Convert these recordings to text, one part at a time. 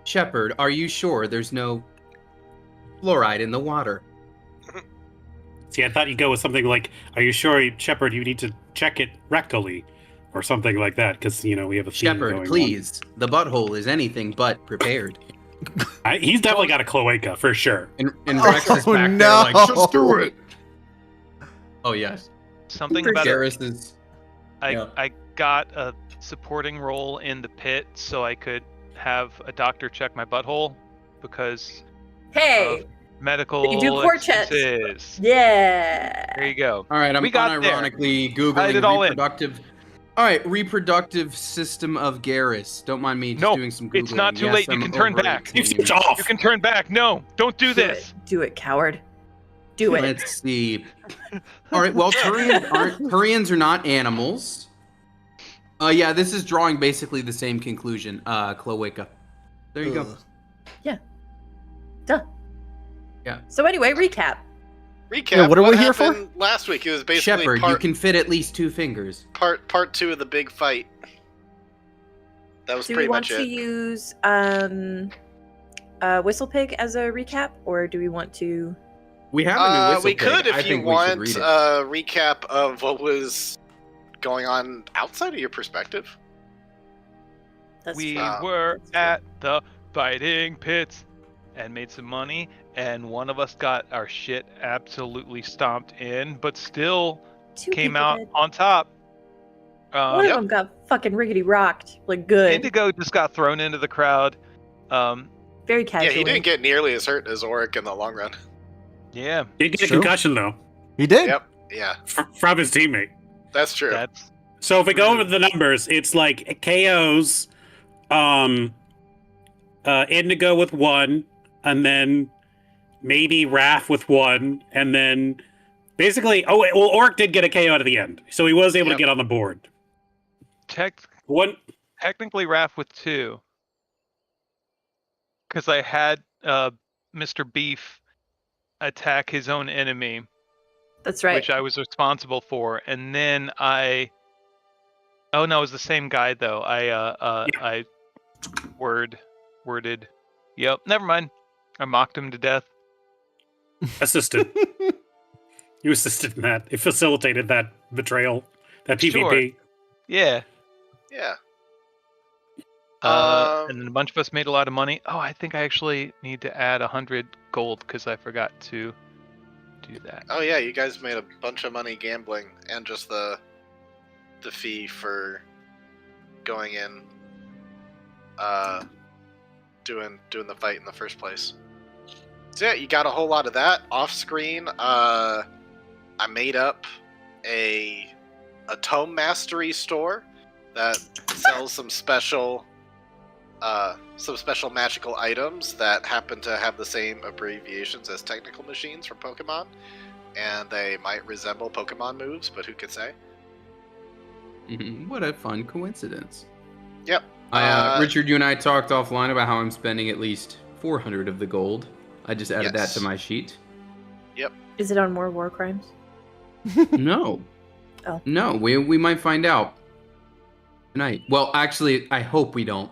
Shepard, are you sure there's no fluoride in the water? See, I thought you'd go with something like, are you sure, Shepard, you need to check it rectally? Or something like that, because, we have a theme Shepard, going please. The butthole is anything but prepared. on. He's definitely got a cloaca, for sure. And Rex is back there like, just do it. Oh, yes. Something about Garrus is... I got a supporting role in the pit so I could have a doctor check my butthole because Hey, medical you do core checks. expenses. Yeah. There you go. All right, I'm We got unironically I Googling did all in. reproductive... All right, reproductive system of Garrus. Don't mind me just doing some Googling. It's not too Yes, late. You I'm can turn back. You switch off. You can turn back. No, don't do this. Do it, coward. Do it. Let's see. All right, well, Turians are not animals. Yeah, this is drawing basically the same conclusion. Cloaca. There you go. Yeah. Duh. Yeah. So anyway, recap. Yeah, what are we here for? happened last week? It was basically Shepard, you can fit at least 2 fingers. part 2 of the big fight. That was Do pretty we want much to it. use Whistle Pig as a recap, or do we want to? We have a new whistle we pig. could, I if you think we should want, read it. a recap of what was going on outside of your perspective. That's We fine. were at the fighting pits and made some money, and one of us got our shit absolutely stomped in, but still 2 came people out did. on top. One of them got fucking rickety rocked, like good. Indigo just got thrown into the crowd. Very casually. Yeah, he didn't get nearly as hurt as Auric in the long run. Yeah, He did get a True. concussion, though, He did. Yep. Yeah, from his teammate. that's true. that's So if we go over the numbers, it's like KOs, Indigo with 1, and then maybe Raph with 1, and then basically, Orc did get a KO at the end, so he was able to Yep. get on the board. technically Raph with 2. Because I had Mr. Beef attack his own enemy, That's right. which I was responsible for, and then oh no, it was the same guy though. I worded. Yep, never mind. I mocked him to death. Assisted. You assisted in that. It facilitated that betrayal, that PvP. Sure. Yeah. Yeah. And then a bunch of us made a lot of money. Oh, I think I actually need to add 100 gold because I forgot to do that. Oh yeah, you guys made a bunch of money gambling and just the fee for going in, doing the fight in the first place. So yeah, you got a whole lot of that off screen. I made up a tome mastery store that sells some special magical items that happen to have the same abbreviations as technical machines from Pokemon, and they might resemble Pokemon moves, but who could say? What a fun coincidence. Yep. Richard, you and I talked offline about how I'm spending at least 400 of the gold. I just added that Yes. to my sheet. Is it on more war crimes? No. Oh. No, we might find out tonight. Well, actually, I hope we don't.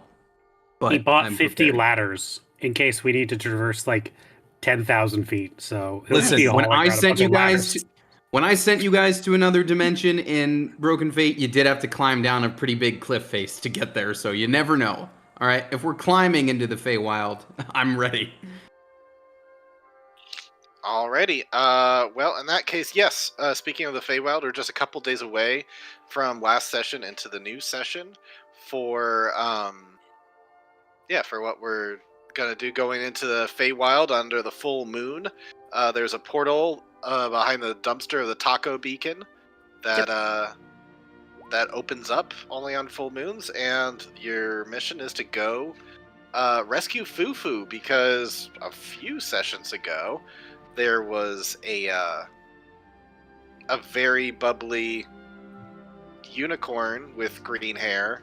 But He bought I'm 50 prepared. ladders in case we need to traverse like 10,000 feet. So it'll Listen, be a when hauling I around a sent bunch you of guys, ladders. when I sent you guys to another dimension in Broken Fate, you did have to climb down a pretty big cliff face to get there. So you never know. All right, if we're climbing into the Feywild, I'm ready. Alrighty. Well, in that case, yes. Speaking of the Feywild, we're just a couple days away from last session into the new session for for what we're gonna do going into the Feywild under the full moon. There's a portal behind the dumpster of the Taco Beacon that that opens up only on full moons, and your mission is to go rescue Fufu, because a few sessions ago there was a very bubbly unicorn with green hair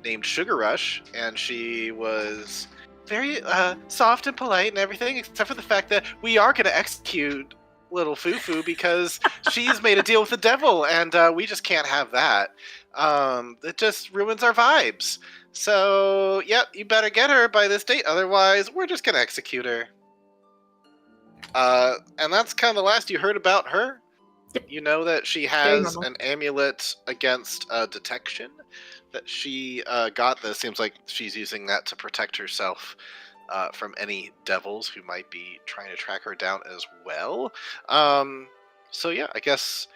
named Sugar Rush, and she was very soft and polite and everything, except for the fact that we are going to execute little foo-foo because she's made a deal with the devil, and we just can't have that. It just ruins our vibes. So, yep, you better get her by this date, otherwise we're just gonna execute her. And that's kind of the last you heard about her. You know that she has an amulet against detection that she got. That seems like she's using that to protect herself from any devils who might be trying to track her down as well. So yeah, I guess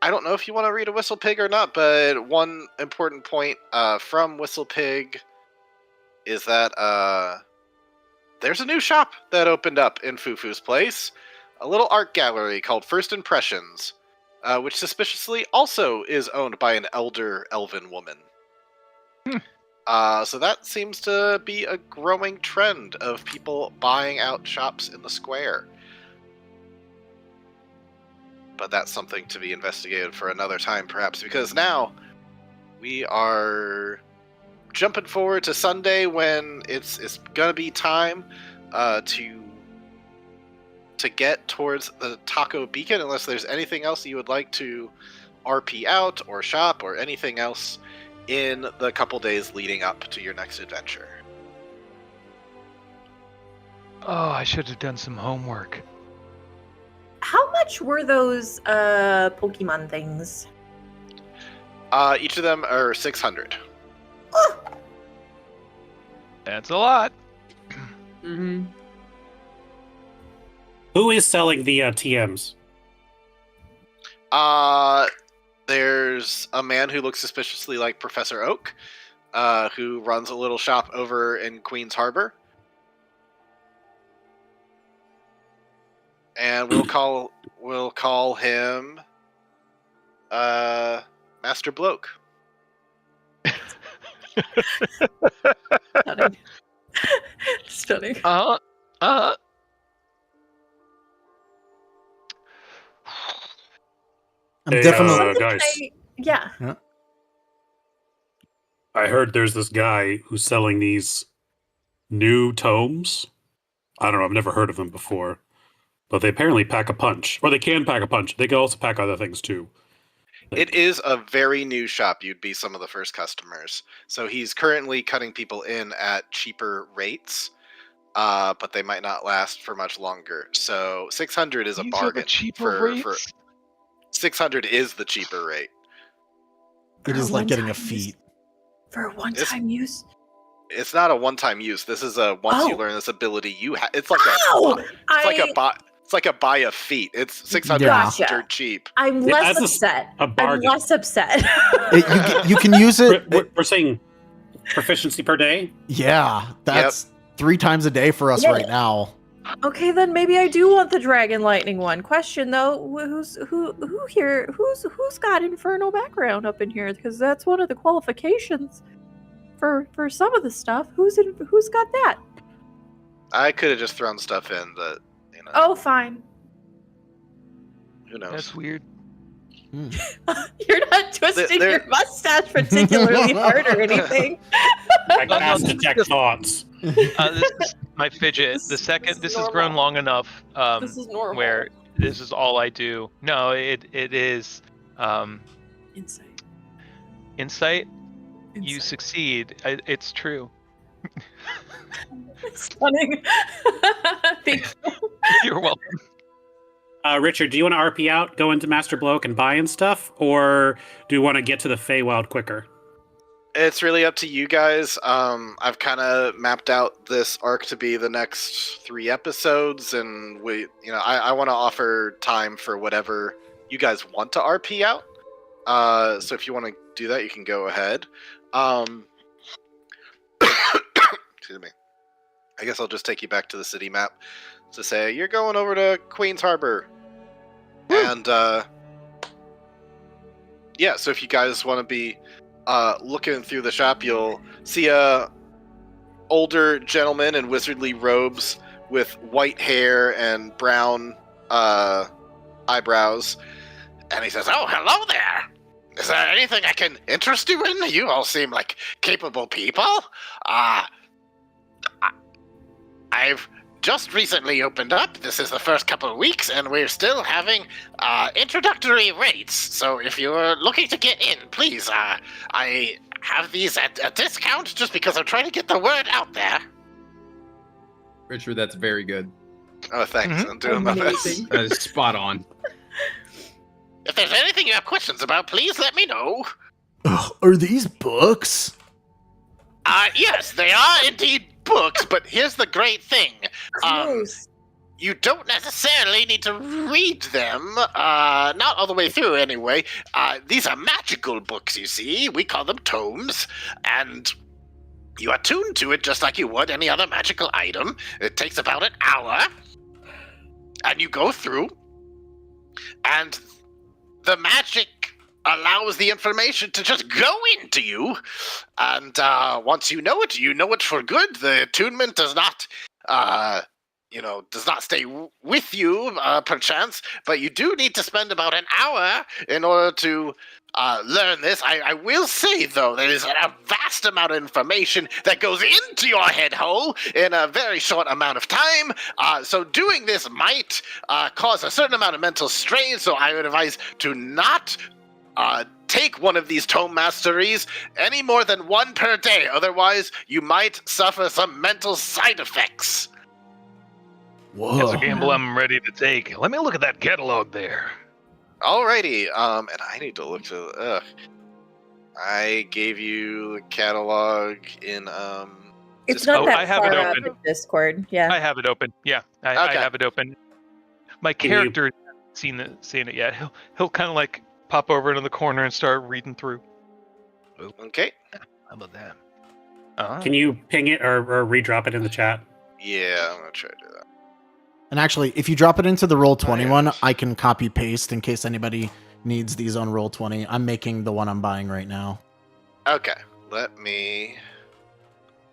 I don't know if you want to read a Whistle Pig or not, but one important point from Whistle Pig is that there's a new shop that opened up in Fufu's place. A little art gallery called First Impressions, which suspiciously also is owned by an elder elven woman. So that seems to be a growing trend of people buying out shops in the square. But that's something to be investigated for another time, perhaps, because now we are jumping forward to Sunday when it's gonna be time to get towards the Taco Beacon, unless there's anything else you would like to RP out or shop or anything else in the couple days leading up to your next adventure. Oh, I should have done some homework. How much were those Pokemon things? Each of them are 600. Oh. That's a lot. Mm-hmm. Who is selling the TMs? There's a man who looks suspiciously like Professor Oak, who runs a little shop over in Queens Harbor. And we'll call him Master Bloke. Stunning. Stunning. I'm definitely. Guys, Yeah. I heard there's this guy who's selling these new tomes. I don't know, I've never heard of them before. But they apparently pack a punch. Or they can pack a punch. They can also pack other things too. It is a very new shop. You'd be some of the first customers. So he's currently cutting people in at cheaper rates, but they might not last for much longer. So 600 is a These are bargain. the cheaper rates? For 600 is the cheaper rate. It is like getting a one-time use. feat. For a one-time use? It's not a one-time use. This is a once you learn this ability, you have. It's like it's like a buy a feat. It's 600 Gotcha. dirt cheap. I'm less upset. a bargain. I'm less upset. You can use it. We're saying proficiency per day? Yeah, that's 3 times a day for us right now. Okay, then maybe I do want the Dragon Lightning one. Question though, who here? Who's got Inferno background up in here? Because that's one of the qualifications for some of the stuff. Who's got that? I could have just thrown stuff in, but you know. Oh, fine. Who knows? That's weird. You're not twisting your mustache particularly hard or anything. I cast detect thoughts. This is my fidget. This has grown long enough. This is normal. Where this is all I do. No, it is. Insight. You succeed. It's true. Stunning. Thank you. You're welcome. Richard, do you want to RP out, go into Master Bloke and buy and stuff, or do you want to get to the Feywild quicker? It's really up to you guys. I've kind of mapped out this arc to be the next 3 episodes, and I want to offer time for whatever you guys want to RP out. So if you want to do that, you can go ahead. Excuse me. I guess I'll just take you back to the city map to say you're going over to Queens Harbor. And yeah, so if you guys want to be looking through the shop, you'll see a older gentleman in wizardly robes with white hair and brown eyebrows, and he says, "Oh, hello there. Is there anything I can interest you in? You all seem like capable people. I've just recently opened up. This is the first couple of weeks, and we're still having introductory rates. So if you're looking to get in, please, I have these at a discount just because I'm trying to get the word out there. Richard, that's very good. Oh, thanks. I'm doing my best. Amazing. That is spot on. If there's anything you have questions about, please let me know. Ugh, are these books? Yes, they are indeed books, but here's the great thing. Gross. You don't necessarily need to read them, not all the way through anyway. These are magical books, you see. We call them tomes, and you are tuned to it just like you would any other magical item. It takes about an hour, and you go through, and the magic allows the information to just go into you, and once you know it for good. The attunement does not, does not stay with you, perchance, but you do need to spend about an hour in order to learn this. I will say, though, there is a vast amount of information that goes into your head hole in a very short amount of time, so doing this might cause a certain amount of mental strain, so I would advise to not take one of these tome masteries any more than one per day. Otherwise, you might suffer some mental side effects. Whoa. That's a gamble I'm ready to take. Let me look at that catalog there. Alrighty, and I need to look to. I gave you a catalog in It's not Oh, that I have far it up open. in Discord. Yeah. I have it open. Yeah, I Okay. have it open. My Can you- character hasn't seen it yet. He'll kind of like pop over into the corner and start reading through. Okay. How about that? Uh-huh. Can you ping it or redrop it in the chat? Yeah, I'm gonna try to do that. And actually, if you drop it into the Roll20 one, yes. I can copy paste in case anybody needs these on Roll20. I'm making the one I'm buying right now. Okay, let me.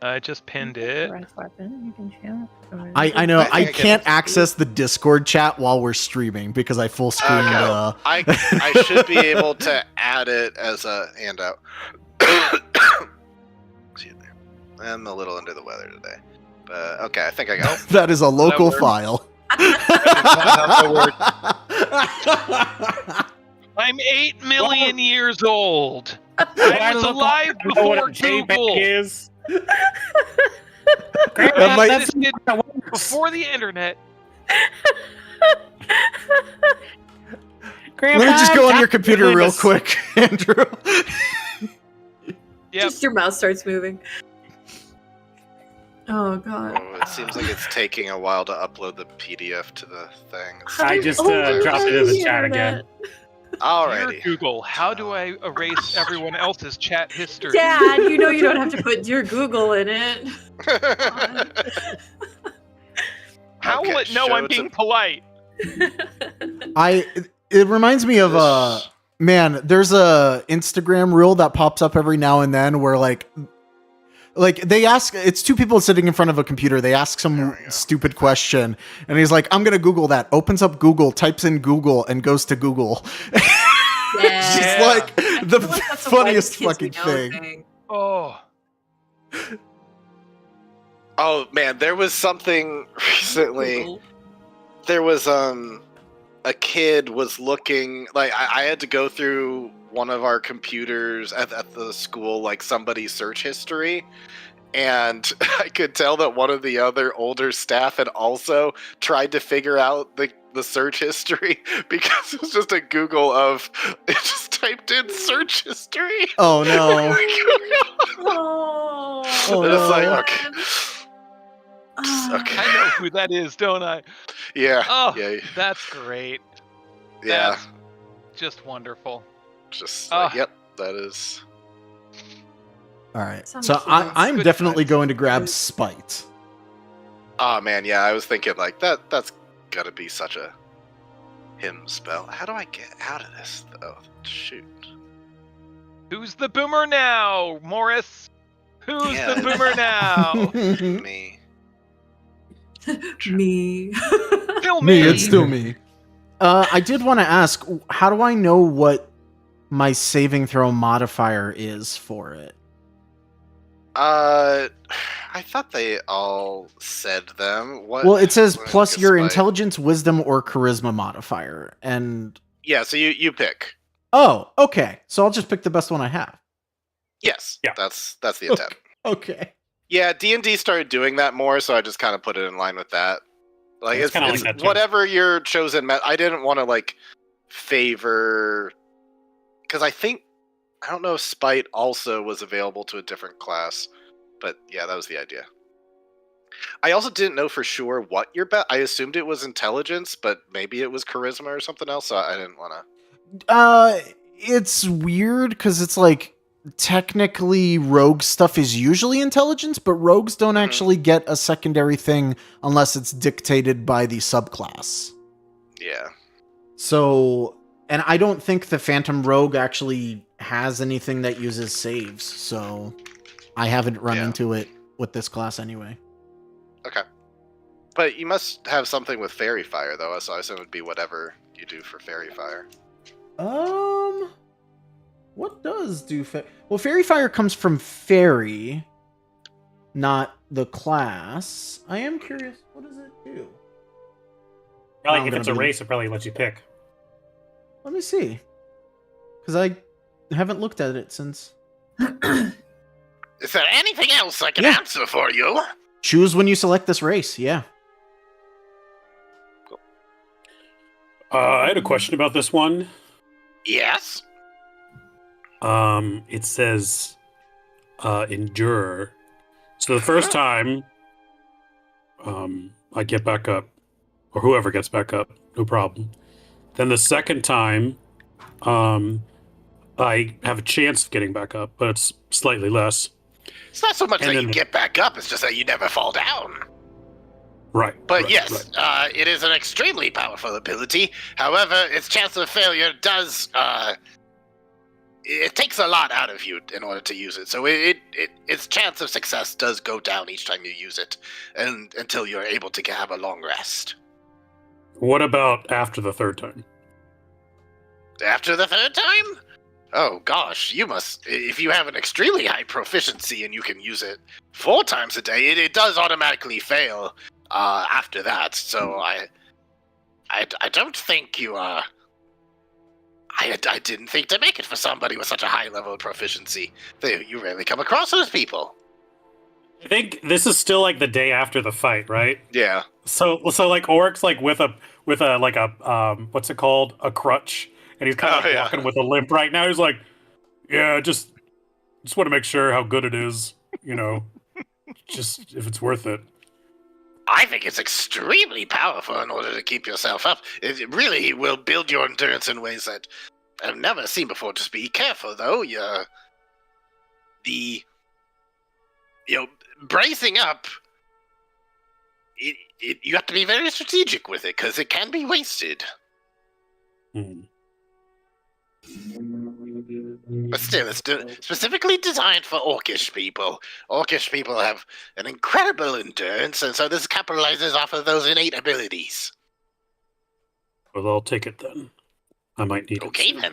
I just pinned it. Rest weapon, you can shoot. Or- I know I think I I can can't see. access the Discord chat while we're streaming because I full screened. Okay. I should be able to add it as a handout. Excuse me. I'm a little under the weather today, but okay, I think I got it. That is a local works. file. I'm 8 million years old. I I was alive before Google. is. That might- That existed before the internet. Let me just go on your computer real quick, Andrew. Yep. Just your mouse starts moving. Oh god. Oh, it seems like it's taking a while to upload the PDF to the thing. I just dropped it in the chat again. Dear Alrighty. Google, how do I erase everyone else's chat history? Dad, you know you don't have to put Dear Google in it. How will Okay, it know show I'm it to- being polite? It reminds me of man, there's a Instagram reel that pops up every now and then where like they ask, it's two people sitting in front of a computer, they ask There some we go. stupid question and he's like, I'm gonna Google that, opens up Google, types in Google and goes to Google. It's just Yeah. like the I feel like that's a funniest white kids fucking we know thing. Oh, Oh man, there was something recently. Google. There was a kid was looking like I had to go through one of our computers at the school, like somebody's search history, and I could tell that one of the other older staff had also tried to figure out the search history because it was just a Google of it just typed in search history. Oh no. Oh, Oh, And it's like, no. okay. Okay. I know who that is, don't I? Yeah. Oh, Yeah. that's great. Yeah. That's just wonderful. Just Ah. yep, that is. All right. Sounds So cute. I'm Good definitely times. going to grab Good. Spite. Oh man, yeah, I was thinking like that's gotta be such a him spell. How do I get out of this though? Shoot. Who's the boomer now, Morris? Who's Yeah. the boomer now? Me. me. Kill Me, me. it's still me. I did want to ask, how do I know what my saving throw modifier is for it? I thought they all said them. What? Well, it says let me plus look at your Spite. intelligence, wisdom, or charisma modifier. And Yeah, so you pick. oh, okay. So I'll just pick the best one I have. Yes, Yeah. that's the intent. Okay. Yeah, D&D started doing that more, so I just kind of put it in line with that. Like It's it's, kinda like it's that, too. whatever your chosen I didn't want to like favor, because I don't know if Spite also was available to a different class, but yeah, that was the idea. I also didn't know for sure what your bet. I assumed it was intelligence, but maybe it was charisma or something else. So I didn't want to. It's weird because it's like technically rogue stuff is usually intelligence, but rogues don't Mhm. actually get a secondary thing unless it's dictated by the subclass. Yeah. So, and I don't think the Phantom Rogue actually has anything that uses saves, so I haven't run Yeah. into it with this class anyway. Okay. But you must have something with Fairy Fire, though, so I assume it would be whatever you do for Fairy Fire. What does do well, Fairy Fire comes from Fairy, not the class. I am curious, what does it do? Probably, I'm if gonna it's a be- race, it probably lets you pick. Let me see. Because I haven't looked at it since. Is there anything else I can Yeah. answer for you? Choose when you select this race, yeah. I had a question about this one. Yes. It says endure. So the first time I get back up, or whoever gets back up, no problem. Then the second time, I have a chance of getting back up, but it's slightly less. It's not so much And that then you the- get back up; it's just that you never fall down. Right. But right, yes, right. it is an extremely powerful ability. However, its chance of failure does it takes a lot out of you in order to use it. So its chance of success does go down each time you use it, and until you're able to have a long rest. What about after the third time? After the third time? Oh gosh, you must. If you have an extremely high proficiency and you can use it 4 times a day, it does automatically fail after that. So I don't think you I didn't think to make it for somebody with such a high level of proficiency. You rarely come across those people. I think this is still like the day after the fight, right? Yeah. So like Oryx like with a like a what's it called, a crutch, and he's kind of Oh, yeah. walking with a limp right now. He's like, yeah, just want to make sure how good it is, just if it's worth it. I think it's extremely powerful in order to keep yourself up. It really will build your endurance in ways that I've never seen before. Just be careful, though. Bracing up. You have to be very strategic with it because it can be wasted. Hmm. But still, it's specifically designed for Orcish people. Orcish people have an incredible endurance, and so this capitalizes off of those innate abilities. Well, I'll take it then. I might need Okay, it. then.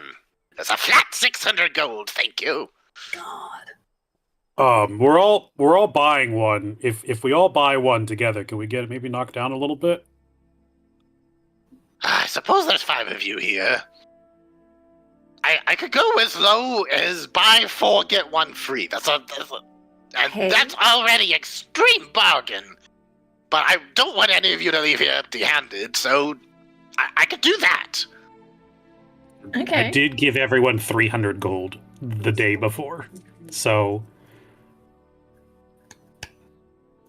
That's a flat 600 gold, thank you. We're all buying one. If we all buy one together, can we get it maybe knocked down a little bit? I suppose there's 5 of you here. I could go as low as buy 4, get 1 free. That's Hey. that's already extreme bargain. But I don't want any of you to leave here empty-handed, so I could do that. Okay. I did give everyone 300 gold the day before, so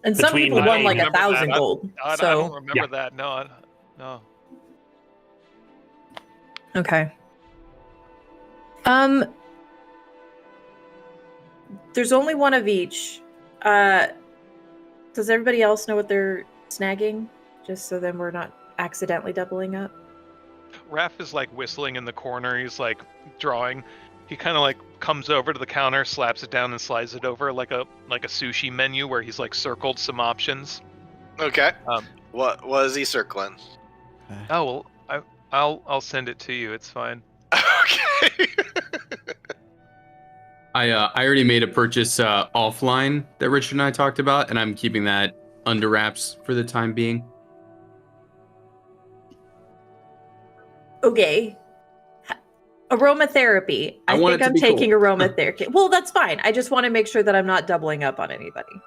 And some Between people my- won I like remember that. 1,000 gold. I So don't remember Yeah. that. No. okay. There's only one of each. Does everybody else know what they're snagging? Just so then we're not accidentally doubling up. Raph is like whistling in the corner. He's like drawing. He kind of like comes over to the counter, slaps it down, and slides it over like a sushi menu where he's like circled some options. Okay. Um, What was he circling? Oh well, I'll send it to you. It's fine. Okay. I already made a purchase offline that Richard and I talked about, and I'm keeping that under wraps for the time being. Okay. Aromatherapy. I I want think it to I'm be taking cool. aromatherapy. Well, that's fine. I just want to make sure that I'm not doubling up on anybody.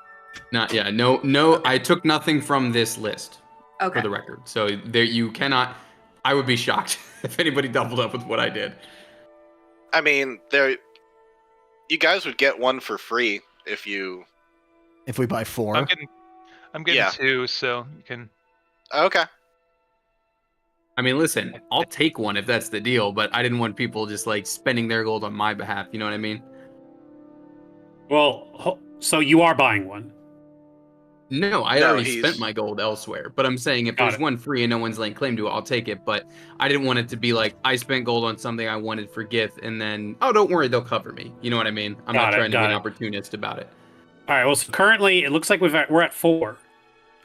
No. I took nothing from this list Okay. for the record. So there, you cannot. I would be shocked if anybody doubled up with what I did. I mean, you guys would get one for free if you. If we buy 4. I'm getting Yeah. 2, so you can. Okay. I mean, listen, I'll take one if that's the deal, but I didn't want people just like spending their gold on my behalf. You know what I mean? Well, so you are buying one. No, I No, already he's- spent my gold elsewhere. But I'm saying if Got there's it. one free and no one's laying claim to it, I'll take it. But I didn't want it to be like I spent gold on something I wanted for gift, and then don't worry, they'll cover me. You know what I mean? I'm not trying to be an opportunist about it. All right. Well, so currently it looks like we're at 4.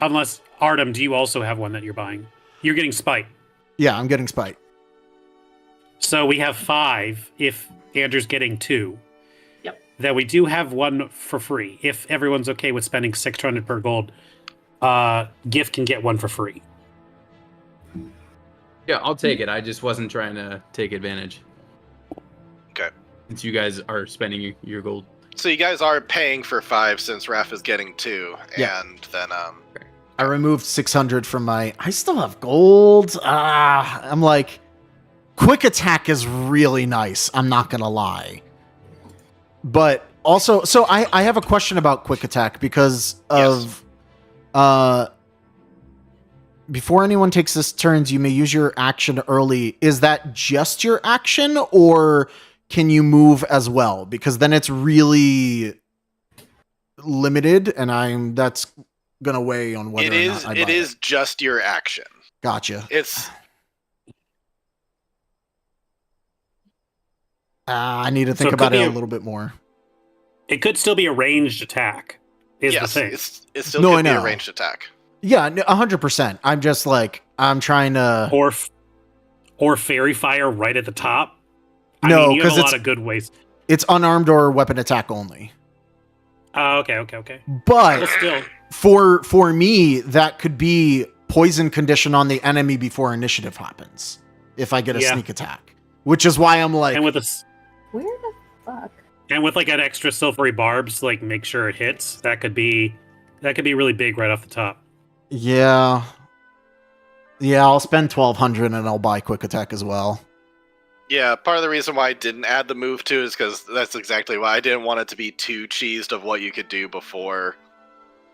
Unless Artem, do you also have one that you're buying? You're getting Spite. Yeah, I'm getting Spite. So we have 5 if Andrew's getting 2. Yep. Then we do have one for free. If everyone's okay with spending 600 per gold, Gift can get one for free. Yeah, I'll take it. I just wasn't trying to take advantage. Okay. Since you guys are spending your gold. So you guys are paying for 5 since Raph is getting 2, Yeah. and then I removed 600 from my. I still have gold. I'm like, quick attack is really nice. I'm not gonna lie. But also, so I have a question about quick attack because of before anyone takes this turns, you may use your action early. Is that just your action, or can you move as well? Because then it's really limited, and that's gonna weigh on whether or not I buy it is just your action. Gotcha. It's I need to think So it about could it be a a- little bit more. It could still be a ranged attack. Is yes, the thing. it still No, could I be a know. ranged attack. Yeah, 100%. I'm just like, I'm trying to. Or fairy fire right at the top. I No, mean, you have 'cause a it's- lot of good ways. It's unarmed or weapon attack only. Oh, okay. But Well, still, for me, that could be poison condition on the enemy before initiative happens. If I get a Yeah. sneak attack, which is why I'm like, and with a Where the fuck? and with like an extra silvery barbs, like make sure it hits. That could be really big right off the top. yeah, I'll spend 1,200 and I'll buy quick attack as well. Yeah, part of the reason why I didn't add the move too is because that's exactly why I didn't want it to be too cheesed of what you could do before,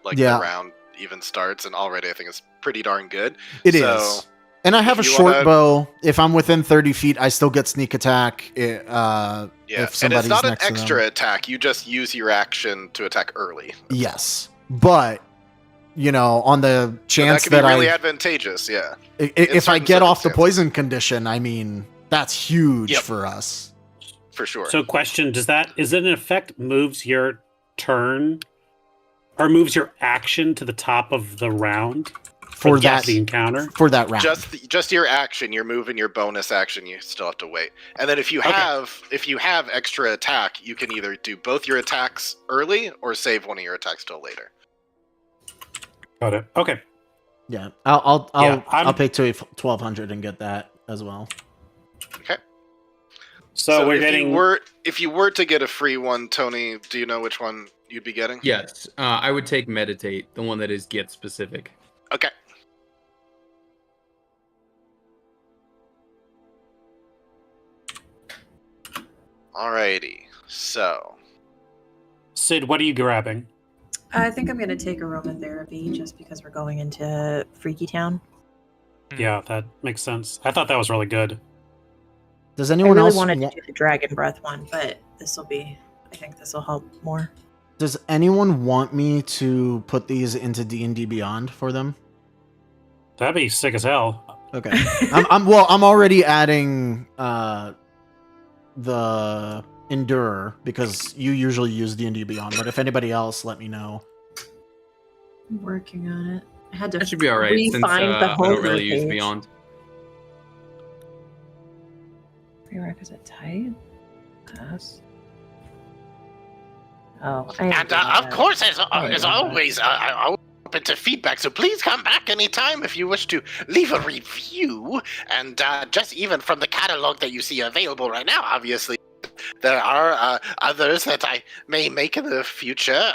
like Yeah. the round even starts. And already, I think it's pretty darn good. It So, is. And I have a if you short wanna- bow. If I'm within 30 feet, I still get sneak attack. Yeah, If and somebody's it's not an next to them. extra attack. You just use your action to attack early. Yes, but on the So chance that could be really I, advantageous. Yeah. if I certain get off the circumstances. poison condition, I mean that's huge Yep. for us. For sure. So, question: is it in effect moves your turn, or moves your action to the top of the round For the that encounter? for that round. just your action, you're moving your bonus action. You still have to wait, and then if you Okay. have extra attack, you can either do both your attacks early or save one of your attacks till later. Got it. Okay. Yeah, I'll Yeah, I'm- I'll pay 1,200 and get that as well. Okay. So, we're if getting. if you were to get a free one, Tony, do you know which one you'd be getting? Yes, I would take meditate, the one that is gift specific. Okay. Alrighty. So Sid, what are you grabbing? I think I'm gonna take aromatherapy just because we're going into Freaky Town. Yeah, that makes sense. I thought that was really good. Does I anyone really else wanted to do the dragon breath one, but I think this will help more. Does anyone want me to put these into D&D Beyond for them? That'd be sick as hell. Okay. I'm already adding the Endure because you usually use D&D Beyond, but if anybody else, let me know. I'm working on it. I had to That should be all right since re-find the I home don't really use page. Beyond. Prerequisite type. Pass. Oh, And of course, as always, I'm open to feedback. So please come back anytime if you wish to leave a review. And just even from the catalog that you see available right now, obviously, there are others that I may make in the future.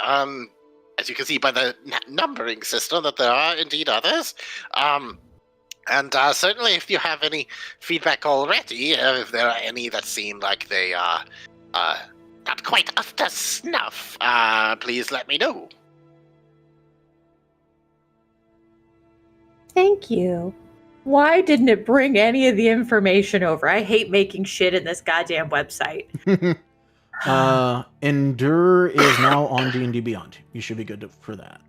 As you can see by the numbering system, that there are indeed others. And certainly, if you have any feedback already, if there are any that seem like they are not quite up to snuff, please let me know. Thank you. Why didn't it bring any of the information over? I hate making shit in this goddamn website. Endure is now on D&D Beyond. You should be good for that.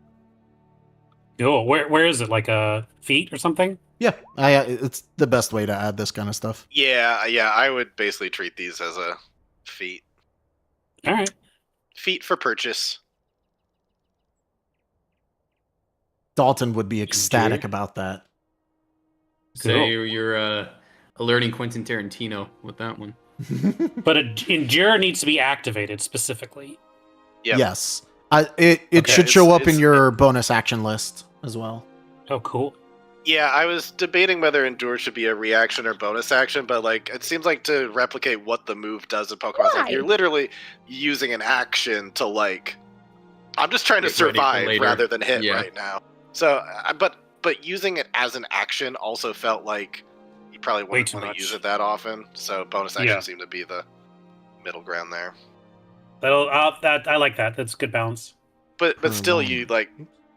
Oh, where is it? Like a feat or something? Yeah, it's the best way to add this kind of stuff. Yeah, I would basically treat these as a feat. All right. Feat for purchase. Dalton would be ecstatic Endure? about that. Say you're alerting Quentin Tarantino with that one. But Endure needs to be activated specifically. Yep. Yes. It Okay, should show up in it's- your bonus action list as well. Oh, cool. Yeah, I was debating whether Endure should be a reaction or bonus action, but like it seems like to replicate what the move does in Pokemon, it's like Why? you're literally using an action to like. I'm just trying to Get ready for survive later. rather than hit Yeah. right now. So, but using it as an action also felt like you probably Way wouldn't too want to much. use it that often. So bonus action Yeah. seemed to be the middle ground there. I like that. That's good balance. But For still, one. you like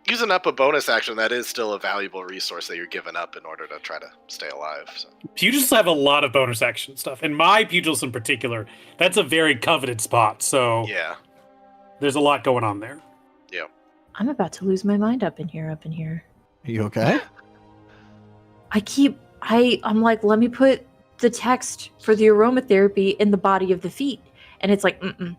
using up a bonus action. That is still a valuable resource that you're giving up in order to try to stay alive. So. Pugils have a lot of bonus action stuff, and my Pugils in particular, that's a very coveted spot. So Yeah. there's a lot going on there. I'm about to lose my mind up in here. Are you okay? I'm like, let me put the text for the aromatherapy in the body of the feet. And it's like, mm-mm.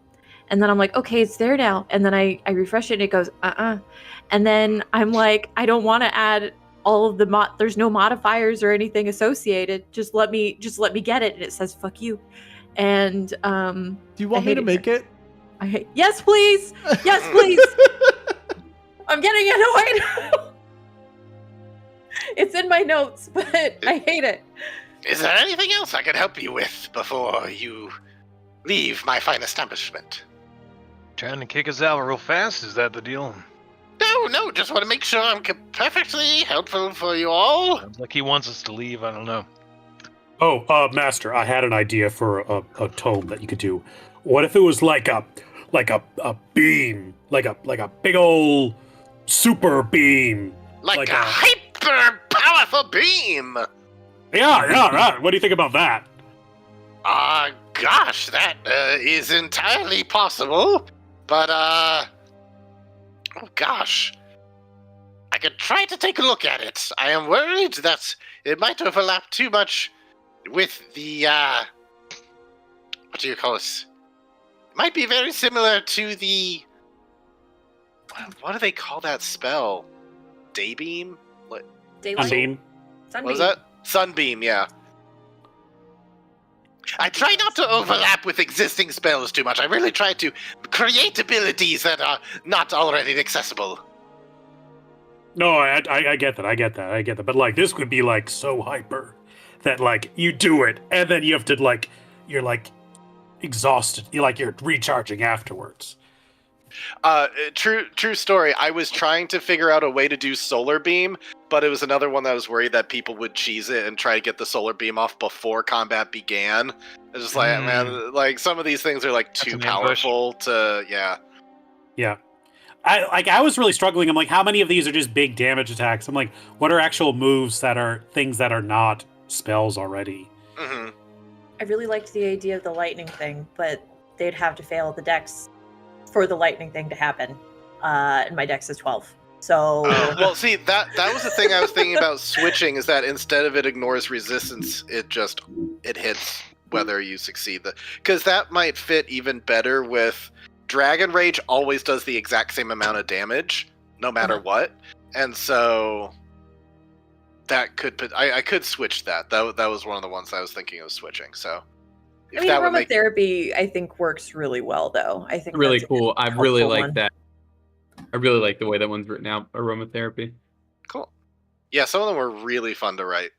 And then I'm like, okay, it's there now. And then I refresh it and it goes, And then I'm like, I don't want to add all of the there's no modifiers or anything associated. Just let me get it. And it says, fuck you. And Do you want I me hate to it make it? yes, please. Yes, please. I'm getting annoyed. It's in my notes, but I hate it. Is there anything else I can help you with before you leave my fine establishment? Trying to kick us out real fast, is that the deal? No, just want to make sure I'm perfectly helpful for you all. Sounds like he wants us to leave, I don't know. Oh, Master, I had an idea for a tome that you could do. What if it was like a beam, like a big old super beam? Like a hyper powerful beam. Yeah, right. What do you think about that? Gosh, that is entirely possible. But, oh gosh. I could try to take a look at it. I am worried that it might overlap too much with the, what do you call it? It might be very similar to the, what do they call that spell? Daybeam? What Sunbeam. was that? Sunbeam, yeah. I try not to overlap with existing spells too much. I really try to create abilities that are not already accessible. No, I get that. I get that. But like, this could be like so hyper that like you do it and then you have to like you're like exhausted. You're recharging afterwards. True story. I was trying to figure out a way to do solar beam, but it was another one that I was worried that people would cheese it and try to get the solar beam off before combat began. It's just like, man, like some of these things are like too an ambush. powerful to, yeah. Yeah. I was really struggling. I'm like, how many of these are just big damage attacks? I'm like, what are actual moves that are things that are not spells already? hmm I really liked the idea of the lightning thing, but they'd have to fail the dex for the lightning thing to happen. And my dex is 12. So well, see, that was the thing I was thinking about switching, is that instead of it ignores resistance, it hits whether you succeed. Because that might fit even better with Dragon Rage always does the exact same amount of damage, no matter what. And so that could I could switch that. That was one of the ones I was thinking of switching. So if that would make aromatherapy, I think, works really well, though. I think Really that's a cool. I really helpful like one. that. I really like the way that one's written out. Aromatherapy. cool. Yeah, some of them were really fun to write.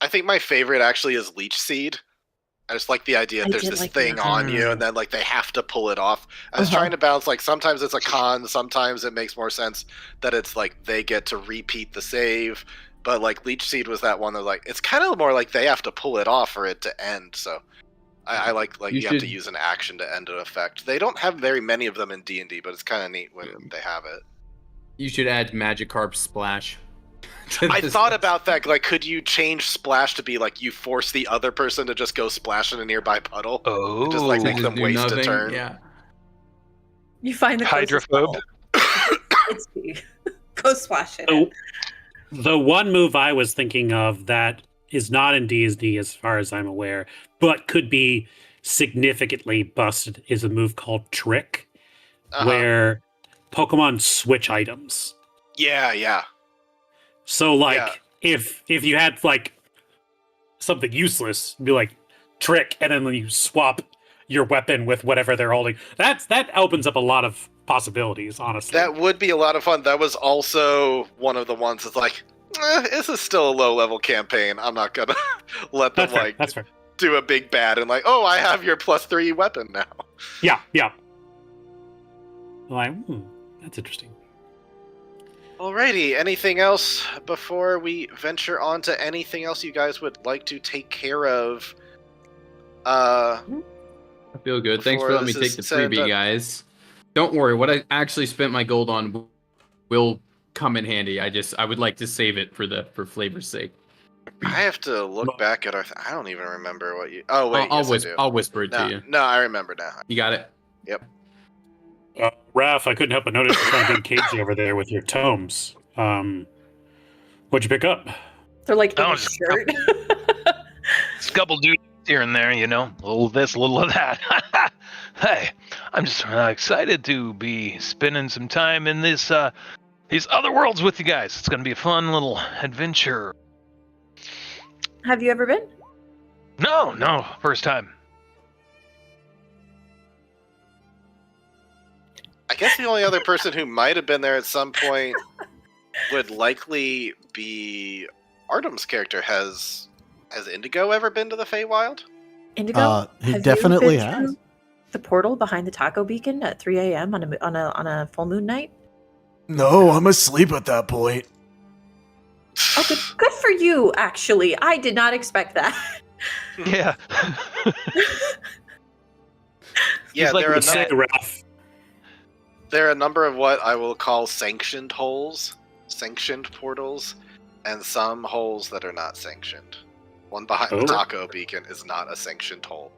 I think my favorite actually is Leech Seed. I just like the idea that I there's did this like thing that. on you, and then like they have to pull it off. I was trying to balance like sometimes it's a con, sometimes it makes more sense that it's like they get to repeat the save. But like Leech Seed was that one that like it's kind of more like they have to pull it off for it to end. So I like you have to use an action to end an effect. They don't have very many of them in D&D, but it's kind of neat when they have it. You should add Magikarp Splash. I thought about that. Like, could you change Splash to be like you force the other person to just go splash in a nearby puddle? Oh, And just like make them do waste a nothing. turn. Yeah. You find the closest Hydrophobe. puddle. It's me. Go splash in So, it. the one move I was thinking of that is not in D&D as far as I'm aware, but could be significantly busted is a move called Trick, where Pokemon switch items. Yeah. So like if you had like something useless, be like Trick, and then you swap your weapon with whatever they're holding. That opens up a lot of possibilities, honestly. That would be a lot of fun. That was also one of the ones that's like, this is still a low level campaign. I'm not gonna let them That's fair. do a big bad and like, oh, I have your +3 weapon now. Yeah. Like, that's interesting. Alrighty, anything else before we venture on to anything else you guys would like to take care of? I feel good. Thanks for letting me take the freebie, guys. Don't worry. What I actually spent my gold on will come in handy. I would like to save it for flavor's sake. I have to look back at our. I don't even remember what you. Oh wait, I'll yes, I do. I'll whisper it to you. No, I remember now. You got it. Yep. Raph, I couldn't help but notice you're kind of getting cagey over there with your tomes. What'd you pick up? They're like in Oh, a shirt. It's a couple dudes here and there, you know, a little of this, a little of that. Hey, I'm just excited to be spending some time in these other worlds with you guys. It's gonna be a fun little adventure. Have you ever been? No, first time. I guess the only other person who might have been there at some point would likely be Artem's character. Has Indigo ever been to the Feywild? Indigo? He have definitely you been has. through the portal behind the taco beacon at 3 a.m. on a full moon night? No, I'm asleep at that point. Oh, good for you, actually. I did not expect that. Yeah. Yeah, like there are the Say, Raph. there are a number of what I will call sanctioned holes, sanctioned portals, and some holes that are not sanctioned. One behind the taco beacon is not a sanctioned hole.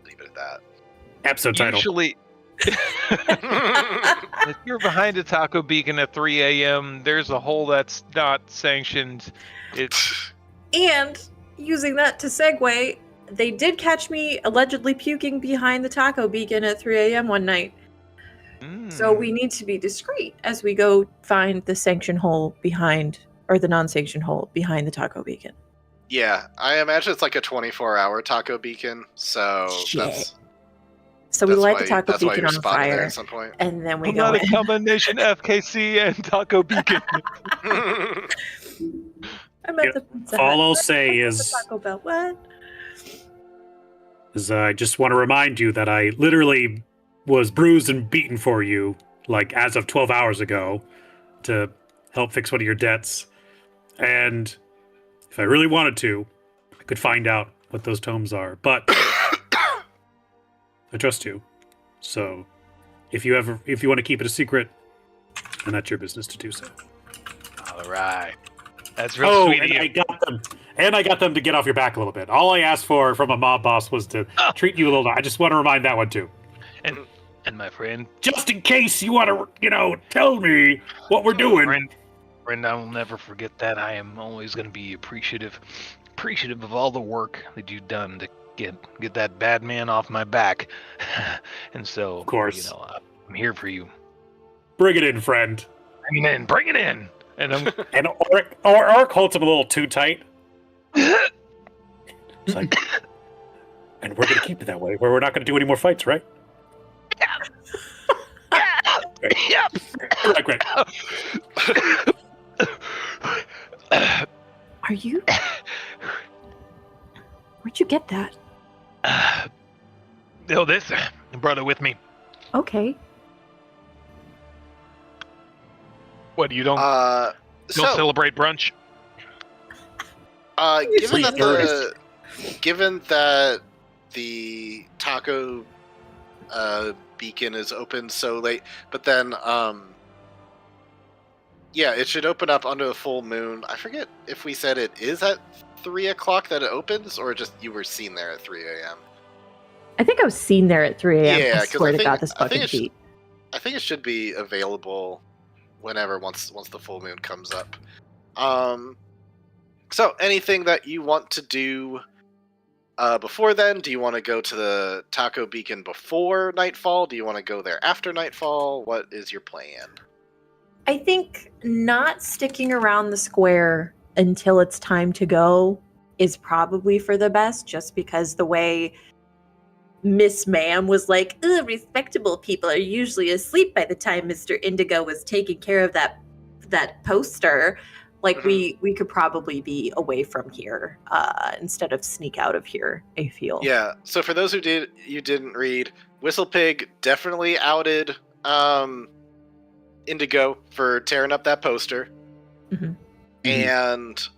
Leave it at that. Episode title. Usually, if you're behind a taco beacon at 3 a.m., there's a hole that's not sanctioned. It's And using that to segue, they did catch me allegedly puking behind the taco beacon at 3 a.m. one night. So we need to be discreet as we go find the sanctioned hole behind, or the non-sanctioned hole behind the taco beacon. Yeah, I imagine it's like a 24-hour taco beacon, so Shit. So we light the taco beacon on fire, at some point. and then we I'm go not in. a combination FKC and taco beacon. I'm at the Pizza Hut. All I'll say The is, Taco Bell. What? I just want to remind you that I literally was bruised and beaten for you, like as of 12 hours ago, to help fix one of your debts. And if I really wanted to, I could find out what those tomes are. But I trust you. So if you want to keep it a secret, then that's your business to do so. All right. That's real sweet of and you. I got them to get off your back a little bit. All I asked for from a mob boss was to treat you a little. I just want to remind that one too. And my friend, Just in case you want to, tell me what we're doing. friend, I will never forget that. I am always going to be appreciative of all the work that you've done to get that bad man off my back. And so, Of course. I'm here for you. Bring it in, friend. Bring it in. And I'm And Orc holds him a little too tight. It's like, and we're going to keep it that way, where we're not going to do any more fights, right? Yep. Great. Are you? Where'd you get that? This. I brought it with me. Okay. What, you don't celebrate brunch? Given that the taco beacon is open so late, but then it should open up under the full moon. I forget if we said it is at 3 o'clock that it opens, or just you were seen there at 3 a.m. I think I was seen there at 3 a.m. Yeah, I swear to God, this fucking beat. I think it should be available whenever once the full moon comes up. So anything that you want to do before then? Do you want to go to the taco beacon before nightfall? Do you want to go there after nightfall? What is your plan? I think not sticking around the square until it's time to go is probably for the best, just because the way Miss Ma'am was like, respectable people are usually asleep by the time Mr. Indigo was taking care of that poster. Like, we could probably be away from here instead of sneak out of here, I feel. Yeah, so for those who didn't read, Whistlepig definitely outed Indigo for tearing up that poster. Mm-hmm. And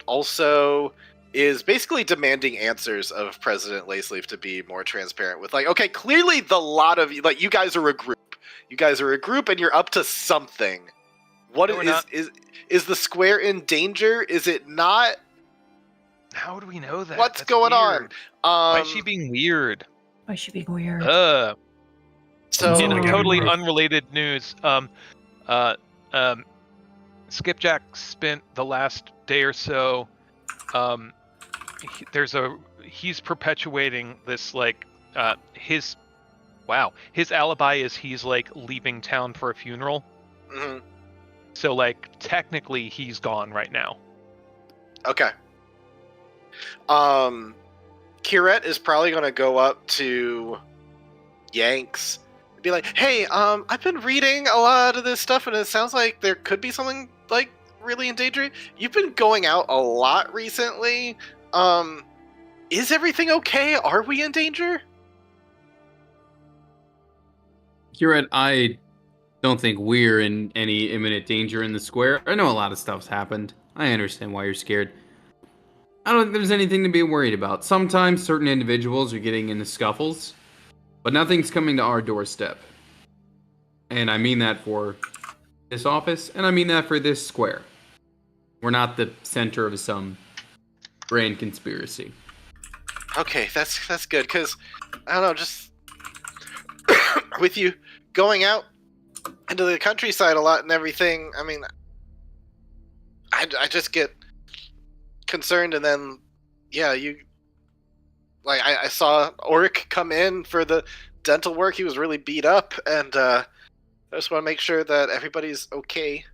also is basically demanding answers of President Laceleaf to be more transparent with, like, okay, clearly the lot of you, like, you guys are a group. You guys are a group and you're up to something. What is the square in danger? Is it not? How do we know that? What's That's going weird. on? Why is she being weird? Why is she being weird? So in totally unrelated news, Skipjack spent the last day or so. He's perpetuating this, like, his alibi is he's like leaving town for a funeral. Mm-hmm. So, like, technically he's gone right now. Okay. Kirette is probably going to go up to Yanks and be like, hey, I've been reading a lot of this stuff and it sounds like there could be something, like, really in danger. You've been going out a lot recently. Is everything okay? Are we in danger? Kirette, I don't think we're in any imminent danger in the square. I know a lot of stuff's happened. I understand why you're scared. I don't think there's anything to be worried about. Sometimes certain individuals are getting into scuffles, but nothing's coming to our doorstep. And I mean that for this office, and I mean that for this square. We're not the center of some grand conspiracy. Okay, that's good, because, I don't know, just with you going out into the countryside a lot and everything, I mean, I just get concerned, and then, yeah, I saw Oric come in for the dental work. He was really beat up, and I just want to make sure that everybody's okay.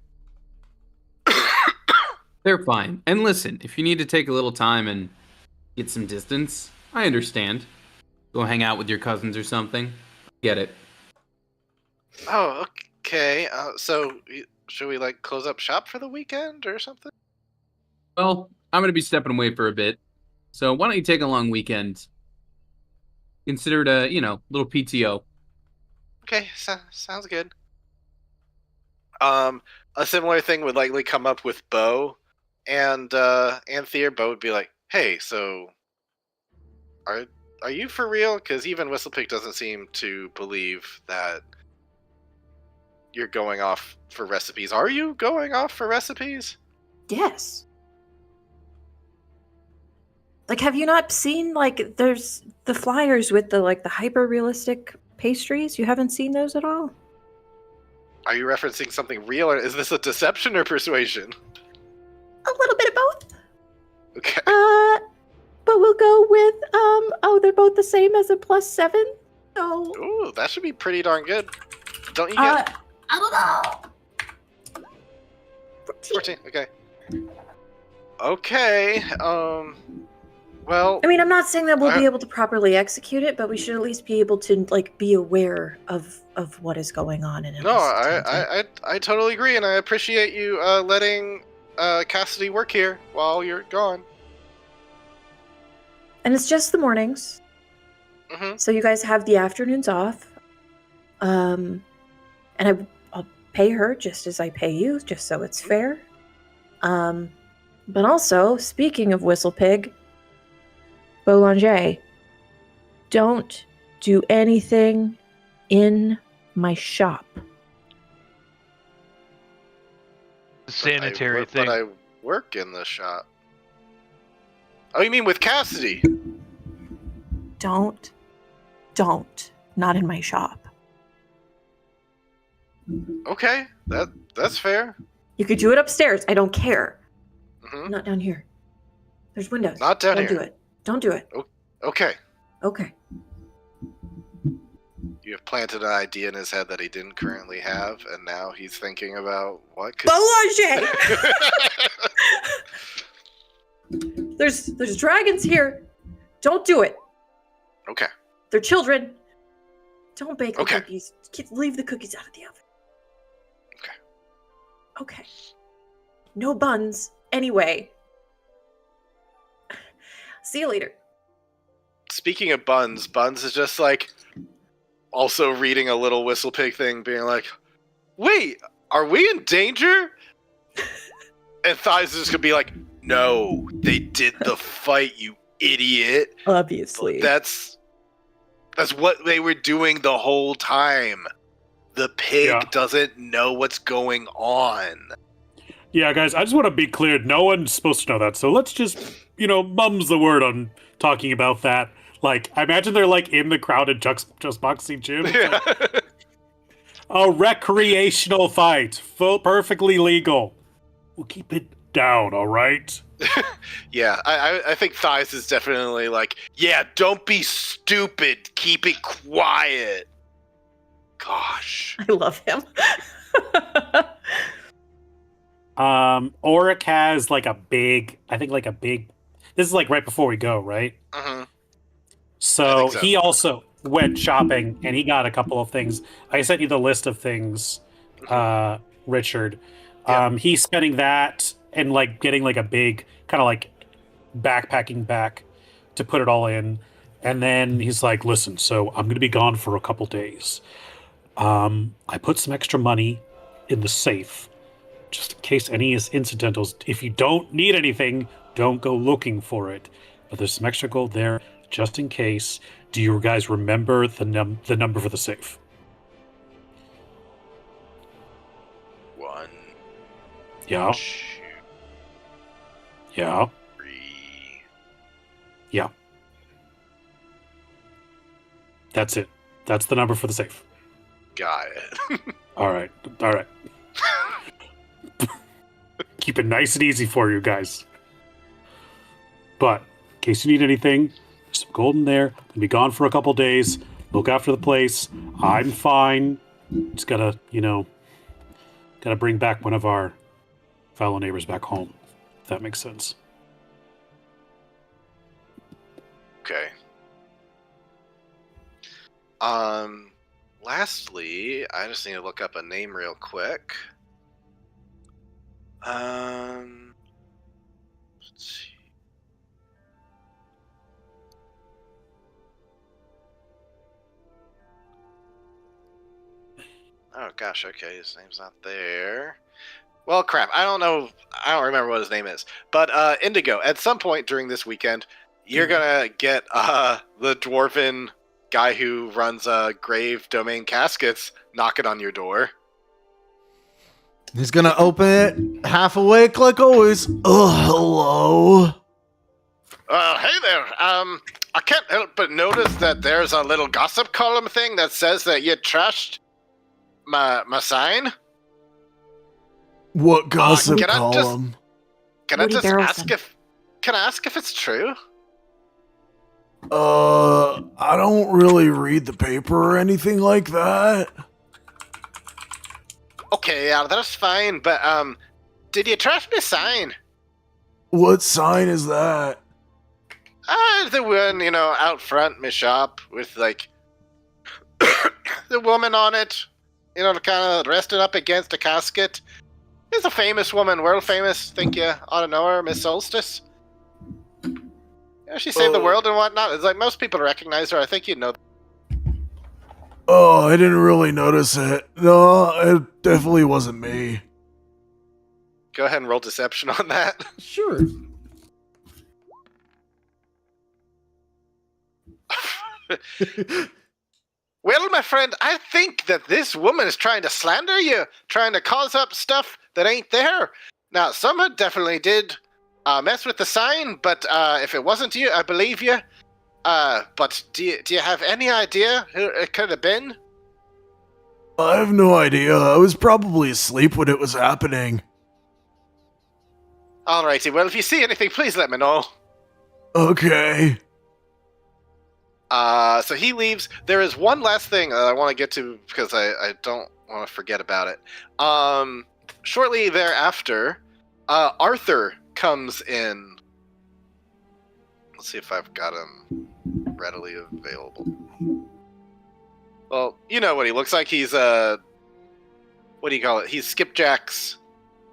They're fine. And listen, if you need to take a little time and get some distance, I understand. Go hang out with your cousins or something. Get it. Oh, okay. So, should we, like, close up shop for the weekend or something? Well, I'm going to be stepping away for a bit. So why don't you take a long weekend? Consider it a, little PTO. Okay, sounds good. A similar thing would likely come up with Bo and Thea. Bo would be like, hey, so are you for real? Because even Whistlepig doesn't seem to believe that you're going off for recipes. Are you going off for recipes? Yes. Like, have you not seen, like, there's the flyers with the, like, the hyper-realistic pastries? You haven't seen those at all? Are you referencing something real, or is this a deception or persuasion? A little bit of both. Okay. But we'll go with, they're both the same as a +7, so... Ooh, that should be pretty darn good. Don't you get... I don't know. 14, okay. Okay, Well, I mean, I'm not saying that we'll be able to properly execute it, but we should at least be able to like be aware of what is going on. And I totally agree, and I appreciate you letting Cassidy work here while you're gone. And it's just the mornings, so you guys have the afternoons off. And I'll pay her just as I pay you, just so it's fair. But also, speaking of Whistlepig, Boulanger, don't do anything in my shop. Sanitary thing. But I work in the shop. Oh, you mean with Cassidy? Don't. Not in my shop. Okay, that's fair. You could do it upstairs. I don't care. Not down here. There's windows. Not down here. Don't do it. Okay. Okay. You have planted an idea in his head that he didn't currently have, and now he's thinking about what could... Boulanger! There's dragons here. Don't do it. Okay. They're children. Don't bake the cookies. Leave the cookies out of the oven. Okay. No buns. Anyway. See you later. Speaking of buns is just like also reading a little Whistlepig thing, being like, wait, are we in danger? And Thighs is just gonna be like, no, they did the fight, you idiot. Obviously. That's what they were doing the whole time. The pig doesn't know what's going on. Yeah, guys, I just want to be clear. No one's supposed to know that. So let's just, mum's the word on talking about that. Like, I imagine they're, like, in the crowded just boxing gym. Yeah. Like, a recreational fight. Perfectly legal. We'll keep it down, all right? Yeah, I think Thighs is definitely like, yeah, don't be stupid. Keep it quiet. Gosh. I love him. Auric has like a big, this is like right before we go, right? So he also went shopping and he got a couple of things. I sent you the list of things, Richard. He's spending that and like getting like a big kind of like backpacking back to put it all in. And then he's like, listen, so I'm going to be gone for a couple days. I put some extra money in the safe just in case any incidentals. If you don't need anything, don't go looking for it. But there's some extra gold there just in case. Do you guys remember the number for the safe? 1. Yeah. 2. Yeah. 3. Yeah. That's it. That's the number for the safe. Got it. All right. Keep it nice and easy for you guys. But in case you need anything, there's some gold in there. I'll be gone for a couple days. Look after the place. I'm fine. Just gotta bring back one of our fellow neighbors back home. If that makes sense. Okay. Lastly, I just need to look up a name real quick. Let's see. Oh gosh, okay, his name's not there. Well, crap, I don't remember what his name is. But Indigo, at some point during this weekend, you're gonna get the dwarven guy who runs Grave Domain Caskets knocking on your door. He's gonna open it half awake like always. Oh, hello. Hey there. I can't help but notice that there's a little gossip column thing that says that you trashed my sign. What gossip column? Can I ask if it's true? I don't really read the paper or anything like that. Okay, yeah, that's fine, but did you trash my sign? What sign is that? The one, out front in my shop with, like, the woman on it, kind of resting up against a casket. It's a famous woman, world famous. Think you ought to know her, Miss Solstice. She saved the world and whatnot. It's like most people recognize her. I think you'd know. Oh, I didn't really notice it. No, it definitely wasn't me. Go ahead and roll deception on that. Sure. Well, my friend, I think that this woman is trying to slander you, trying to cause up stuff that ain't there. Now, someone definitely did mess with the sign, but if it wasn't you, I believe you. But do you have any idea who it could have been? I have no idea. I was probably asleep when it was happening. Alrighty, well, if you see anything, please let me know. Okay. So he leaves. There is one last thing that I want to get to because I don't want to forget about it. Shortly thereafter, Arthur comes in. Let's see if I've got him readily available. Well, you know what he looks like. He's what do you call it? He's Skipjack's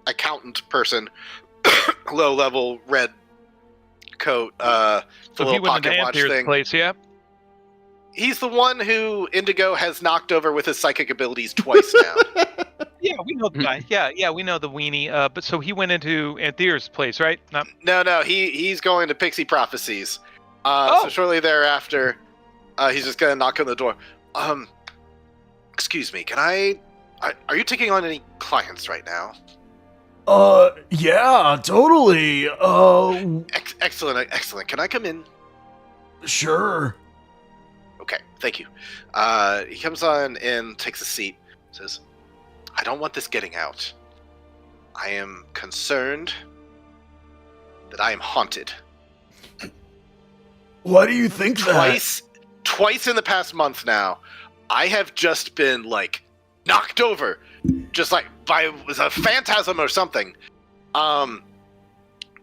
accountant person. Low-level red coat. The So he little went into pocket watch Anthir's thing. place, yeah? He's the one who Indigo has knocked over with his psychic abilities twice now. Yeah, we know the guy. Yeah, we know the weenie. But so he went into Anthir's place, right? No, he's going to Pixie Prophecies. Oh. So shortly thereafter, he's just gonna knock on the door. Excuse me, are you taking on any clients right now? Yeah, totally. Excellent. Can I come in? Sure. Okay, thank you. He comes on in, takes a seat, says, I don't want this getting out. I am concerned that I am haunted. Why do you think that? Twice in the past month now, I have just been, like, knocked over. Just like by a phantasm or something. And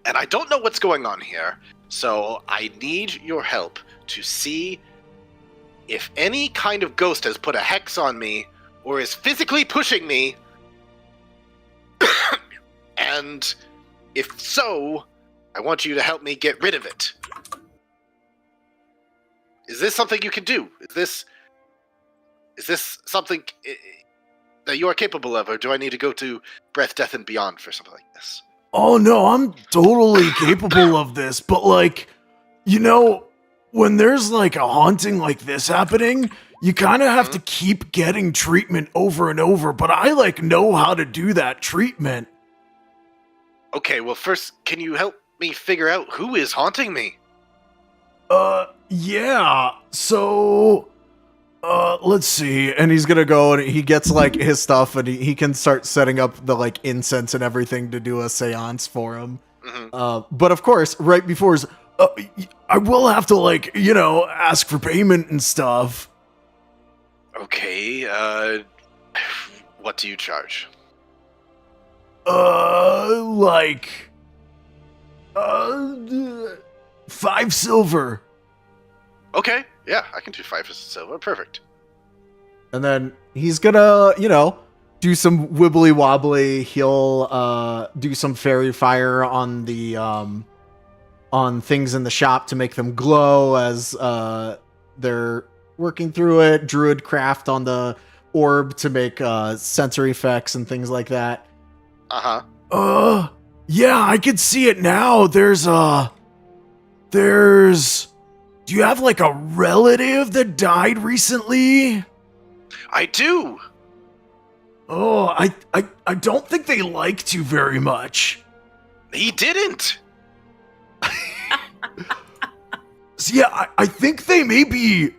I don't know what's going on here. So I need your help to see if any kind of ghost has put a hex on me or is physically pushing me. And if so, I want you to help me get rid of it. Is this something you can do? Is this something that you are capable of, or do I need to go to Breath, Death, and Beyond for something like this? Oh no, I'm totally capable of this, but like, when there's like a haunting like this happening, you kind of have to keep getting treatment over and over, but I like know how to do that treatment. Okay, well first, can you help me figure out who is haunting me? Yeah, so... let's see. And he's gonna go and he gets like his stuff and he can start setting up the like incense and everything to do a seance for him. Mm-hmm. But of course, right before his, I will have to like, ask for payment and stuff. Okay, what do you charge? 5 silver. Okay, yeah, I can do 5 silver. Perfect. And then he's gonna, do some wibbly wobbly. He'll do some fairy fire on the on things in the shop to make them glow as they're working through it. Druid craft on the orb to make sensory effects and things like that. Yeah, I can see it now. Do you have like a relative that died recently? I do. Oh, I don't think they liked you very much. He didn't. So yeah, I think they may be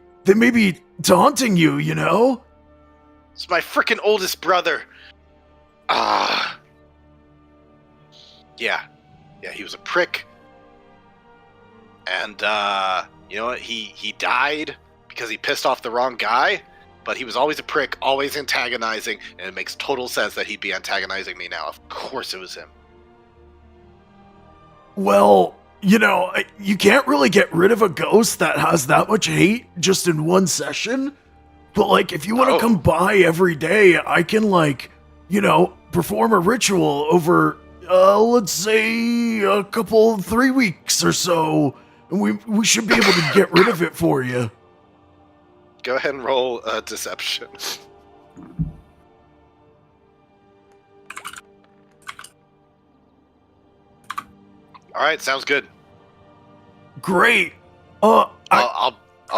taunting you, It's my freaking oldest brother. Yeah, he was a prick. And, you know what? He died because he pissed off the wrong guy, but he was always a prick, always antagonizing, and it makes total sense that he'd be antagonizing me now. Of course it was him. Well, you can't really get rid of a ghost that has that much hate just in one session. But, like, if you want to come by every day, I can, like, perform a ritual over, let's say, 3 weeks or so. And we should be able to get rid of it for you. Go ahead and roll deception. All right, sounds good. Great. I'll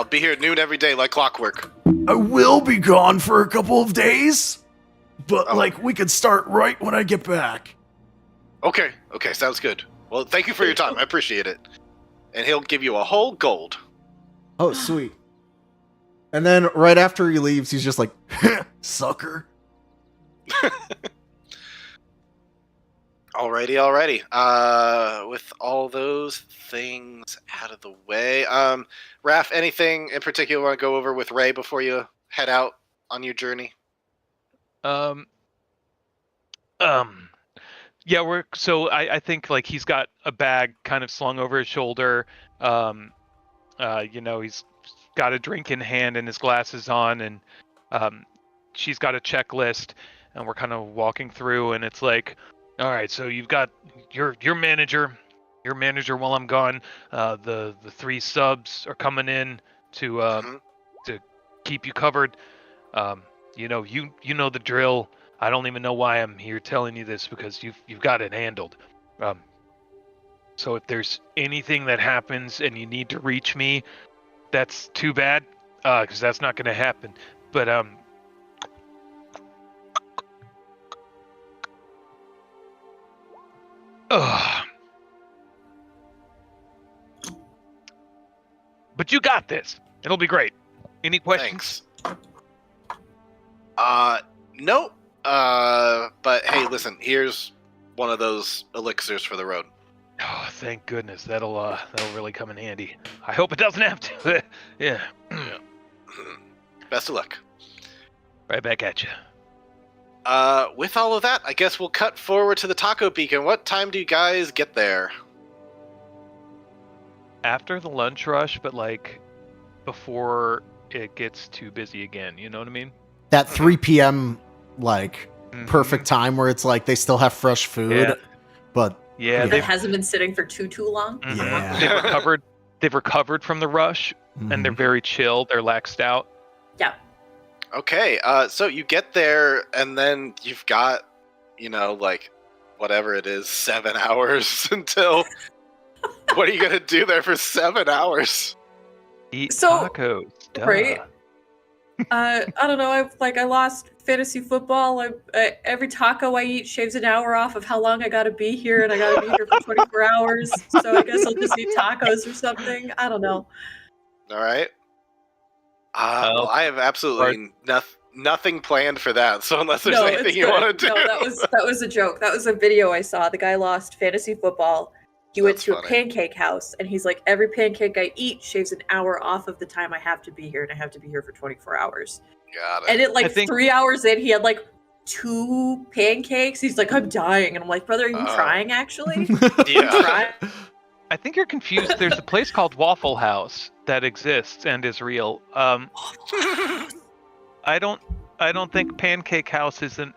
be here at noon every day, like clockwork. I will be gone for a couple of days, but we could start right when I get back. Okay, sounds good. Well, thank you for your time. I appreciate it. And he'll give you a whole gold. Oh, sweet. And then right after he leaves, he's just like, sucker. Alrighty. With all those things out of the way, Raph, anything in particular you want to go over with Ray before you head out on your journey? Yeah, I think like he's got a bag kind of slung over his shoulder. He's got a drink in hand and his glasses on, and she's got a checklist, and we're kind of walking through, and it's like, all right, so you've got your manager while I'm gone. The 3 subs are coming in to keep you covered. You know the drill. I don't even know why I'm here telling you this, because you've got it handled. So if there's anything that happens and you need to reach me, that's too bad, because that's not going to happen. But but you got this. It'll be great. Any questions? Thanks. Nope. But hey, listen, here's one of those elixirs for the road. Oh, thank goodness. That'll really come in handy. I hope it doesn't have to. Yeah. Best of luck. Right back at you. With all of that, I guess we'll cut forward to the Taco Beacon. What time do you guys get there? After the lunch rush, but like before it gets too busy again. You know what I mean? that 3 p.m. perfect time where it's like they still have fresh food, but it hasn't been sitting for too long. Yeah, they've recovered from the rush, and they're very chill. They're laxed out. Yeah. Okay, so you get there, and then you've got, whatever it is, 7 hours until. What are you gonna do there for 7 hours? Eat tacos. Duh. Right. I don't know. I lost fantasy football. Every taco I eat shaves an hour off of how long I gotta be here, and I gotta be here for 24 hours. So I guess I'll just eat tacos or something. I don't know. All right. Well, I have absolutely nothing planned for that. So unless there's anything you want to do, no, that was a joke. That was a video I saw. The guy lost fantasy football. He went to a pancake house, and he's like, every pancake I eat shaves an hour off of the time I have to be here, and I have to be here for 24 hours. Got it. And 3 hours in, he had 2 pancakes. He's like, I'm dying. And I'm like, brother, are you trying, actually? Yeah. I think you're confused. There's a place called Waffle House that exists and is real. I don't think Pancake House is a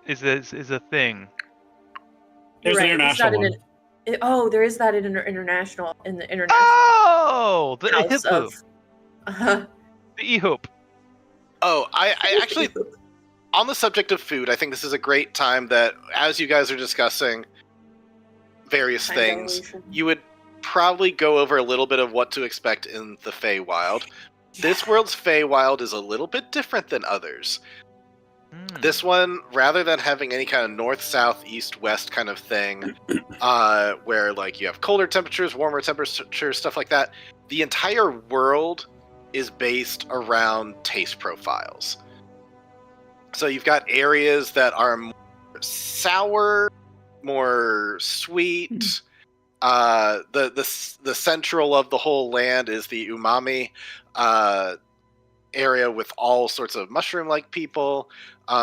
thing. There's an international one. There is that in the international. Oh, the house Ihoop. The Ihoop. Oh, I actually, on the subject of food, I think this is a great time that, as you guys are discussing various things, you would probably go over a little bit of what to expect in the Feywild. This world's Feywild is a little bit different than others. This one, rather than having any kind of north, south, east, west kind of thing, where you have colder temperatures, warmer temperatures, stuff like that, the entire world is based around taste profiles. So you've got areas that are more sour, more sweet. The central of the whole land is the umami area with all sorts of mushroom-like people.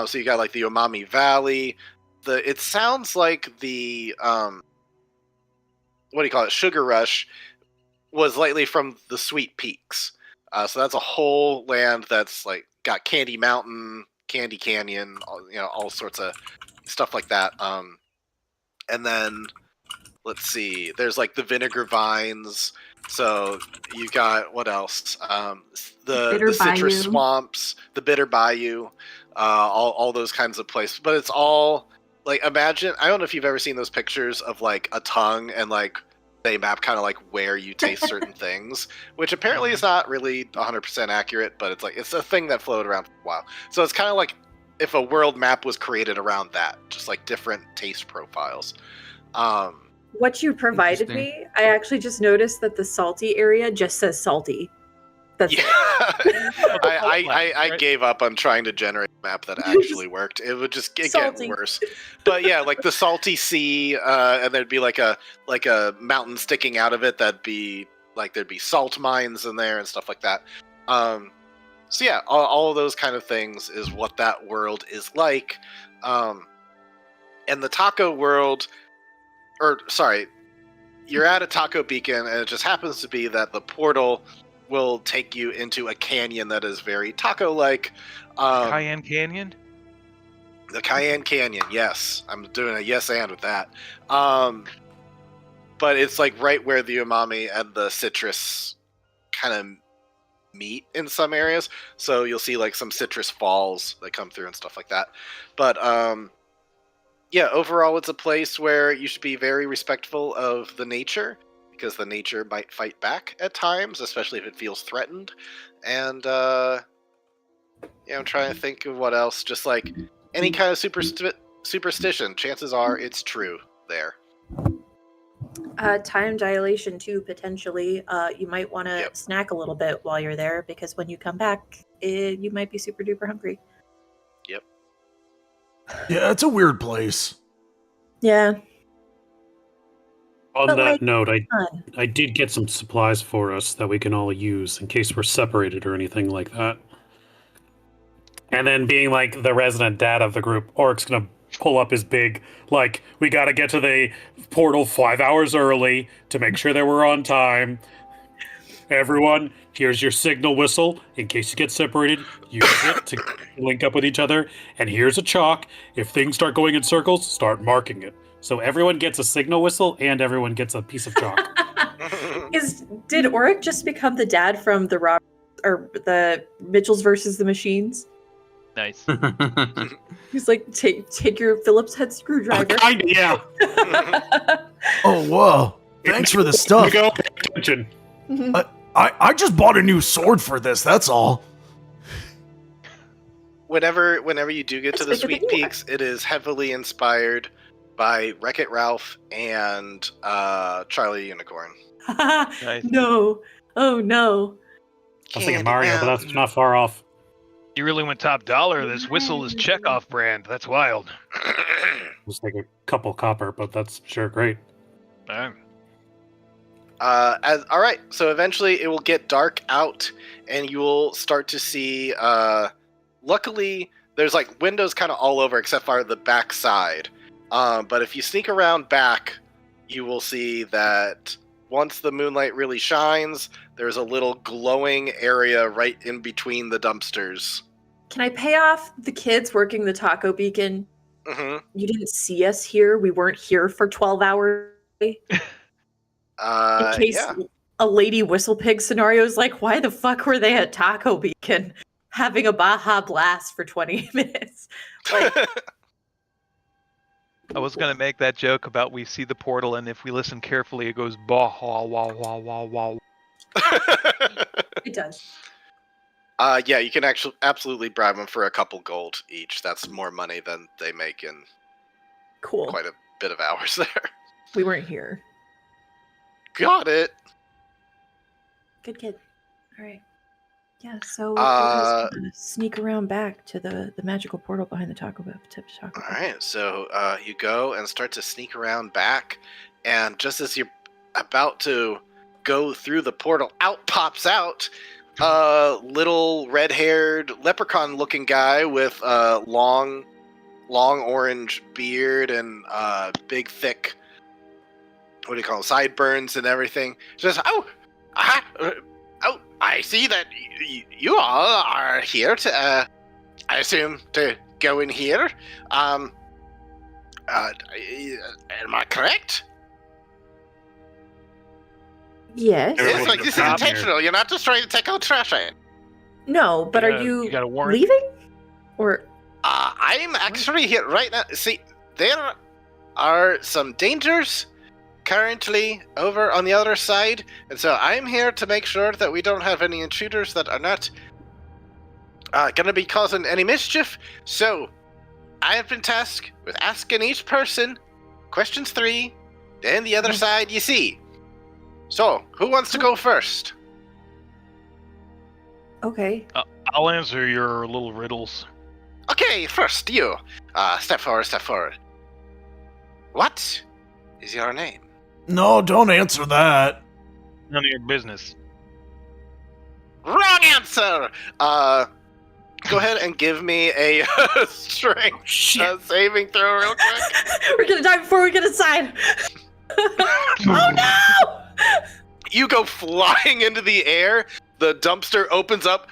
So you got the Umami Valley. It sounds like the what do you call it? Sugar Rush was lately from the Sweet Peaks. So that's a whole land that's like got Candy Mountain, Candy Canyon, all sorts of stuff like that. And then let's see, there's like the Vinegar Vines. So you got what else? The citrus Bayou. swamps, the Bitter Bayou, all those kinds of places. But it's all like, imagine, I don't know if you've ever seen those pictures of like a tongue and like they map kind of like where you taste certain things, which apparently is not really 100% accurate, but it's a thing that floated around for a while. So it's kind of like if a world map was created around that, just like different taste profiles. What you provided me, I actually just noticed that the salty area just says salty. That's yeah. I gave up on trying to generate a map that actually worked. It would just get worse. But yeah, like the salty sea, and there'd be like a mountain sticking out of it that'd be like there'd be salt mines in there and stuff like that. So yeah, all of those kind of things is what that world is like. And the taco world, you're at a taco beacon, and it just happens to be that the portal will take you into a canyon that is very taco-like. Cayenne Canyon? The Cayenne Canyon, yes. I'm doing a yes and with that. But it's like right where the umami and the citrus kind of meet in some areas. So you'll see like some citrus falls that come through and stuff like that. But yeah, overall it's a place where you should be very respectful of the nature, because the nature might fight back at times, especially if it feels threatened. And I'm trying to think of what else. Just like any kind of superstition, chances are it's true there. Time dilation too, potentially. You might want to snack a little bit while you're there, because when you come back, you might be super duper hungry. Yep. Yeah, it's a weird place. Yeah. On that note, I did get some supplies for us that we can all use in case we're separated or anything like that. And then being like the resident dad of the group, Oric's gonna pull up his big, like, we gotta get to the portal 5 hours early to make sure that we're on time. Everyone, here's your signal whistle in case you get separated. Use it to link up with each other. And here's a chalk. If things start going in circles, start marking it. So everyone gets a signal whistle and everyone gets a piece of chalk. Did Oric just become the dad from the Mitchells versus the Machines? Nice. He's like, take your Phillips head screwdriver. Kinda, yeah. Oh, whoa. Thanks for the stuff. Go, pay attention. I just bought a new sword for this, that's all. Whenever you do get to the Sweet Peaks, it is heavily inspired by Wreck-It Ralph and Charlie Unicorn. Nice. No. Oh, no. I was thinking Mario, but that's not far off. You really went top dollar. This whistle is Chekhov brand. That's wild. It's like a couple copper, but that's sure great. All right, so eventually it will get dark out, and you will start to see. Luckily, there's like windows kind of all over except for the back side. But if you sneak around back, you will see that once the moonlight really shines, there's a little glowing area right in between the dumpsters. Can I pay off the kids working the taco beacon? Mm-hmm. You didn't see us here. We weren't here for 12 hours. In case a lady whistle pig scenario is like, why the fuck were they at Taco Beacon having a Baja Blast for 20 minutes? Like, I was going to make that joke about we see the portal, and if we listen carefully, it goes Baja, wah, wah, wah, wah. It does. Yeah, you can actually absolutely bribe them for a couple gold each. That's more money than they make in quite a bit of hours there. We weren't here. Got it. Good kid. All right. Yeah, so we're just gonna sneak around back to the magical portal behind the Taco Bell. All right, so you go and start to sneak around back, and just as you're about to go through the portal, out pops out a little red-haired leprechaun-looking guy with a long orange beard and big, thick, what do you call them, sideburns and everything. Just, Oh, I see that you all are here to, I assume, to go in here. Am I correct? Yes. Everyone It's like this is stop here. intentional. You're not just trying to take out trash can. No, but are You you got a warrant? leaving? Or I'm actually here right now. See, there are some dangers currently over on the other side, and so I'm here to make sure that we don't have any intruders that are not going to be causing any mischief. So, I have been tasked with asking each person questions 3, then the other side you see. So, who wants to go first? okay. I'll answer your little riddles. Okay, first you. Step forward, step forward. What is your name? No, don't answer that. None of your business. Wrong answer! Go ahead and give me a strength saving throw real quick. We're gonna die before we get inside. Oh no! You go flying into the air. The dumpster opens up.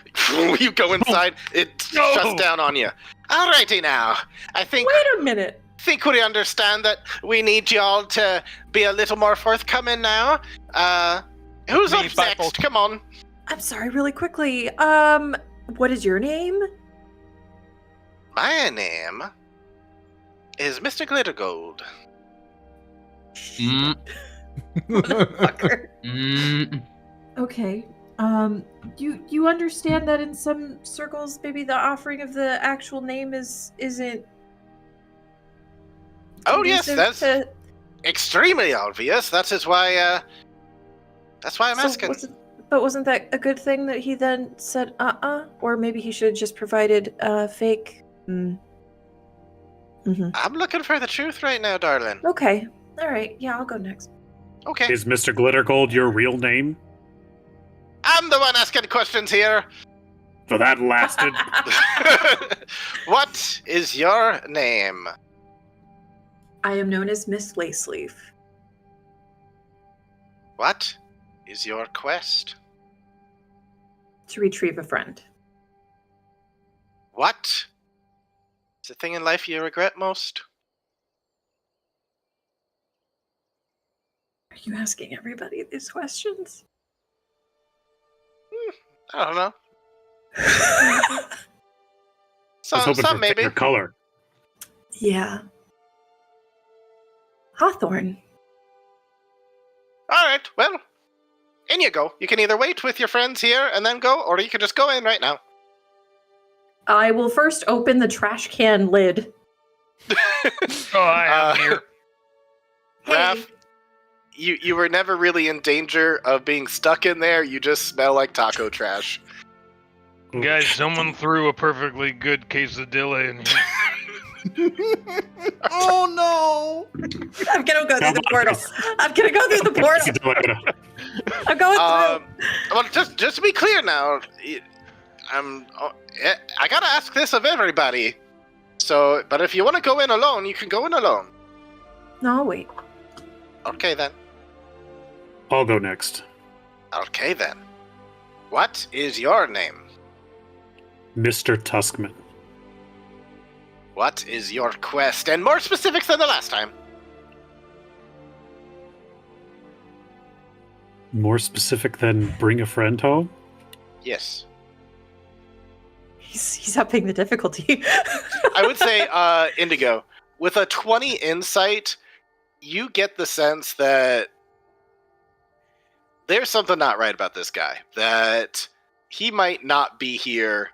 You go inside. It shuts down on you. Alrighty now. I think Wait a minute. we understand that we need y'all to be a little more forthcoming now. Who's Me, up bye, next? folks. Come on. I'm sorry, really quickly. What is your name? My name is Mr. Glittergold. Motherfucker. Okay. You understand that in some circles, maybe the offering of the actual name isn't. Oh yes, conducive that's to- extremely obvious. That is why. That's why I'm asking. Wasn't that a good thing that he then said or maybe he should have just provided fake? Mm-hmm. I'm looking for the truth right now, darling. Okay. All right. Yeah, I'll go next. Okay. Is Mr. Glittergold your real name? I'm the one asking questions here. So that lasted. What is your name? I am known as Miss Laceleaf. What is your quest? To retrieve a friend. What is the thing in life you regret most? Are you asking everybody these questions? I don't know. I was hoping Some for maybe. favorite color. Yeah. Hawthorne. All right. Well, in you go. You can either wait with your friends here and then go, or you can just go in right now. I will first open the trash can lid. Oh, I have here. Raph, you were never really in danger of being stuck in there. You just smell like taco trash. Guys, someone threw a perfectly good quesadilla in here. Oh no! I'm gonna go through the portal. I'm gonna go through the portal. I'm going through. Well, just to be clear now, I gotta ask this of everybody. So, but if you want to go in alone, you can go in alone. No, wait. Okay then. I'll go next. Okay then. What is your name? Mr. Tuskman. What is your quest? And more specifics than the last time. More specific than bring a friend home? Yes. He's upping the difficulty. I would say, Indigo, with a 20 insight, you get the sense that there's something not right about this guy. That he might not be here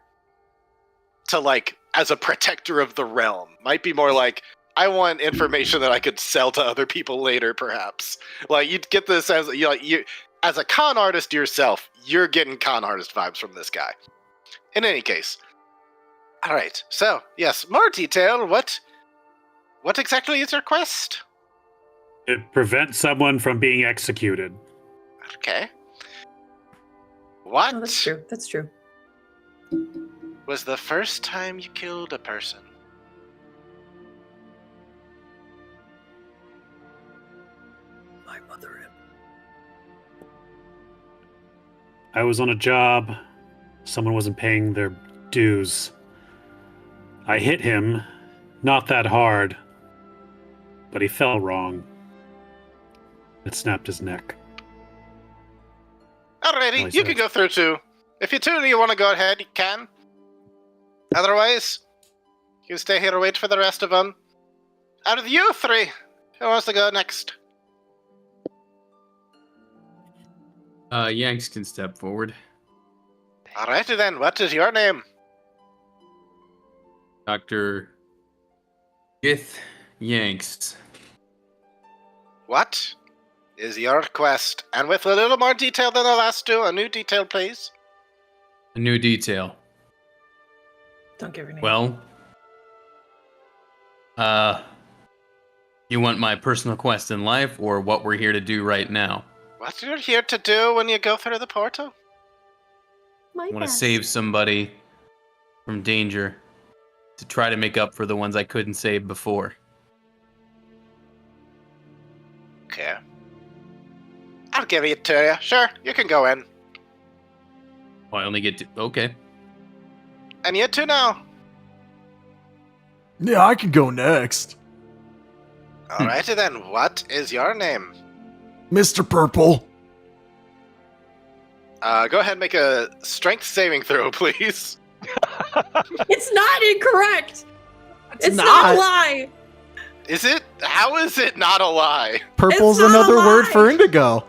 to, like, as a protector of the realm. Might be more like, I want information that I could sell to other people later, perhaps. Like, you'd get the sense that, you as a con artist yourself, you're getting con artist vibes from this guy. In any case. All right. So, yes, more detail. What exactly is your quest? It prevents someone from being executed. Okay. What Oh, that's true. That's true. was the first time you killed a person? My mother. I was on a job. Someone wasn't paying their dues. I hit him, not that hard, but he fell wrong. It snapped his neck. Alrighty, you can go through too. If you two want to go ahead, you can. Otherwise, you can stay here and wait for the rest of them. Out of you three, who wants to go next? Yanks can step forward. Alrighty then, what is your name? Dr. Gith Yanks. What is your quest? And with a little more detail than the last two, a new detail, please. A new detail. Don't give her name. Well, you want my personal quest in life or what we're here to do right now? What you're here to do when you go through the portal? I want to save somebody from danger to try to make up for the ones I couldn't save before. Okay. I'll give it to you. Sure, you can go in. Oh, I only get to... Okay. And you two now. Yeah, I can go next. Alrighty then, what is your name? Mr. Purple. Go ahead and make a strength saving throw, please. It's not incorrect. It's not. not a lie. Is it? How is it not a lie? Purple's It's not a another word lie. for indigo.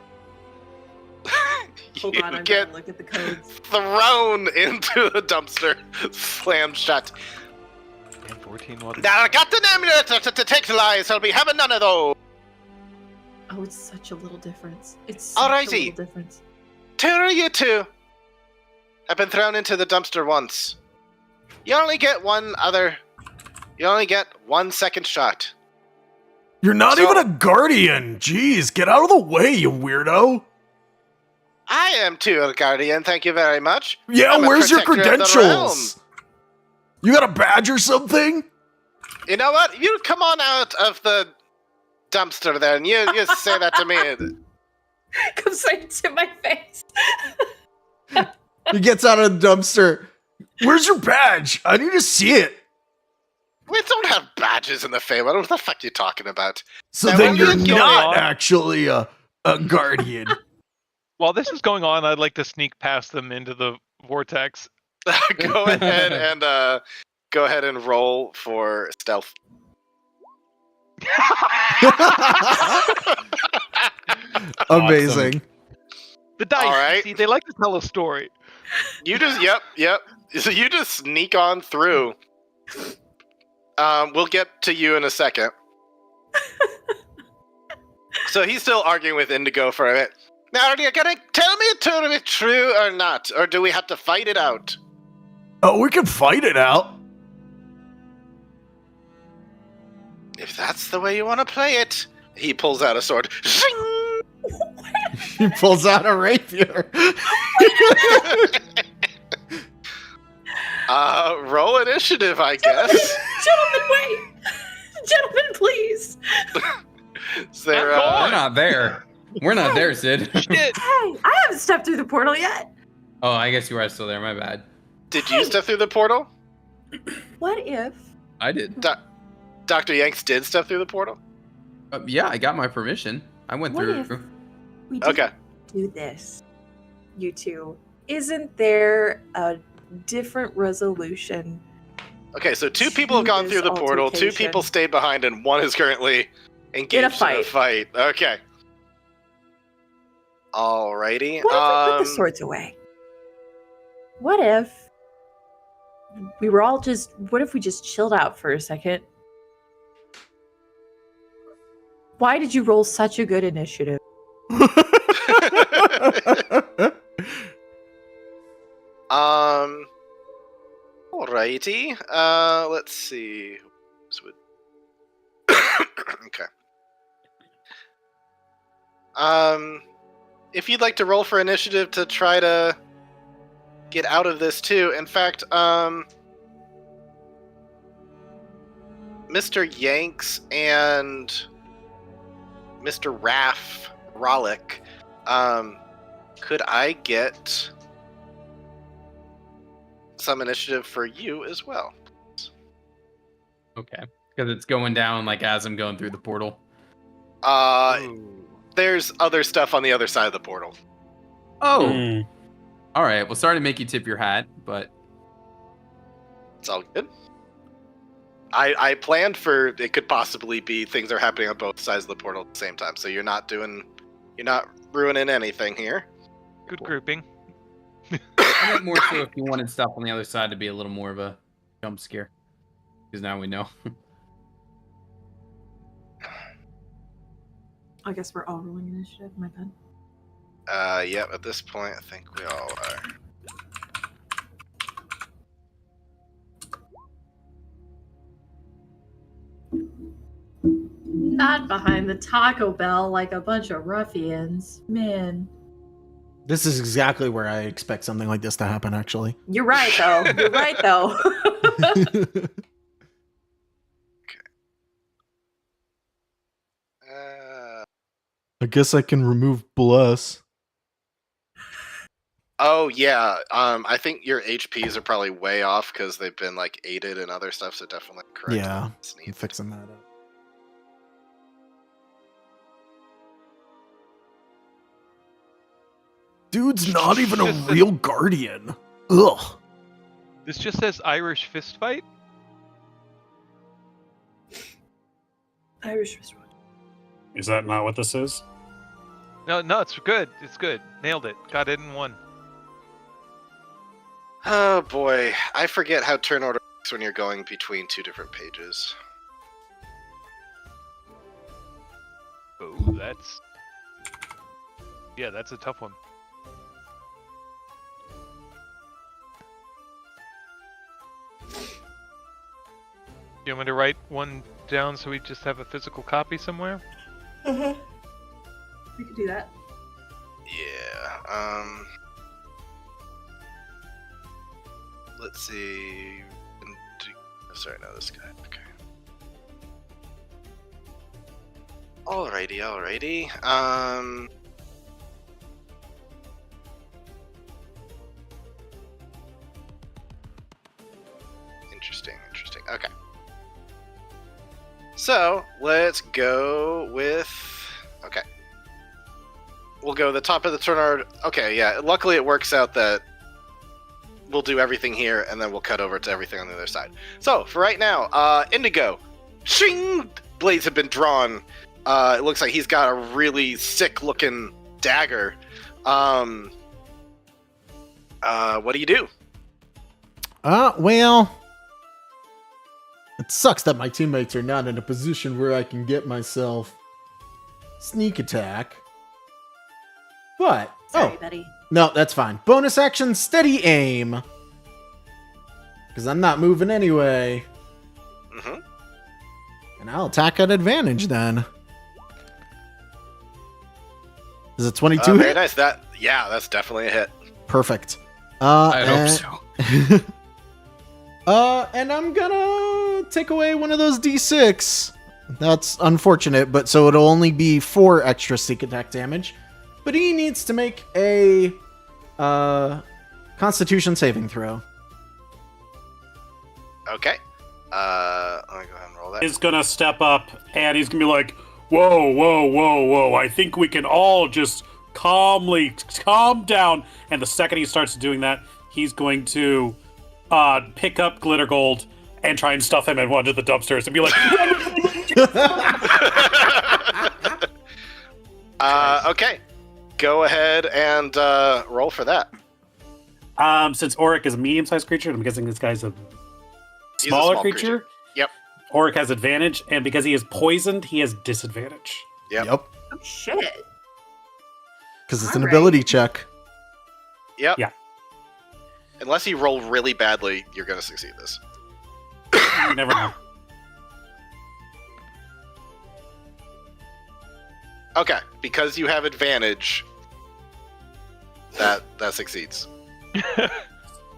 Hold You on, I'm get gonna look at the codes. thrown into the dumpster, slammed shut. And 14 water. Now I got the name to take lies. I'll be having none of those. Oh, it's such a little difference. It's such a Alrighty. little difference. Two of you two have been thrown into the dumpster once. You only get one second shot. You're not So- even a guardian. Jeez, get out of the way, you weirdo. I am too, a guardian. Thank you very much. Yeah, I'm a where's your protector of the credentials? You got a badge or something? You know what? You come on out of the dumpster there, and you say that to me. Come straight to my face. He gets out of the dumpster. Where's your badge? I need to see it. We don't have badges in the Feywild. What the fuck are you talking about? So Now, then what you're is going not on? actually a guardian. While this is going on, I'd like to sneak past them into the vortex. Go ahead and roll for stealth. Amazing. The dice, All right. you see, they like to tell a story. You just yep. So you just sneak on through. We'll get to you in a second. So he's still arguing with Indigo for a bit. Now, are you gonna tell me to be true or not, or do we have to fight it out? Oh, we can fight it out. If that's the way you want to play it, he pulls out a sword. Shing! He pulls out a rapier. Roll initiative, I guess. Gentlemen, wait. Gentlemen, please. Is there, We're not there. We're not there, Sid. Shit! Hey, I haven't stepped through the portal yet. Oh, I guess you are still there. My bad. did you step through the portal? What if? I did. Dr. Yanks did step through the portal? Yeah, I got my permission. I went What through. if we did Okay. do this? You two. Isn't there a different resolution? Okay, so two people have gone through the portal, two Altercation. people stayed behind, and one is currently engaged in a fight. Okay. Alrighty. What if we put the swords away? What if we were all just... What if we just chilled out for a second? Why did you roll such a good initiative? Alrighty. Let's see. Okay. If you'd like to roll for initiative to try to get out of this too. In fact, Mr. Yanks and Mr. Rollick, could I get some initiative for you as well. Okay. Because it's going down like as I'm going through the portal. There's other stuff on the other side of the portal. Oh. All right. Well, sorry to make you tip your hat, but it's all good. I planned for it could possibly be things are happening on both sides of the portal at the same time, so you're not ruining anything here. Good grouping. I meant more so if you wanted stuff on the other side to be a little more of a jump scare, because now we know. I guess we're all rolling initiative. My bad. Yep. At this point, I think we all are. Not behind the Taco Bell like a bunch of ruffians, man. This is exactly where I expect something like this to happen, actually. You're right, though. You're right, though. I guess I can remove bless. Oh yeah, I think your HPs are probably way off because they've been like aided and other stuff. So definitely correct. Yeah, I'm fixing that up. Dude's not even a real guardian. Ugh. This just says Irish fist fight. Irish fist fight. Is that not what this is? No, it's good. It's good. Nailed it. Got it in one. Oh boy, I forget how turn order works when you're going between two different pages. Oh, that's a tough one. You want me to write one down so we just have a physical copy somewhere? We could do that. Yeah. Let's see. Sorry, no, this guy. Okay. Alrighty. Interesting. Okay. So, let's go with... Okay. We'll go the top of the turn order. Okay, yeah. Luckily, it works out that we'll do everything here, and then we'll cut over to everything on the other side. So, for right now, Indigo. Shing! Blades have been drawn. It looks like he's got a really sick-looking dagger. What do you do? Well... It sucks that my teammates are not in a position where I can get myself sneak attack. But... Sorry, buddy. No, that's fine. Bonus action, steady aim. Because I'm not moving anyway. Mm-hmm. And I'll attack at advantage then. Is it 22 Very hit? nice. That's definitely a hit. Perfect. I hope so. And I'm gonna take away one of those D6. That's unfortunate, but so it'll only be 4 extra sneak attack damage. But he needs to make a Constitution saving throw. Okay. Let me go ahead and roll that. He's gonna step up and he's gonna be like, whoa. I think we can all just calm down. And the second he starts doing that, he's going to pick up Glitter Gold and try and stuff him in one of the dumpsters and be like, okay. Go ahead and roll for that. Since Auric is a medium-sized creature, I'm guessing this guy's a He's a smaller small creature. Yep. Auric has advantage, and because he is poisoned, he has disadvantage. Yep. Oh, shit. Because it's an Alright. ability check. Yep. Yeah. Unless you roll really badly, you're going to succeed this. You never know. Okay, because you have advantage, that succeeds.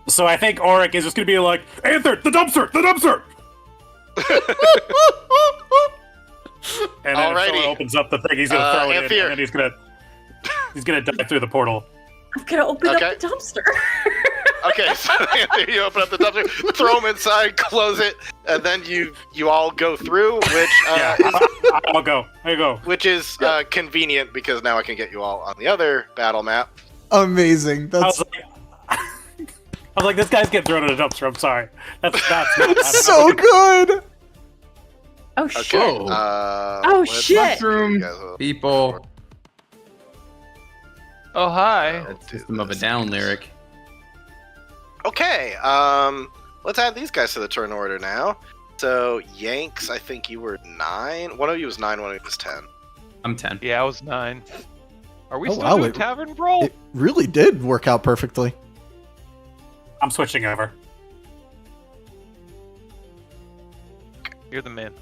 So I think Auric is just going to be like, Anther, the dumpster! And then if Alrighty. someone opens up the thing, he's going to throw it in, Amphir. and then he's going to dive through the portal. I'm gonna open Okay. up the dumpster. Okay, so Anthony, you open up the dumpster, throw them inside, close it, and then you all go through, which I'll go. I go. Which is convenient because now I can get you all on the other battle map. Amazing. That's I was like, this guy's getting thrown in a dumpster. I'm sorry. That's not so good. Oh shit! Okay. Oh shit! Mushroom people. Oh hi. That's System of a Down lyric. Okay, let's add these guys to the turn order now. So, Yanks, I think you were 9. One of you was 9, one of you was 10. I'm 10. Yeah, I was 9. Are we Oh, still wow, doing Tavern Brawl? It really did work out perfectly. I'm switching over. You're the man.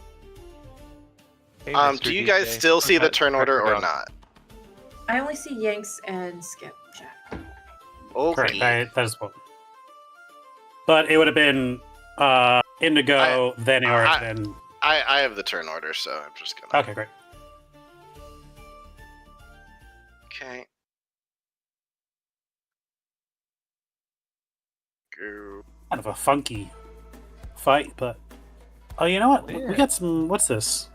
Hey, Do Mr. you guys DJ. still see the turn I order or forgot. not? I only see Yanks and Skipjack. Okay. Correct. That is what. But it would have been Indigo, then Eorc, then. I have the turn order, so I'm just gonna. Okay, great. Okay. Go. Kind of a funky fight, but oh, you know what? Yeah. We got some. What's this?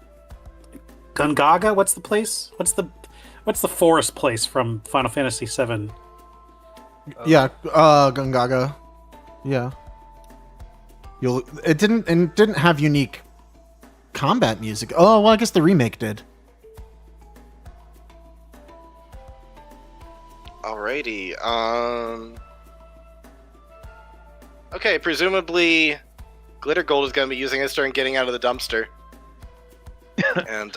Gungaga? What's the place? What's the forest place from Final Fantasy VII? Yeah, Gungaga. Yeah. It didn't have unique combat music. Oh, well, I guess the remake did. Alrighty. Okay, presumably Glitter Gold is going to be using his turn getting out of the dumpster. And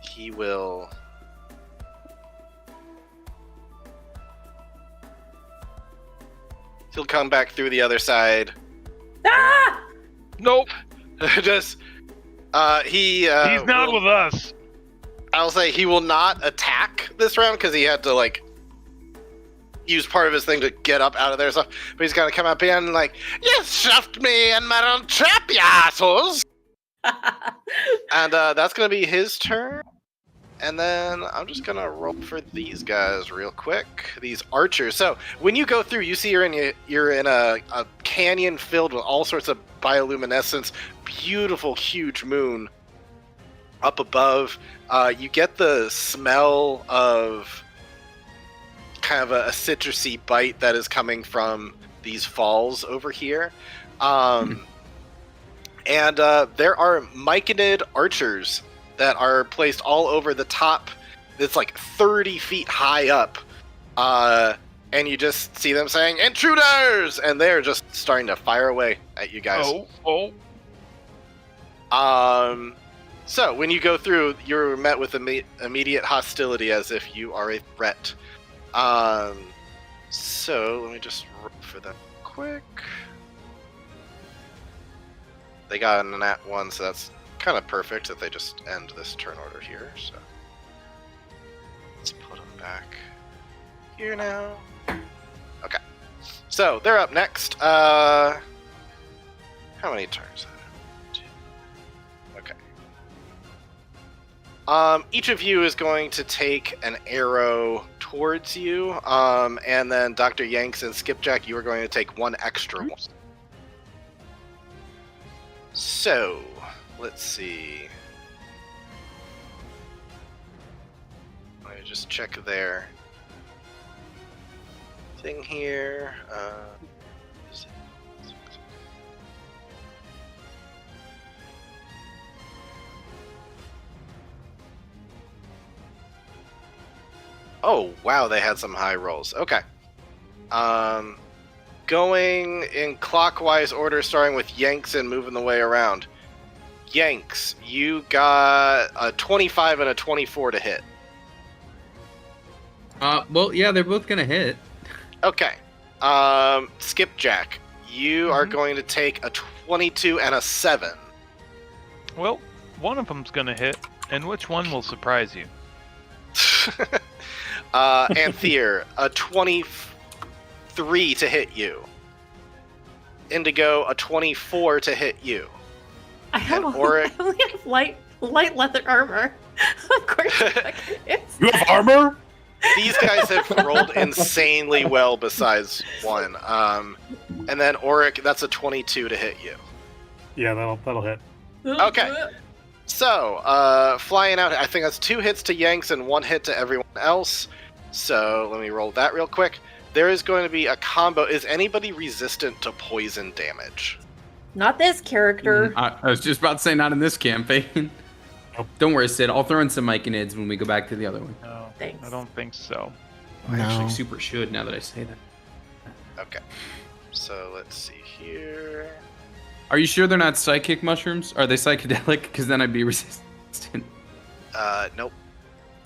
he will he'll come back through the other side. Ah! Nope. Just he's He's not with us. I'll say he will not attack this round because he had to like use part of his thing to get up out of there. So, but he's gonna come up in and like, you stuffed me in my own trap, you assholes. And that's gonna be his turn. And then I'm just gonna roll for these guys real quick. These archers. So when you go through, you see you're in a canyon filled with all sorts of bioluminescence, beautiful, huge moon up above. You get the smell of kind of a citrusy bite that is coming from these falls over here. And there are myconid archers that are placed all over the top. It's like 30 feet high up. And you just see them saying, "Intruders!" And they're just starting to fire away at you guys. So when you go through, you're met with immediate hostility as if you are a threat. So let me just roll for them quick. They got a nat 1, so that's kind of perfect if they just end this turn order here. So let's put them back here now. Okay, so they're up next. How many turns? Okay. Each of you is going to take an arrow towards you, and then Dr. Yanks and Skipjack, you are going to take one extra one. So, let's see. Let me just check their thing here. Oh, wow, they had some high rolls. Okay. Going in clockwise order, starting with Yanks and moving the way around. Yanks, you got a 25 and a 24 to hit. Well, yeah, they're both gonna hit. Okay. Skipjack, you are going to take a 22 and a 7. Well, one of them's gonna hit, and which one will surprise you? Anthir, a 23 to hit you. Indigo, a 24 to hit you. I only have light leather armor. Of course, You have armor? These guys have rolled insanely well besides one. And then Auric, that's a 22 to hit you. Yeah, that'll hit. Okay. So, flying out, I think that's 2 hits to Yanks and 1 hit to everyone else. So, let me roll that real quick. There is going to be a combo. Is anybody resistant to poison damage? Not this character. I was just about to say not in this campaign. Nope. Don't worry, Sid. I'll throw in some myconids when we go back to the other one. No, Thanks. I don't think so. I actually No. super should now that I say that. Okay. So, let's see here. Are you sure they're not psychic mushrooms? Are they psychedelic? Because then I'd be resistant. Nope.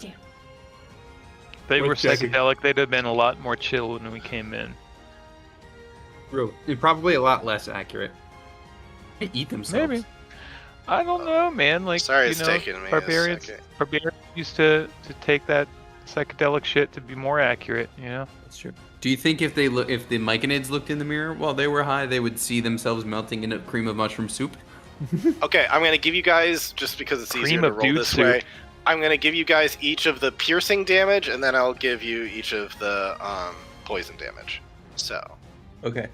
If they were What's Jesse? psychedelic, they'd have been a lot more chill when we came in. Probably a lot less accurate. They eat themselves. Maybe. I don't know, man. Like, Sorry, you it's know, taking me a barbarians second. used to take that psychedelic shit to be more accurate, you know? That's true. Do you think if the myconids looked in the mirror while they were high, they would see themselves melting in a cream of mushroom soup? Okay, I'm going to give you guys, just because it's easier Cream to of roll dude this soup. way, I'm going to give you guys each of the piercing damage, and then I'll give you each of the poison damage. So, Okay.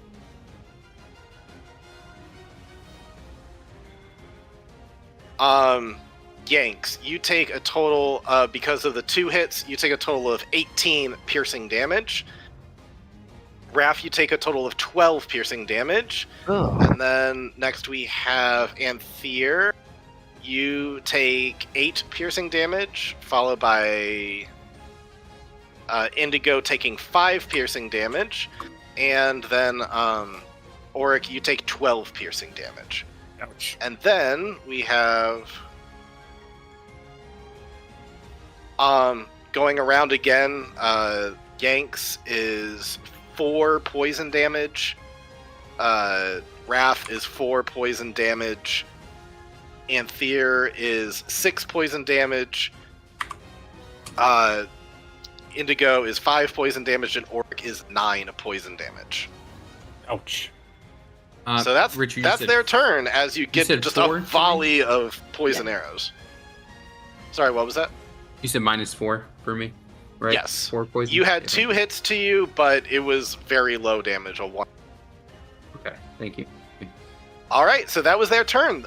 Yanks, you take a total, because of the 2 hits, you take a total of 18 piercing damage. Raph, you take a total of 12 piercing damage. And then next we have Anthir. You take 8 piercing damage, followed by Indigo taking 5 piercing damage. And then Auric, you take 12 piercing damage. Ouch. And then we have going around again, Yanks is 4 poison damage. Raph is 4 poison damage. Anthir is 6 poison damage. Indigo is 5 poison damage, and Auric is 9 poison damage. Ouch. So that's Richard, that's their turn as you get said just 4 a volley of poison arrows. Sorry, what was that? You said -4 for me, right? Yes. 4 poison. You had 2 hits to you, but it was very low damage. A 1. Okay, thank you. All right, so that was their turn.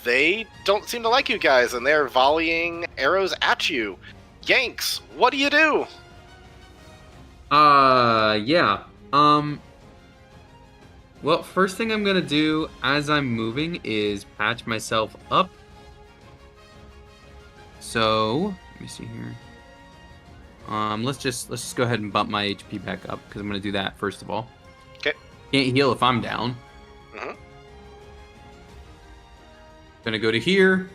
They don't seem to like you guys, and they're volleying arrows at you. Yanks, what do you do? Yeah. Well, first thing I'm gonna do as I'm moving is patch myself up. So let me see here. Let's just go ahead and bump my HP back up because I'm gonna do that first of all. Okay. Can't heal if I'm down. Mhm. Gonna go to here.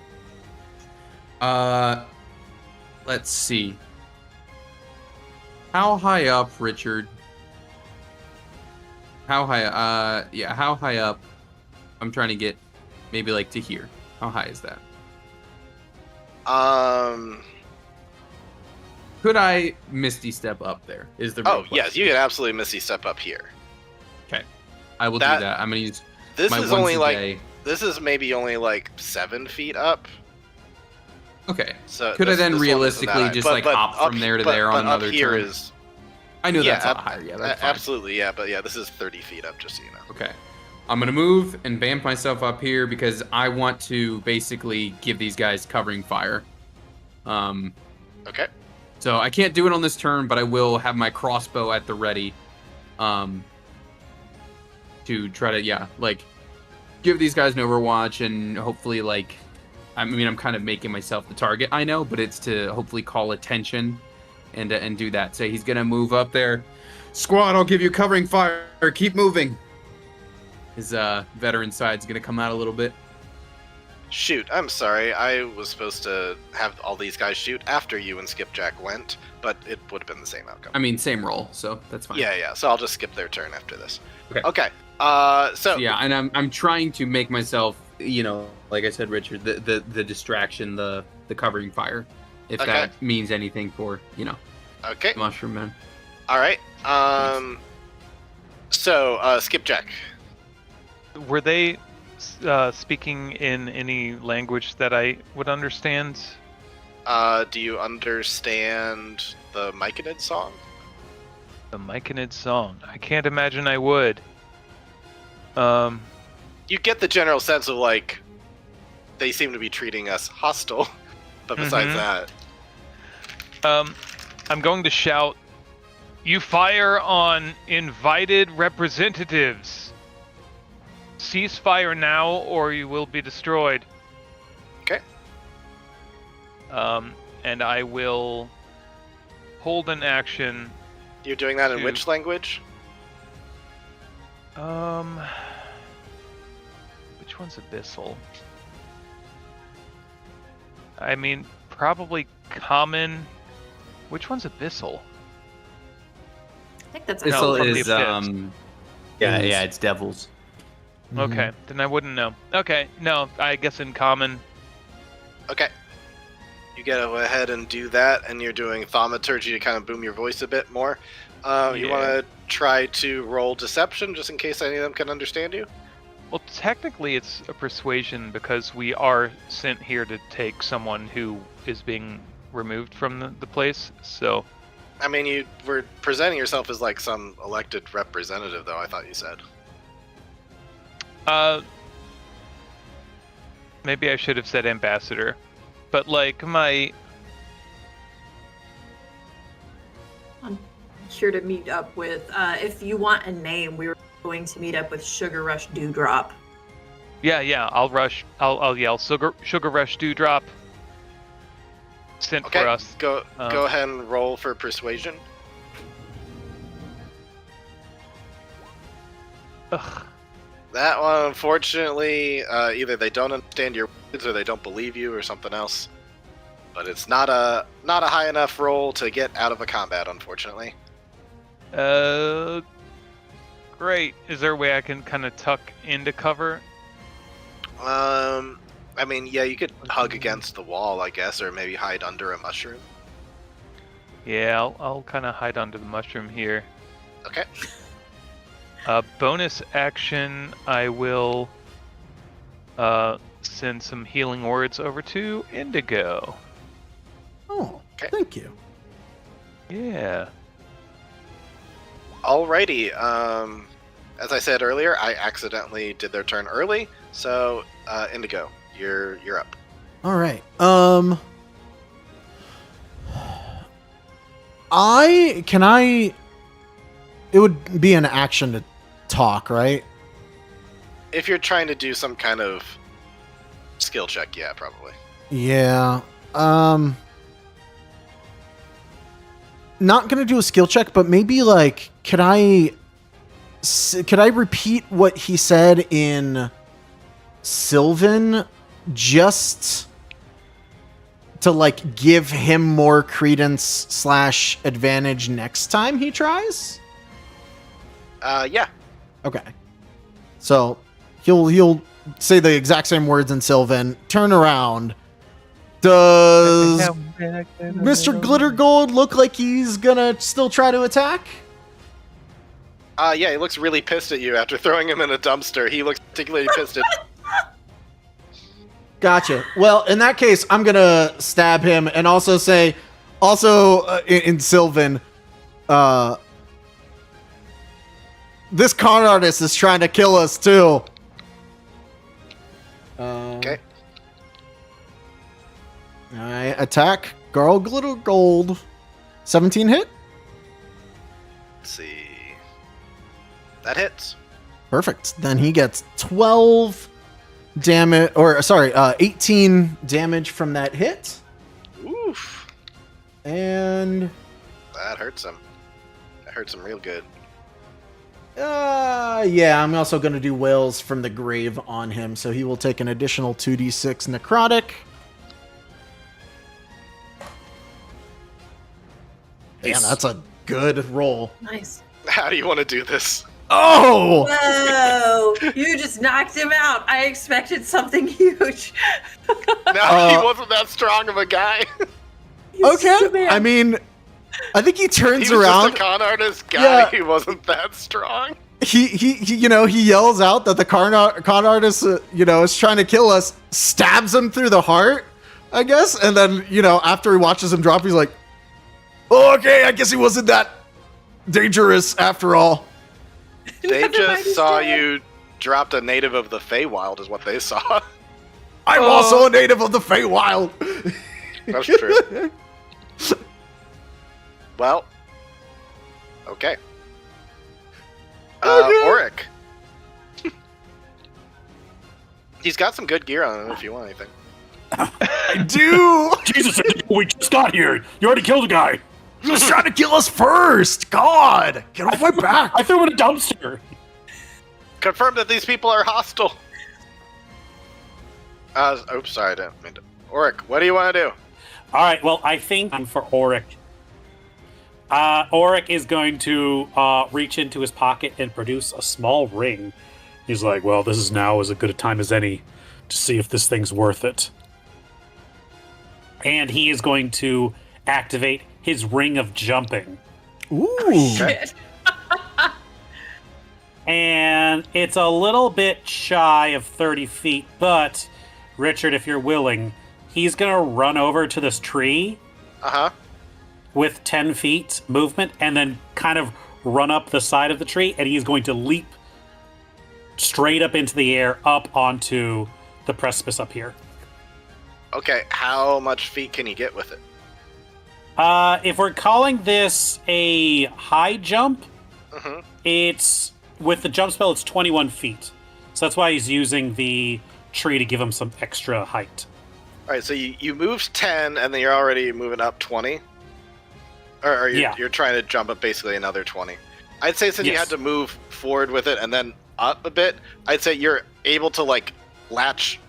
Let's see. How high up, Richard? How high? Yeah, how high up? I'm trying to get maybe like to here. How high is that? Could I Misty Step up there? Is the real Oh, yes, question. you can absolutely Misty Step up here. Okay, I will do that. I'm gonna use This my is once only a like day. this is maybe only like 7 feet up. Okay. So Could I this then one isn't realistically that just high. like hop from there to there on but another up here turn? is I know yeah, that's a lot higher. Yeah, that's fine. absolutely, yeah, but yeah, this is 30 feet up, just so you know. Okay. I'm going to move and vamp myself up here because I want to basically give these guys covering fire. Okay. So I can't do it on this turn, but I will have my crossbow at the ready to try to, give these guys an overwatch and hopefully, I'm kind of making myself the target, I know, but it's to hopefully call attention and do that. So he's going to move up there. Squad, I'll give you covering fire. Keep moving. His veteran side's going to come out a little bit. Shoot, I'm sorry. I was supposed to have all these guys shoot after you and Skipjack went, but it would have been the same outcome. I mean, same roll, so that's fine. Yeah, so I'll just skip their turn after this. Okay. So Yeah, and I'm trying to make myself, like I said, Richard, the distraction, the covering fire, if that means anything for, Okay. Mushroom Man. All right. So, Skipjack. Were they speaking in any language that I would understand? Do you understand the Myconid song? The Myconid song. I can't imagine I would. You get the general sense of, like, they seem to be treating us hostile, but besides that... I'm going to shout, "You fire on invited representatives. Cease fire now, or you will be destroyed." Okay. And I will hold an action. You're doing that in which language? Which one's Abyssal? I mean, probably Common. Which one's Abyssal? I think that's Abyssal from the is Abyss. yeah, it's devils. Okay, then I wouldn't know. Okay, no, I guess in Common. Okay. You go ahead and do that, and you're doing thaumaturgy to kind of boom your voice a bit more. You want to try to roll deception, just in case any of them can understand you? Well, technically it's a persuasion because we are sent here to take someone who is being removed from the place, so... I mean, you were presenting yourself as, like, some elected representative, though, I thought you said. Maybe I should have said ambassador. But, like, I'm here to meet up with, if you want a name, we were going to meet up with Sugar Rush Dewdrop. Yeah, I'll yell, Sugar Rush Dewdrop. Sent Okay, for us. go ahead and roll for persuasion. Ugh. That one, unfortunately, either they don't understand your words or they don't believe you or something else. But it's not a high enough roll to get out of a combat, unfortunately. Great. Is there a way I can kind of tuck into cover? I mean, yeah, you could hug against the wall, I guess, or maybe hide under a mushroom. Yeah, I'll kind of hide under the mushroom here. Okay. Bonus action, I will send some healing words over to Indigo. Oh, okay. Thank you. Yeah. Alrighty. As I said earlier, I accidentally did their turn early, so Indigo, you're up. All right. It would be an action to talk, right? If you're trying to do some kind of skill check, yeah, probably. Yeah. Not gonna do a skill check, but maybe like, could I repeat what he said in Sylvan, just to like give him more credence / advantage next time he tries? Yeah. Okay. So he'll say the exact same words in Sylvan, turn around. Does Mr. Glittergold look like he's gonna still try to attack? Yeah, he looks really pissed at you after throwing him in a dumpster. He looks particularly pissed at... Gotcha. Well, in that case, I'm gonna stab him and also say, in Sylvan, this con artist is trying to kill us too. Okay. I attack Garl Glittergold. 17 hit? Let's see. That hits. Perfect. Then he gets 12 damage, 18 damage from that hit. Oof. And that hurts him. That hurts him real good. Yeah, I'm also going to do Wails from the Grave on him, so he will take an additional 2d6 necrotic. Damn, that's a good roll. Nice. How do you want to do this? Oh! Whoa! You just knocked him out. I expected something huge. No, he wasn't that strong of a guy. Okay. I mean, I think he turns he was around. Just a con artist guy. Yeah. He wasn't that strong. He yells out that the con artist, is trying to kill us, stabs him through the heart, I guess. And then, after he watches him drop, he's like, oh, okay, I guess he wasn't that dangerous after all. They just saw you dropped a native of the Feywild is what they saw. I'm also a native of the Feywild. That's true. Well, okay. Auric. He's got some good gear on him if you want anything. I do! Jesus, we just got here. You already killed a guy. He was trying to kill us first. God, get off my back. I threw him in a dumpster. Confirm that these people are hostile. Oops, sorry, I didn't mean to. Auric, what do you want to do? All right, well, I think I'm for Auric. Auric is going to reach into his pocket and produce a small ring. He's like, well, this is now as good a time as any to see if this thing's worth it. And he is going to activate his ring of jumping. Ooh. Shit. And it's a little bit shy of 30 feet, but Richard, if you're willing, he's going to run over to this tree with 10 feet movement and then kind of run up the side of the tree, and he's going to leap straight up into the air up onto the precipice up here. Okay, how much feet can you get with it? If we're calling this a high jump, it's with the jump spell, it's 21 feet. So that's why he's using the tree to give him some extra height. All right, so you moved 10, and then you're already moving up 20? Or you're trying to jump up basically another 20? I'd say since you had to move forward with it and then up a bit, I'd say you're able to, latch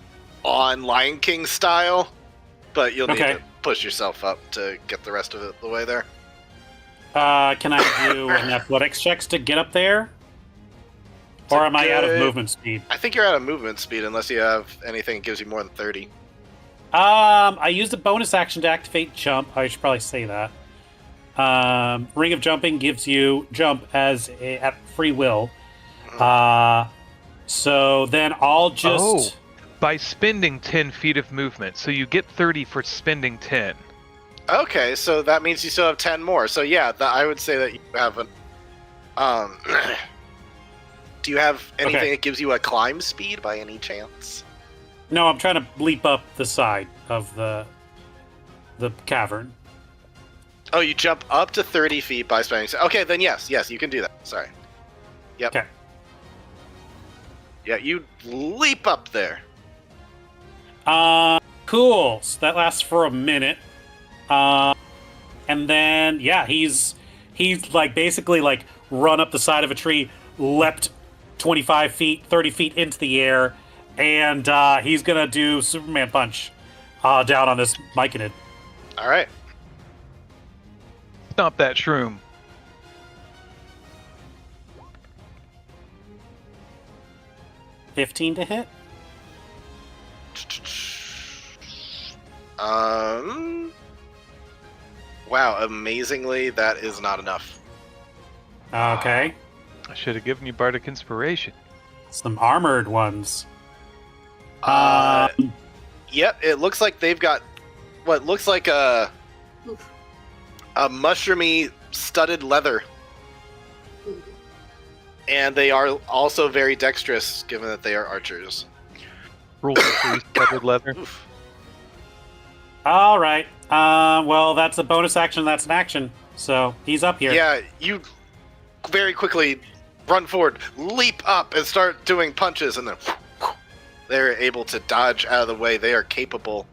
on Lion King style, but you'll need to push yourself up to get the rest of it the way there. Can I do an athletics checks to get up there? Or am I out of movement speed? I think you're out of movement speed unless you have anything that gives you more than 30. I used a bonus action to activate jump. I should probably say that. Ring of Jumping gives you jump at free will. So then I'll just... By spending 10 feet of movement, so you get 30 for spending 10. Okay, so that means you still have 10 more. So yeah, I would say that you have an... Do you have anything that gives you a climb speed by any chance? No, I'm trying to leap up the side of the cavern. Oh, you jump up to 30 feet by spending... Okay, then yes, you can do that. Sorry. Yep. Okay. Yeah, you leap up there. Cool. So that lasts for a minute. And then, he's basically run up the side of a tree, leapt 25 feet, 30 feet into the air, and he's gonna do Superman punch down on this Myconid. All right. Stomp that shroom. $15 to hit. Wow, amazingly, that is not enough. Okay. I should have given you Bardic Inspiration. Some armored ones. Yep, it looks like they've got what looks like a mushroomy studded leather. And they are also very dexterous, given that they are archers. Rule 3, studded leather. Oof. All right. Well, that's a bonus action. That's an action. So he's up here. Yeah, you very quickly run forward, leap up, and start doing punches, and then they're able to dodge out of the way. They are capable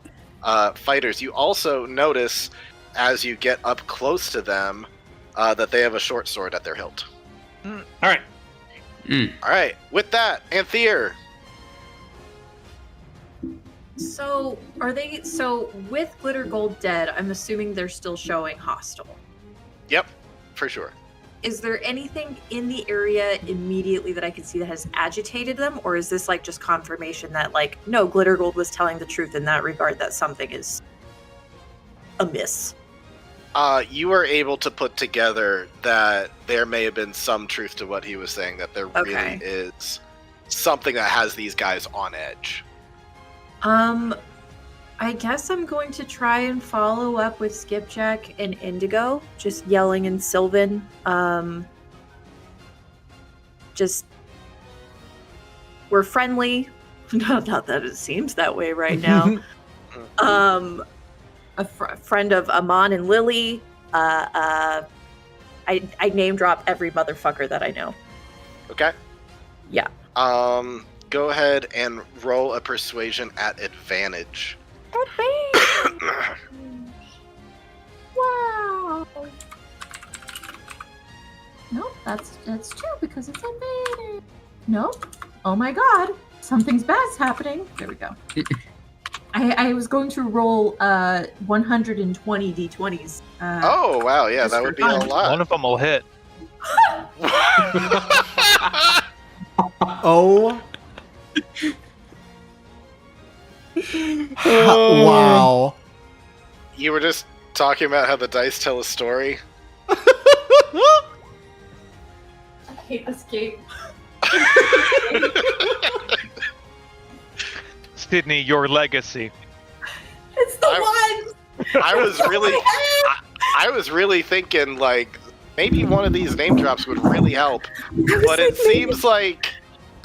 fighters. You also notice, as you get up close to them, that they have a short sword at their hilt. All right. All right. With that, Anthea. So with Glitter Gold dead, I'm assuming they're still showing hostile. Yep, for sure. Is there anything in the area immediately that I can see that has agitated them, or is this just confirmation that no, Glitter Gold was telling the truth in that regard, that something is amiss? You were able to put together that there may have been some truth to what he was saying, that there really is something that has these guys on edge. I guess I'm going to try and follow up with Skipjack and Indigo, just yelling in Sylvan. Just we're friendly. Not that it seems that way right now. A friend of Amon and Lily. I name drop every motherfucker that I know. Okay. Yeah. Go ahead and roll a persuasion at advantage. Wow. Nope, that's 2 because it's advantage. Nope. Oh my god. Something's bad's happening. There we go. I was going to roll 120 d20s. Oh wow, yeah, that would be a lot. One of them will hit. Oh. Wow. You were just talking about how the dice tell a story. I hate this game. Sydney, your legacy. It's the one. I was really thinking like maybe one of these name drops would really help, but it seems like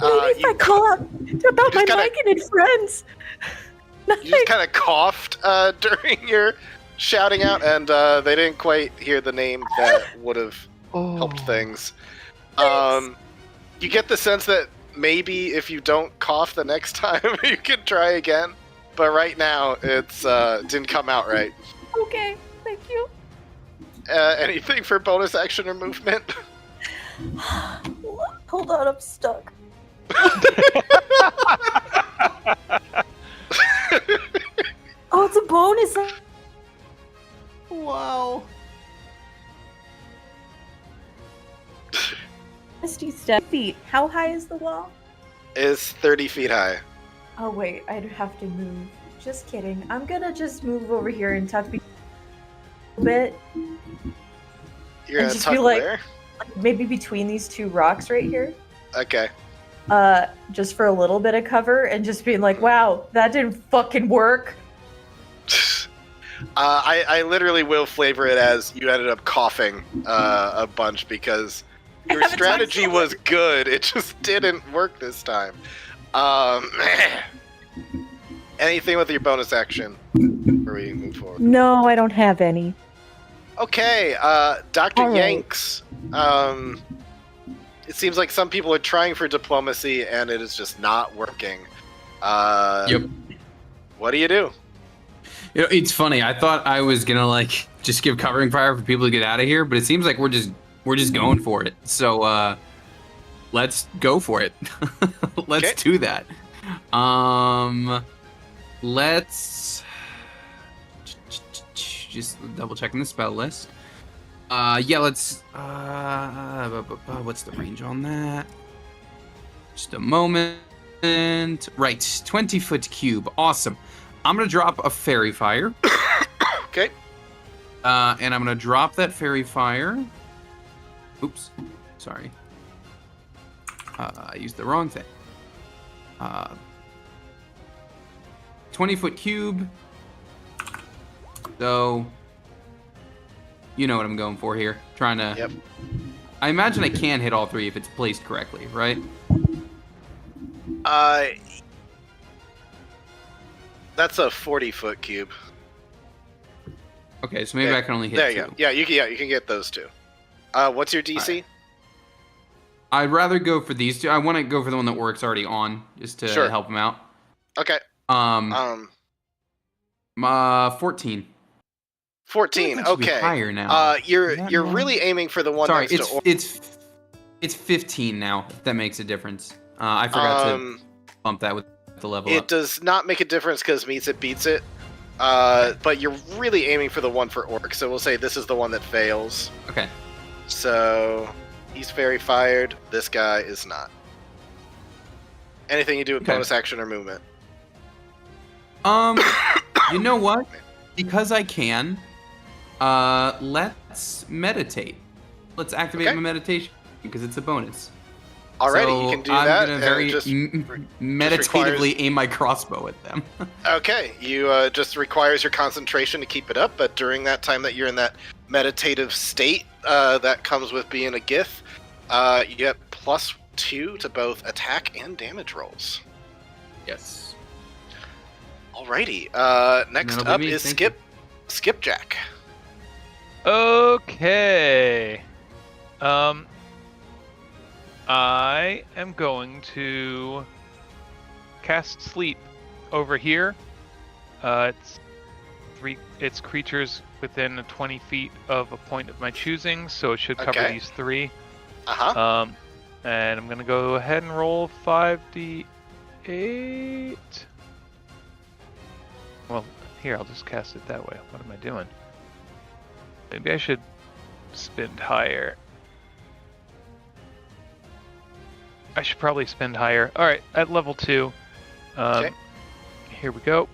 maybe if I call out about my Mike and friends. You just kind of coughed during your shouting out, and they didn't quite hear the name that would have helped things. You get the sense that maybe if you don't cough the next time, you can try again. But right now, it's didn't come out right. Okay, thank you. Anything for bonus action or movement? Hold on, I'm stuck. Oh, it's a bonus. Wow. Misty step feet. How high is the wall? Is 30 feet high. Oh wait, I'd have to move. Just kidding. I'm gonna just move over here and tuck a bit. You're gonna just tuck be like, where? Maybe between these two rocks right here. Okay. Just for a little bit of cover and just being like, wow, that didn't fucking work. I literally will flavor it as you ended up coughing a bunch because your strategy was good. It just didn't work this time. Anything with your bonus action before we move forward? No, I don't have any. Okay, Dr. All right. Yanks. It seems like some people are trying for diplomacy and it is just not working. Yep. What do you do? You know, it's funny. I thought I was gonna like just give covering fire for people to get out of here, but it seems like we're just going for it. So let's go for it. Let's do that. Let's just double checking the spell list. Yeah, let's what's the range on that? Just a moment. Right, 20-foot cube. Awesome. I'm gonna drop a fairy fire. Okay. And I'm gonna drop that fairy fire. Oops, sorry. I used the wrong thing. 20-foot cube. So, you know what I'm going for here. Trying to. Yep. I imagine I can hit all three if it's placed correctly, right? That's a 40-foot cube. Okay, so maybe I can only hit there two. you go. Yeah, you can get those two. What's your DC? Right. I'd rather go for these two. I want to go for the one that Oric's already on, just to help him out. Okay. 14. 14. Okay. Higher now. You're really aiming for the one next to Oric. It's 15 now. If that makes a difference. I forgot to bump that with the level up. It does not make a difference because meets it beats it. But you're really aiming for the one for Orc, so we'll say this is the one that fails. Okay. So he's fairy fired. This guy is not. Anything you do with bonus action or movement? You know what? Because I can, let's meditate. Let's activate my meditation because it's a bonus. Alrighty, so you can do I'm that. gonna very meditatively aim my crossbow at them. Okay, you just requires your concentration to keep it up, but during that time that you're in that meditative state that comes with being a Gith, you get +2 to both attack and damage rolls. Yes. Alrighty, next That'll up be me. is Thank Skipjack. Okay. I am going to cast Sleep over here. It's creatures within 20 feet of a point of my choosing, so it should cover these 3. Uh-huh. And I'm gonna go ahead and roll 5d8. Well, here, I'll just cast it that way. What am I doing? Maybe I should spend higher. I should probably spend higher. Alright, at level 2. Okay. Here we go.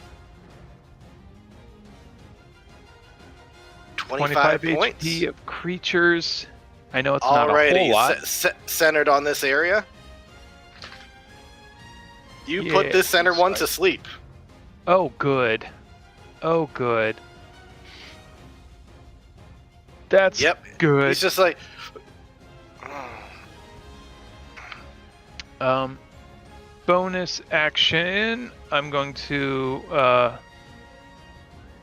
25 points. HP of creatures. I know it's not a whole lot. Centered on this area. You put this center one to sleep. Oh, good. Oh, good. That's good. He's just like... Bonus action. I'm going to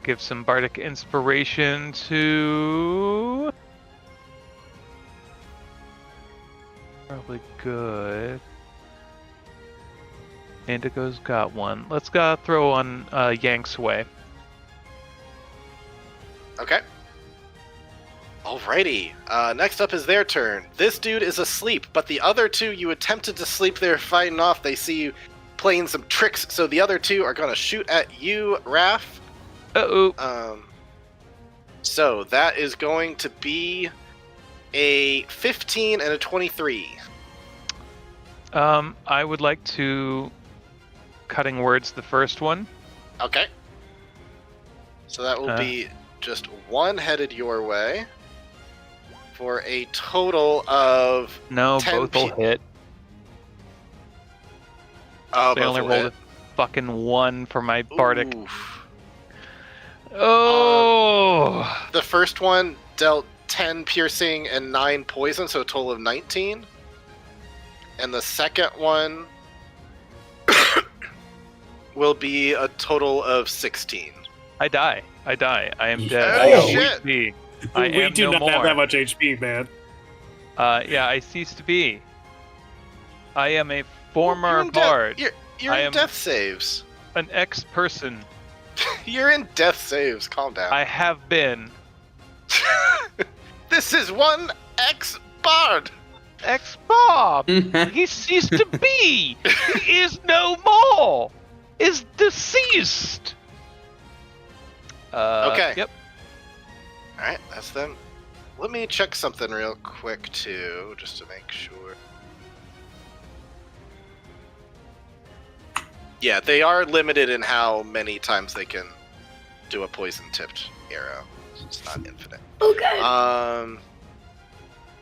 give some bardic inspiration to... Probably good. Indigo's got one. Let's throw on Yank's way. Okay. Alrighty. Next up is their turn. This dude is asleep, but the other two you attempted to sleep there fighting off. They see you playing some tricks, so the other two are going to shoot at you, Raph. Uh-oh. So that is going to be a 15 and a 23. I would like to cutting words the first one. Okay. So that will be just one headed your way for a total of No, both will hit. Oh, they only rolled a fucking 1 for my bardic. Oof. Oh! The first one dealt 10 piercing and 9 poison, so a total of 19. And the second one will be a total of 16. I die. I am dead. Oh, shit! We do not have that much HP, man. Yeah, I cease to be. I am a former bard. You're in death saves. An ex-person. You're in death saves. Calm down. I have been. This is one ex-bard. Ex-Bob! He ceased to be! He is no more! Is deceased! Okay. Yep. Alright, that's them. Let me check something real quick, too, just to make sure. Yeah, they are limited in how many times they can do a poison-tipped arrow. So it's not infinite. Okay.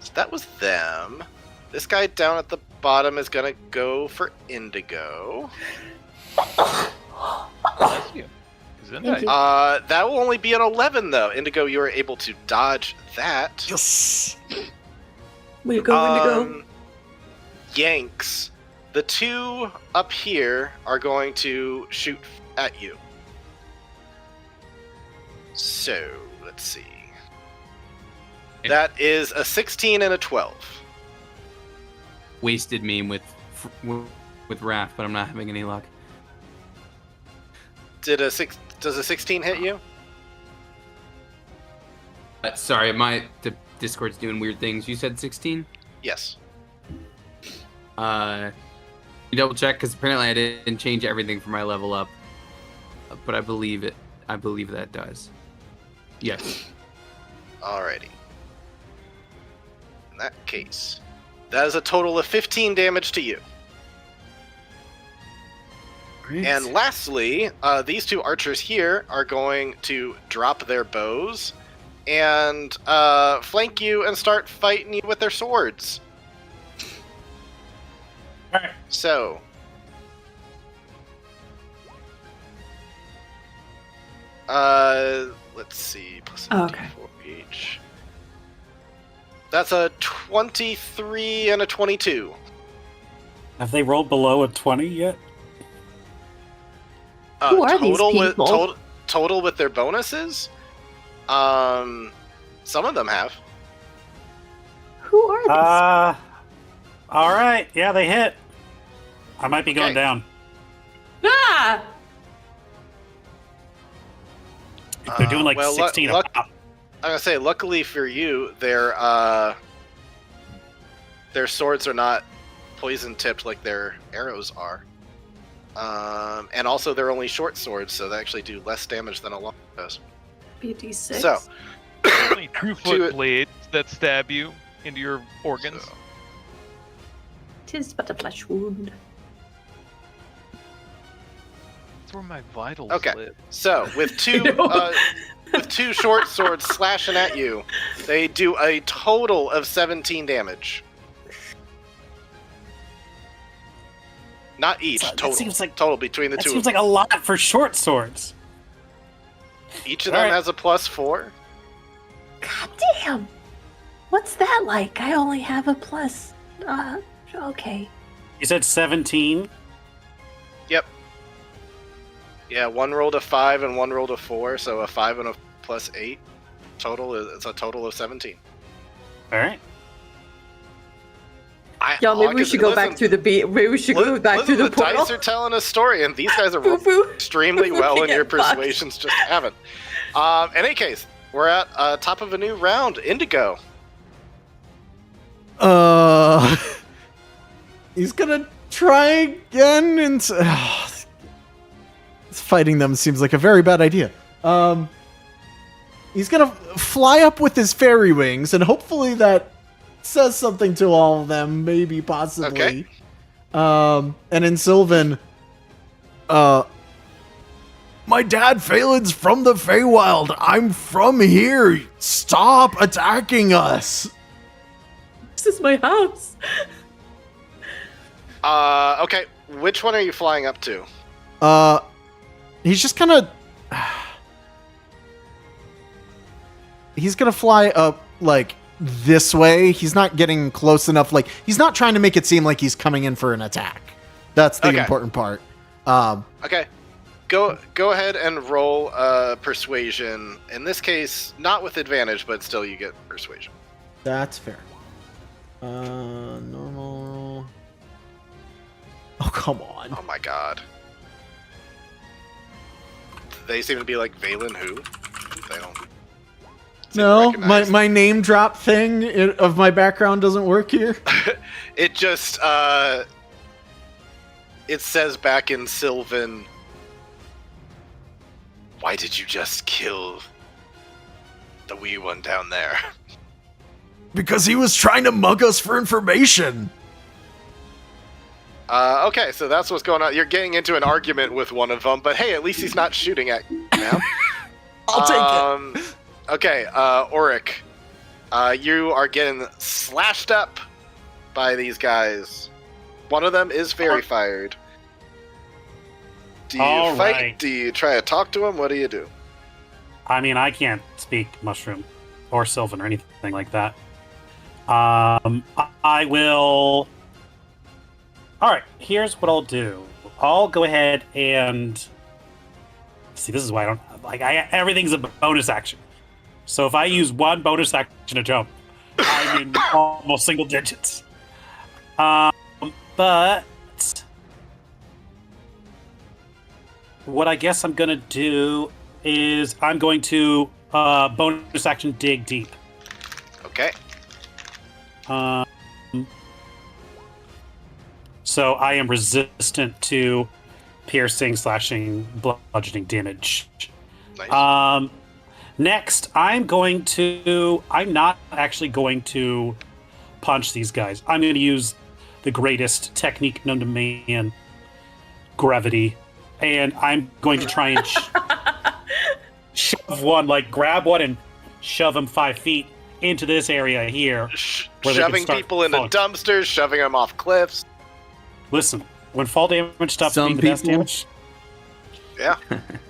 So that was them. This guy down at the bottom is gonna go for Indigo. Bless you. Thank you. That will only be an 11 though. Indigo, you are able to dodge that. Yes. Way to go, Indigo. Yanks. The two up here are going to shoot at you. So, let's see. That is a 16 and a 12. Wasted me with Raph, but I'm not having any luck. Does a 16 hit you? Sorry, the Discord's doing weird things. You said 16? Yes. You double check because apparently I didn't change everything for my level up, but I believe it. I believe that does. Yes. Alrighty. In that case, that is a total of 15 damage to you. Great. And lastly, these two archers here are going to drop their bows and flank you and start fighting you with their swords. right. So. Let's see. Plus Okay. 4 each. That's a 23 and a 22. Have they rolled below a 20 yet? Who are these people? Total with their bonuses? Some of them have. Who are these? All right. Yeah, they hit. I might be going down. Ah! They're doing like 16 a pop. I'm gonna say, luckily for you, their swords are not poison tipped like their arrows are. And also they're only short swords, so they actually do less damage than a long does. BD6. So, Only true-foot blades that stab you into your organs. So. 'Tis but a flesh wound. That's where my vitals live. So with two short swords slashing at you, they do a total of 17 damage. Not each, total. Seems like, total between the two. Seems like a lot for short swords. Each of them has a +4. God damn! What's that like? I only have a plus. Okay. You said 17? Yep. Yeah, one rolled a 5 and one rolled a 4, so a 5 and a +8. It's a total of 17. Alright. Yeah, maybe we should go back through the beat. Maybe we should go back through the portal. The dice are telling a story, and these guys are extremely well, and your persuasions just haven't. In any case, we're at top of a new round. Indigo. He's gonna try again, and fighting them seems like a very bad idea. He's gonna fly up with his fairy wings, and hopefully that says something to all of them, maybe, possibly. Okay. And in Sylvan, my dad Phelan's from the Feywild. I'm from here. Stop attacking us. This is my house. Okay, which one are you flying up to? he's just kind of... He's gonna fly up, like, this way. He's not getting close enough. Like, he's not trying to make it seem like he's coming in for an attack. That's the important part. Okay. Go ahead and roll persuasion. In this case, not with advantage, but still you get persuasion. That's fair. Normal. Oh, come on. Oh my god. They seem to be like Valen who? They don't... No, my name drop thing of my background doesn't work here. It just, it says back in Sylvan, why did you just kill the wee one down there? Because he was trying to mug us for information. Okay, so that's what's going on. You're getting into an argument with one of them, but hey, at least he's not shooting at you now. I'll take it. Okay, Auric, you are getting slashed up by these guys. One of them is fairy fired. Do you fight? Right. Do you try to talk to him? What do you do? I mean, I can't speak Mushroom or Sylvan or anything like that. I will... Alright, here's what I'll do. I'll go ahead and... See, this is why I don't... everything's a bonus action. So if I use one bonus action to jump, I'm in almost single digits. But what I guess I'm gonna do is I'm going to bonus action dig deep. Okay. So I am resistant to piercing, slashing, bludgeoning damage. Nice. Next, I'm not actually going to punch these guys. I'm going to use the greatest technique known to man, gravity, and I'm going to try and shove one, like grab one and shove them 5 feet into this area here. Shoving people into dumpsters, shoving them off cliffs. Listen, when fall damage stops Some being the best people- damage, Yeah.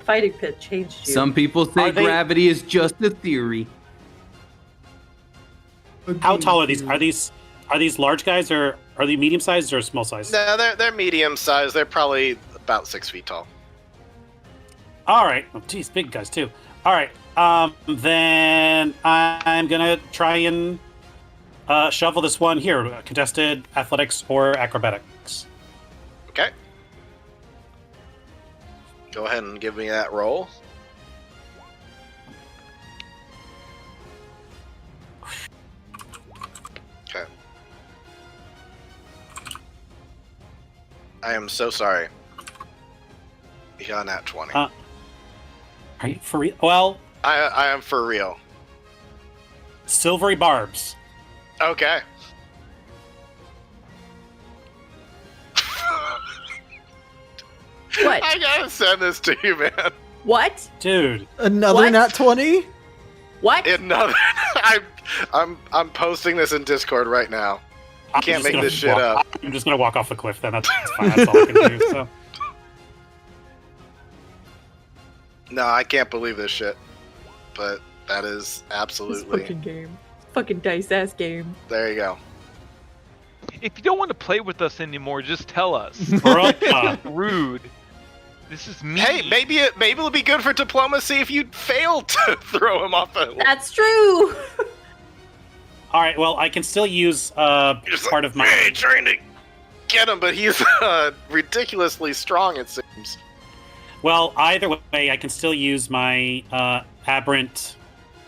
Fighting pit changed you. Some people say Are they- gravity is just a theory. how tall are these? Are these large guys, or are they medium sized or small sized? No, they're medium sized. They're probably about 6 feet tall. All right. Oh, geez, big guys too. All right. Then I'm gonna try and shovel this one here. Contested athletics or acrobatics. Okay. Go ahead and give me that roll. Okay. I am so sorry. You got a nat 20. Are you for real? Well, I am for real. silvery barbs. Okay. What? I gotta send this to you, man. What? Dude, Another What? nat 20? What? Another. I'm posting this in Discord right now. I'm Can't just make gonna this shit up. I'm just gonna walk off the cliff then. That's fine. That's all I can do. So. No, I can't believe this shit. But that is This absolutely. fucking game. Fucking dice ass game. There you go. If you don't want to play with us anymore, just tell us. Bruh. Rude. This is me. Hey, maybe it'll be good for diplomacy if you fail to throw him off a. That's true. All right. Well, I can still use Just part like, of my. Hey, trying to get him, but he's ridiculously strong. It seems. Well, either way, I can still use my aberrant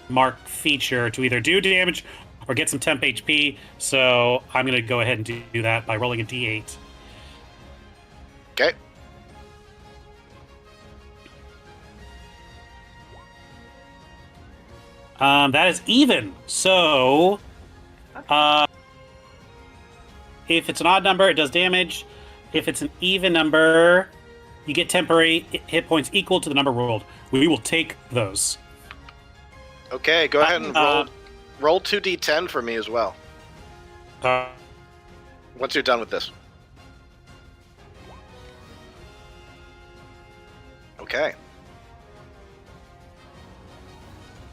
mark feature to either do damage or get some temp HP. So I'm going to go ahead and do that by rolling a d8. Okay. That is even. So, if it's an odd number, it does damage. If it's an even number, you get temporary hit points equal to the number rolled. We will take those. Okay, go ahead and roll 2d10 for me as well. Uh, Once you're done with this. Okay.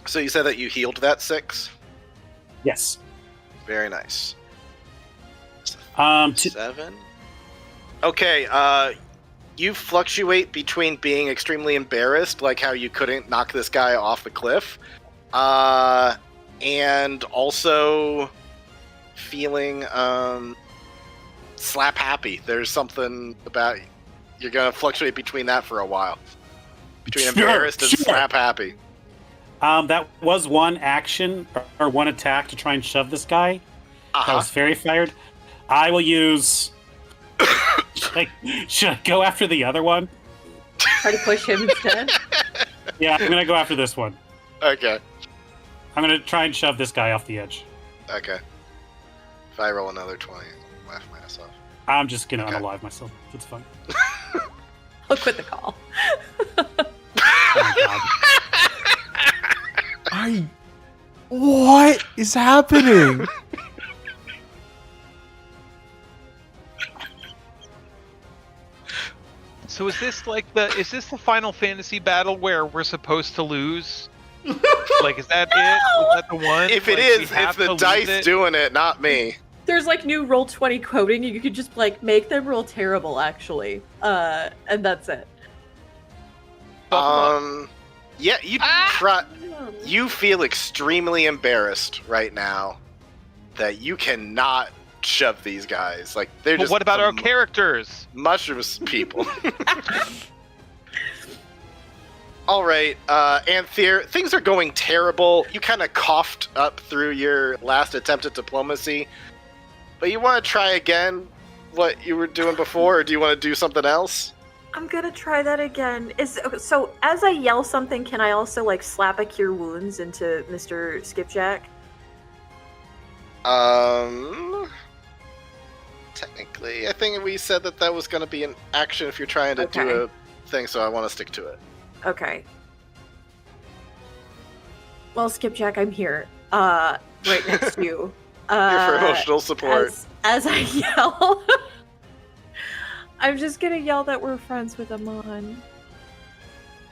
So you said that you healed that 6? yes. Very nice. To, 7? Okay, you fluctuate between being extremely embarrassed, like how you couldn't knock this guy off the cliff, and also feeling slap happy. There's something about you're gonna fluctuate between that for a while. Between Sure, embarrassed and sure. slap happy. that was one action or one attack to try and shove this guy. That was very fired. I will use. Should I go after the other one? Try to push him instead. Yeah, I'm gonna go after this one. Okay. I'm gonna try and shove this guy off the edge. Okay. If I roll another 20, I'll laugh my ass off. I'm just gonna Okay. unalive myself. It's fine. I'll quit the call. Oh my god. What is happening? So is this the Final Fantasy battle where we're supposed to lose? Like, is that it? Is that the one? If it Like, is, we it's have the to lose dice it? doing it, not me. There's like new roll 20 coding. You could just like make them roll terrible, actually, and that's it. Yeah, you try. You feel extremely embarrassed right now that you cannot shove these guys. Like they're But just. what about our the characters? mushrooms people? All right, Anthir, things are going terrible. You kind of coughed up through your last attempt at diplomacy, but you want to try again what you were doing before, or do you want to do something else? I'm gonna try that again. So as I yell something, can I also like slap a cure wounds into Mr. Skipjack? Technically, I think we said that was going to be an action if you're trying to do Okay. a thing, so I want to stick to it. Okay. Well, Skipjack, I'm here. Right next to you. Here for emotional support. As I yell, I'm just gonna yell that we're friends with Amon.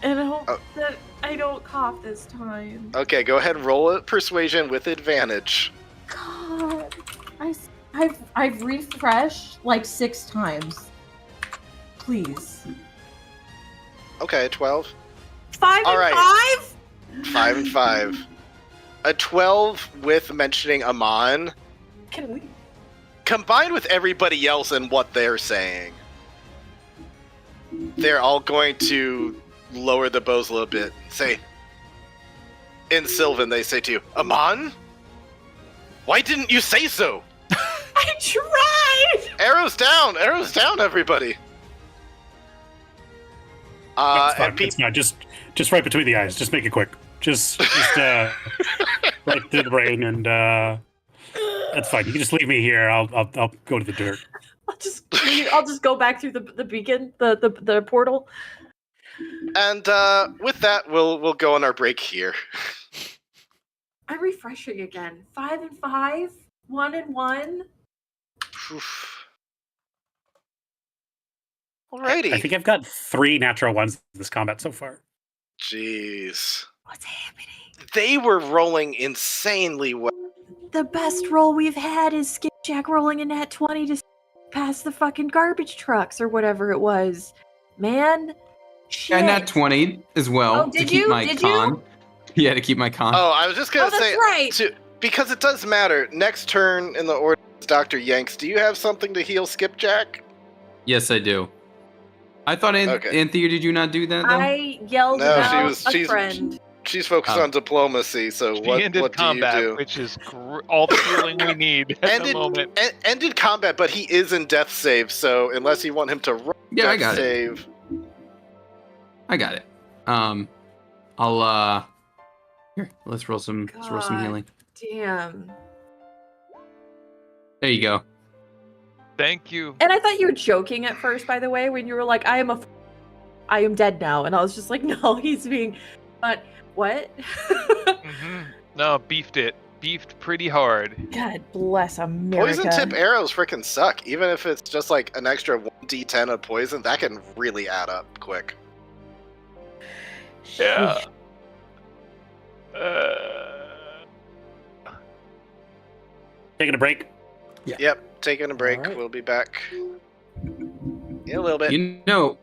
And I hope that I don't cough this time. Okay, go ahead and roll a persuasion with advantage. God, I've refreshed like 6 times. Please. Okay, 12. 5 All and right. 5? 5 and 5. A 12 with mentioning Amon, Can we? combined with everybody else and what they're saying, they're all going to lower the bows a little bit. Say, in Sylvan, they say to you, Amon? Why didn't you say so? I tried! Arrows down, everybody. It's fine. And It's not just right between the eyes. Just make it quick. Just right through the brain, and that's fine. You can just leave me here. I'll go to the dirt. I'll just go back through the beacon, the portal. And with that, we'll go on our break here. I'm refreshing again. 5 and 5, 1 and 1. Alrighty. I think I've got 3 natural ones in this combat so far. Jeez. What's happening? They were rolling insanely well. The best roll we've had is Skipjack rolling a nat 20 to pass the fucking garbage trucks or whatever it was. Man. Shit. And nat 20 as well. Oh, did to keep you? my Did con. you? Yeah, to keep my con. Oh, I was just gonna say, that's right. because it does matter. Next turn in the order, Dr. Yanks, do you have something to heal Skipjack? Yes, I do. I thought Anthea, did you not do that though? I yelled about a friend. She's focused on diplomacy, so what do combat, you do? which is all the healing we need at the moment. Ended combat, but he is in death save, so unless you want him to roll I got save. I got it. I'll here, let's roll some healing. Damn. There you go. Thank you. And I thought you were joking at first, by the way, when you were like, I am dead now. And I was just like, no, he's being, but what? No, beefed pretty hard. God bless America. Poison tip arrows freaking suck. Even if it's just like an extra 1d10 of poison, that can really add up quick. Yeah. Taking a break. Yeah. Yep, taking a break. Right. We'll be back in a little bit. You know,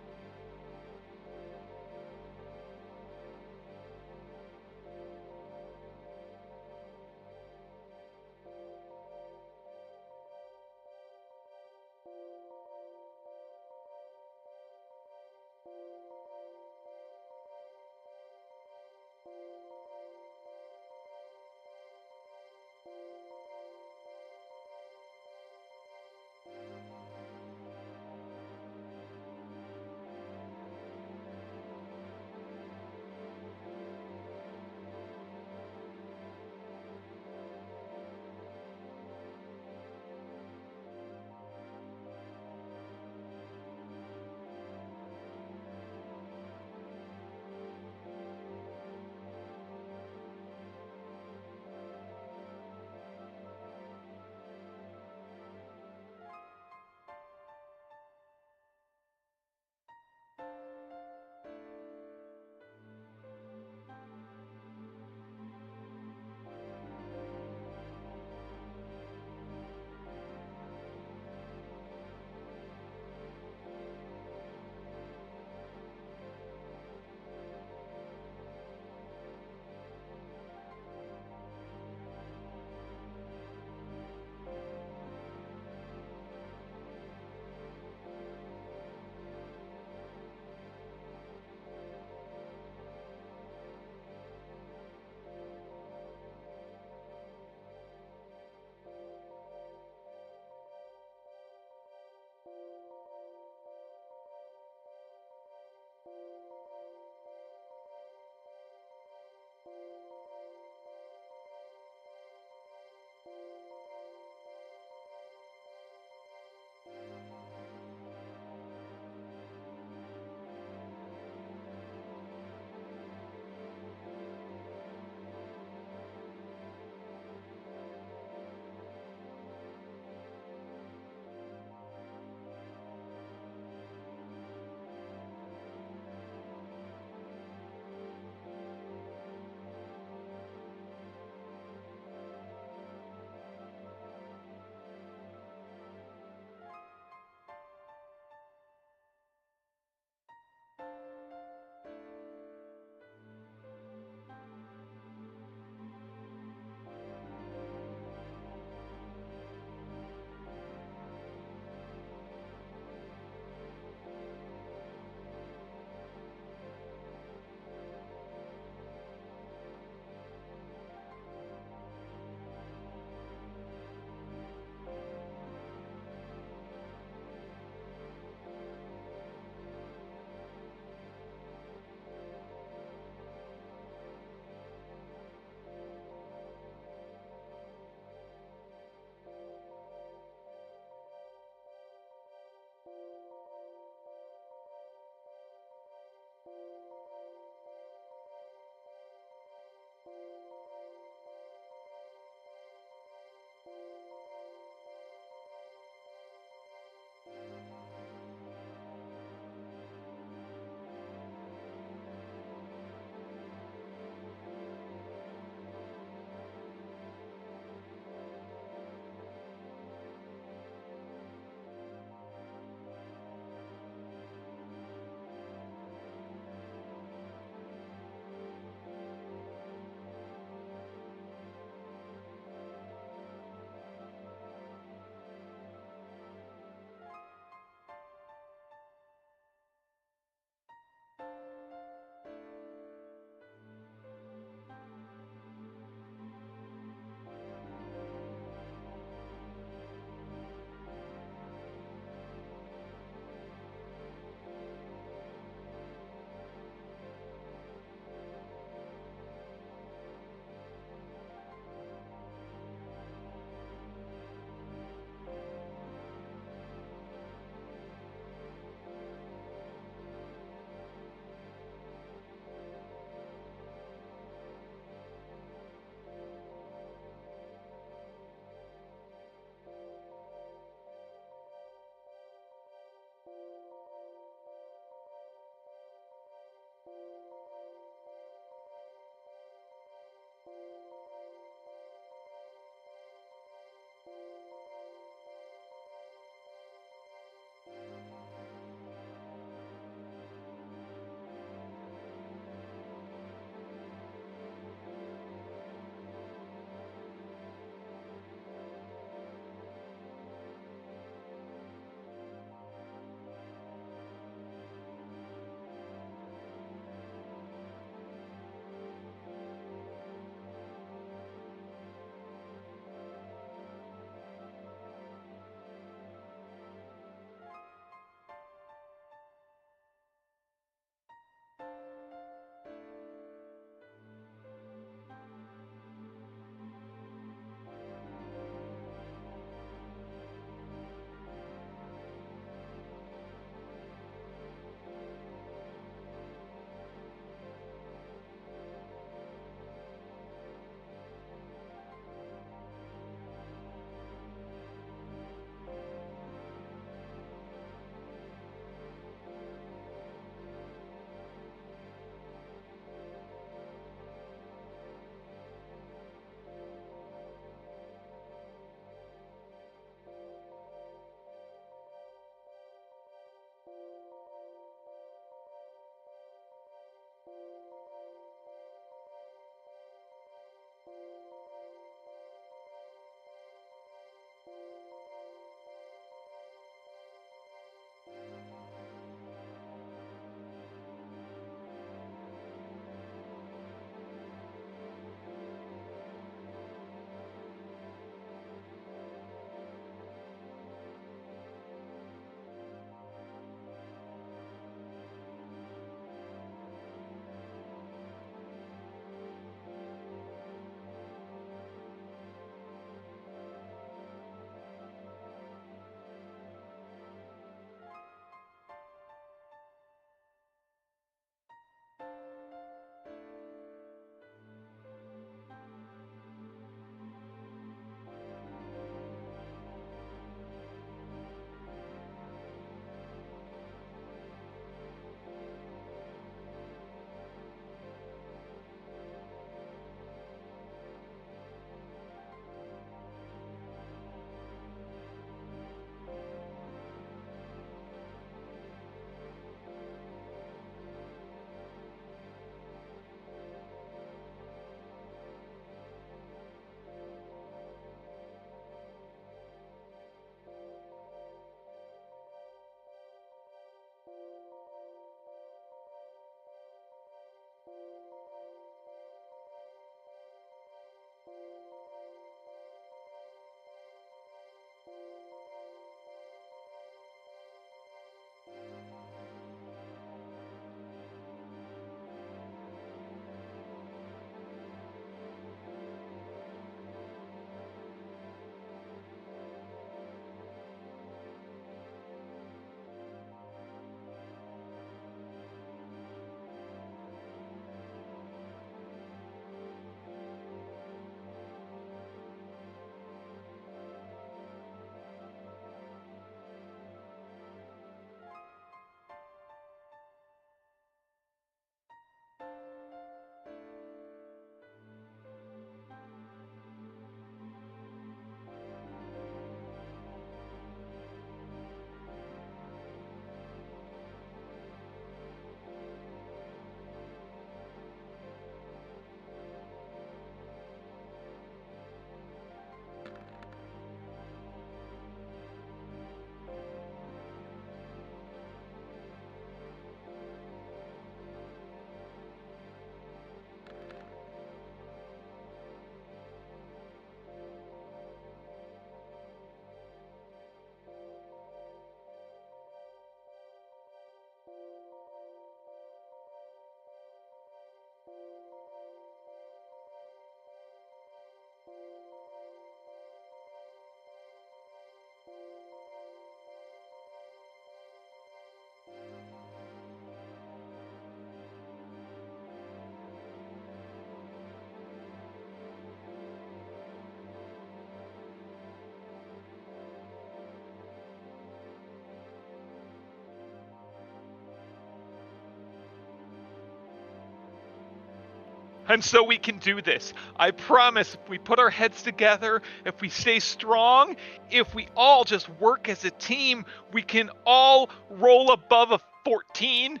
And so we can do this. I promise, if we put our heads together, if we stay strong, if we all just work as a team, we can all roll above a 14.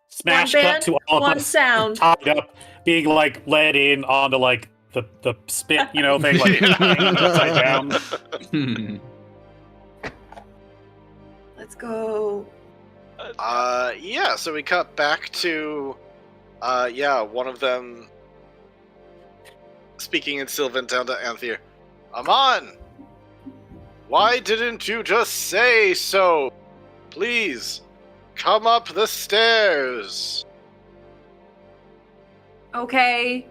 Smash One cut band, to all one of us sound. tied up, being like led in onto like the spit, thing, like hanging upside down. Let's go. Yeah, so we cut back to, one of them speaking in Sylvan down to Anthea. Amon! Why didn't you just say so? Please, come up the stairs. Okay.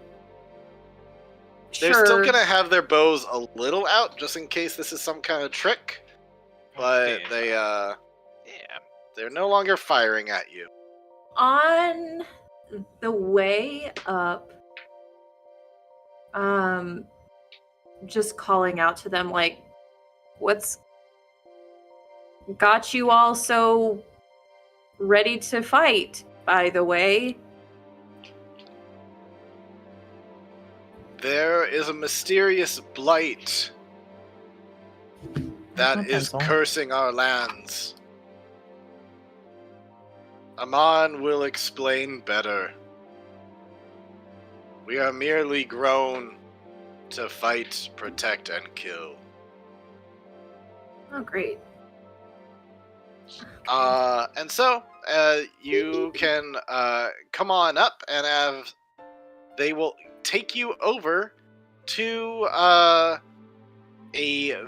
They're Sure. still gonna have their bows a little out, just in case this is some kind of trick. But they're no longer firing at you. On the way up, just calling out to them like, what's got you all so ready to fight, by the way? There is a mysterious blight that is cursing our lands. Amon will explain better. We are merely grown to fight, protect, and kill. Oh, great. And so, you can come on up and they will take you over to a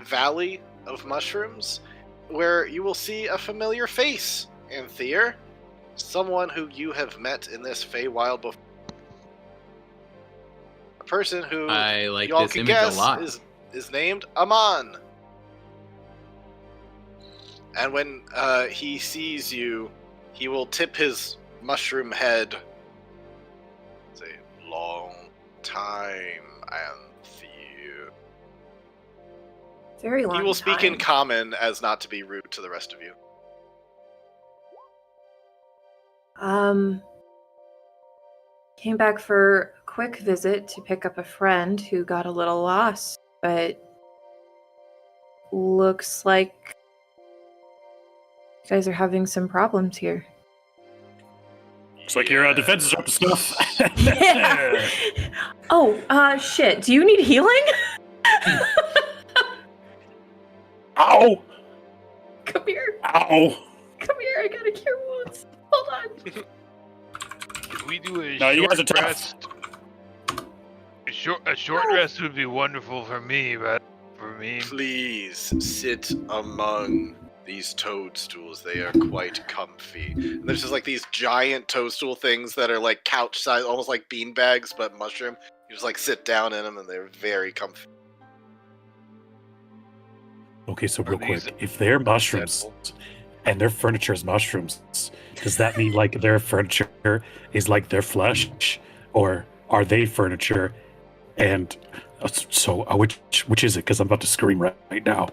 valley of mushrooms where you will see a familiar face, Anthea. Someone who you have met in this Feywild before. A person who I like you all this can image guess a lot. is named Amon. And when he sees you, he will tip his mushroom head. Say, long time, Anthea. Very long He will speak in time. common as not to be rude to the rest of you. Came back for a quick visit to pick up a friend who got a little lost, but looks like you guys are having some problems here. Looks like your defenses are up to snuff. Yeah. Oh, shit. Do you need healing? Ow! Come here. Ow! Come here. I gotta cure wounds. Hold on. If we do a No, you guys are short tough. rest, a short rest would be wonderful for me, but for me, Please sit among these toadstools. They are quite comfy. And there's just like these giant toadstool things that are like couch size, almost like bean bags, but mushroom. You just like sit down in them and they're very comfy. Okay, so Are real these quick, if they're mushrooms and their furniture is mushrooms, does that mean like their furniture is like their flesh, or are they furniture? And so, which is it? Because I'm about to scream right now.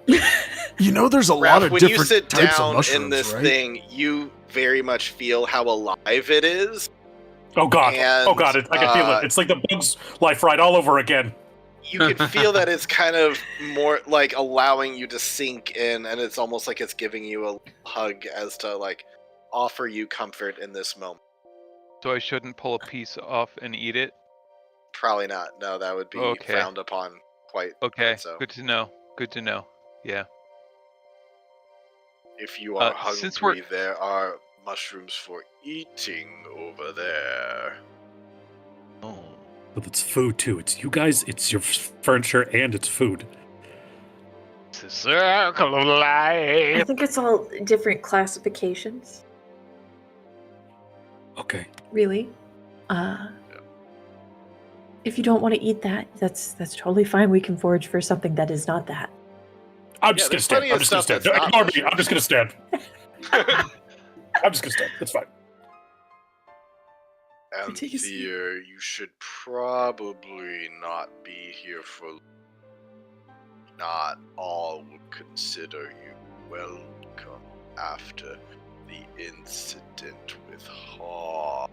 You know, there's a Raph, lot of when different you sit types of down mushrooms, in this right? thing, you very much feel how alive it is. Oh god! And, I can feel it. It's like the Bug's Life ride all over again. You can feel that it's kind of more like allowing you to sink in, and it's almost like it's giving you a hug as to like offer you comfort in this moment. so I shouldn't pull a piece off and eat it. Probably not. No, that would be Okay. frowned upon quite. Okay, quite so. good to know. Good to know. Yeah. If you are since hungry, there are mushrooms for eating over there. Oh. But it's food too. It's you guys. It's your furniture and it's food. It's a circle of I life. think it's all different classifications, Okay. really. If you don't want to eat that, that's totally fine. We can forage for something that is not that. I'm just gonna there's stand. plenty I'm of just gonna stuff stand. that's not Ignore me. mushrooms. I'm just gonna stand. I'm just gonna stand. It's fine. Anthea, you should probably not be here for. Not all would consider you welcome after the incident with Haw.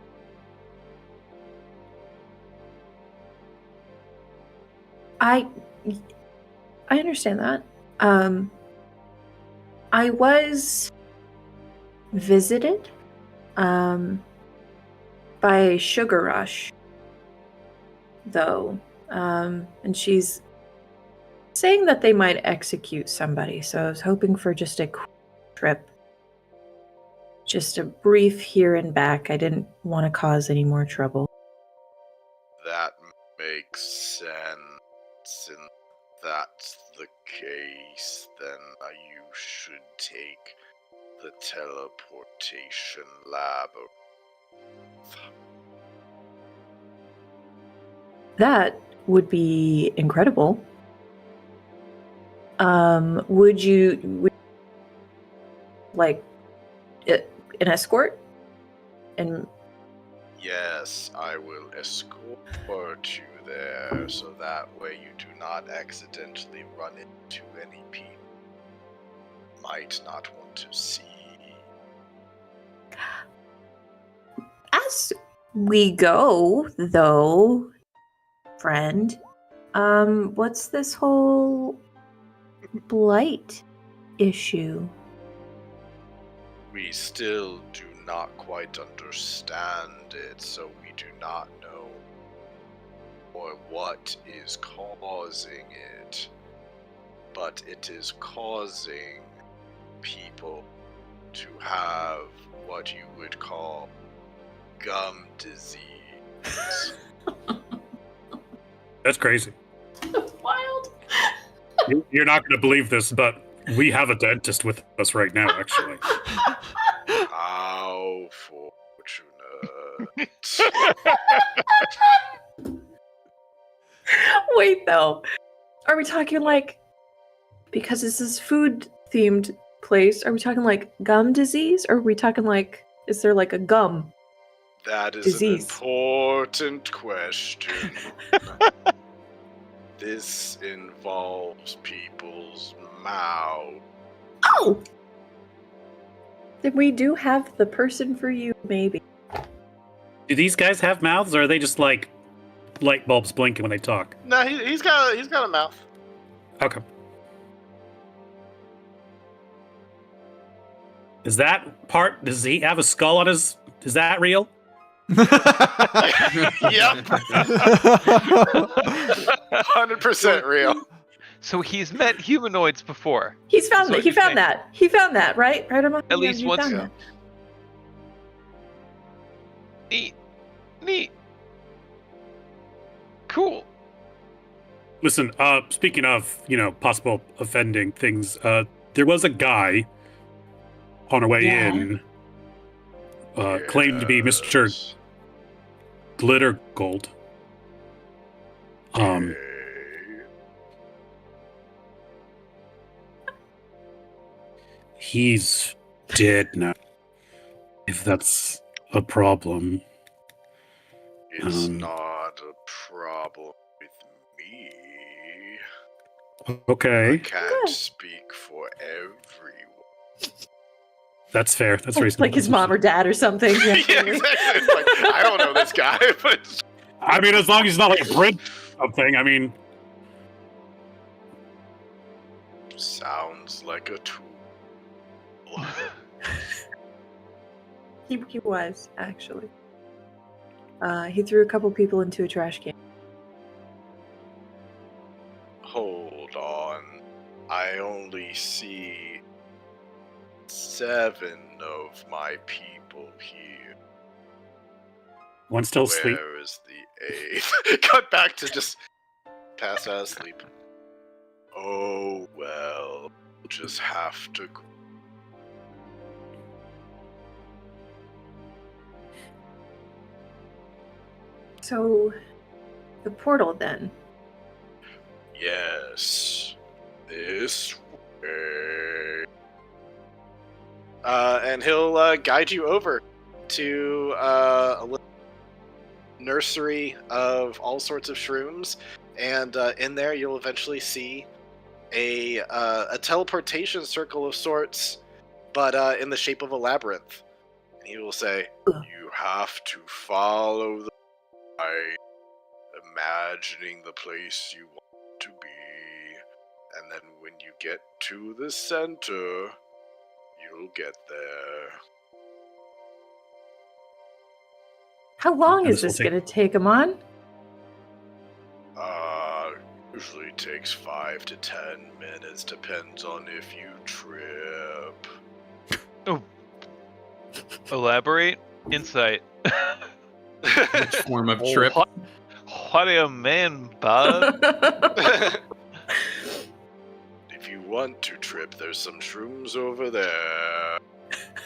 I understand that. I was visited by Sugar Rush, though, and she's saying that they might execute somebody, so I was hoping for just a quick trip. Just a brief here and back. I didn't want to cause any more trouble. That makes sense. And that's the case, then you should take the teleportation lab. That would be incredible. Would you like an escort? And yes, I will escort you there, so that way you do not accidentally run into any people you might not want to see. As we go, though, friend, what's this whole blight issue? We still do not quite understand it, so we do not know or what is causing it. But it is causing people to have what you would call gum disease. That's crazy. Wild. You're not going to believe this, but we have a dentist with us right now, actually. How fortunate. Wait, though. Are we talking like, because this is food themed place, are we talking like gum disease? Or are we talking like, is there like a gum That is disease? an important question. This involves people's mouths. Oh! Then we do have the person for you, maybe. Do these guys have mouths, or are they just like light bulbs blinking when they talk? No, he's got a mouth. Okay. Is that part? Does he have a skull on his? Is that real? Yep. 100% real. So he's met humanoids before. He's found So that. He you found think- that. He found that, right? Right, Armand? At least you once, found yeah. that. Neat. Cool. Listen, speaking of, possible offending things, there was a guy on our way Yeah. in, claimed to be Mr. Yes. Glitter Gold. Okay. He's dead now. If that's a problem. It's not a problem with me. I Okay, can't speak for everyone. that's fair. That's reasonable. Like his mom or dad or something. Yeah, exactly. It's like, I don't know this guy, but I mean, as long as he's not like a Brit something, I mean, sounds like a tool. He was, actually. He threw a couple people into a trash can. Hold on. I only see 7 of my people here. one's still asleep. Where is the 8th? Cut back to just pass out of sleep. Oh well. We'll just have to. So, the portal then. Yes. This way. And he'll guide you over to a little nursery of all sorts of shrooms, and in there you'll eventually see a teleportation circle of sorts, but in the shape of a labyrinth. And he will say, "You have to follow the light, imagining the place you want to be. And then when you get to the center, you'll get there. How long And is this will this take- going to take him on? Usually takes 5 to 10 minutes, depends on if you trip. Elaborate. Insight. Which form of trip? What do you mean, bud? If you want to trip, there's some shrooms over there.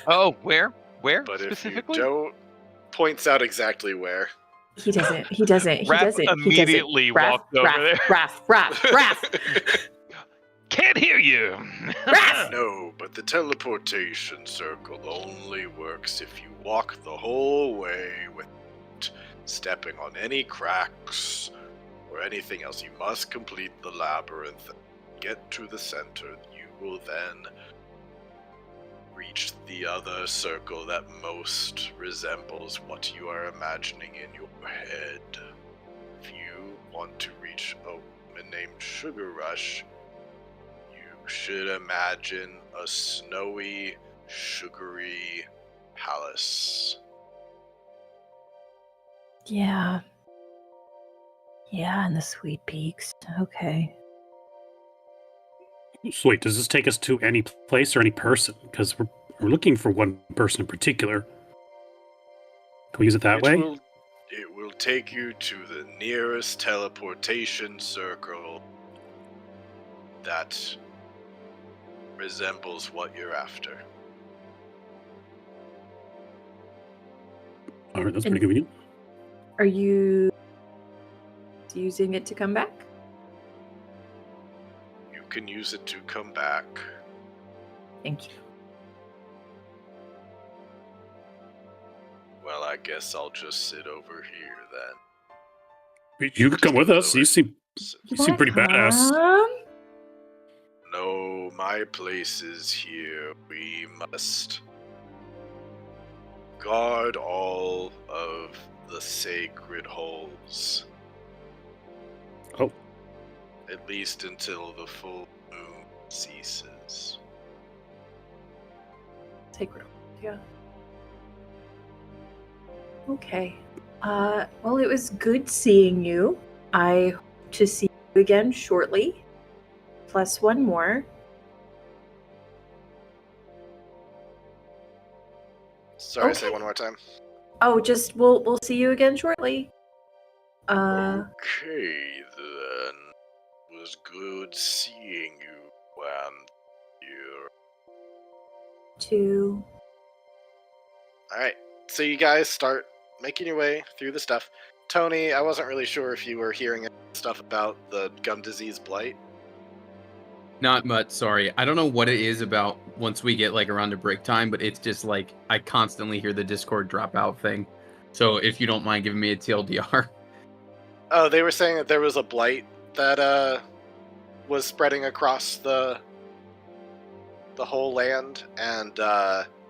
Oh, where? Where But if you specifically? don't, points out exactly where. He doesn't. He doesn't. He Raph doesn't. immediately he doesn't. walked over there. Raph. Can't hear you. No, but the teleportation circle only works if you walk the whole way without stepping on any cracks or anything else. You must complete the labyrinth, get to the center. You will then reach the other circle that most resembles what you are imagining in your head. If you want to reach a woman named Sugar Rush, you should imagine a snowy, sugary palace. Yeah. Yeah, and the Sweet Peaks. Okay. So wait, does this take us to any place or any person? Because we're looking for one person in particular. Can we use it that way? It will take you to the nearest teleportation circle that resembles what you're after. All right, that's pretty convenient. Are you using it to come back? You can use it to come back. Thank you. Well, I guess I'll just sit over here then. You could come with us. You seem pretty badass. No, my place is here. We must guard all of the sacred holes. Oh. At least until the full moon ceases. Sacred. Yeah. Okay. Well, it was good seeing you. I hope to see you again shortly. Plus one more. Sorry, Okay. say one more time. Oh, just we'll see you again shortly. Okay then. It was good seeing you, and you. 2. Alright, so you guys start making your way through the stuff. Tony, I wasn't really sure if you were hearing stuff about the gum disease blight. Not much, sorry. I don't know what it is about once we get like around to break time, but it's just like I constantly hear the Discord dropout thing. So if you don't mind giving me a TLDR. Oh, they were saying that there was a blight that was spreading across the whole land, and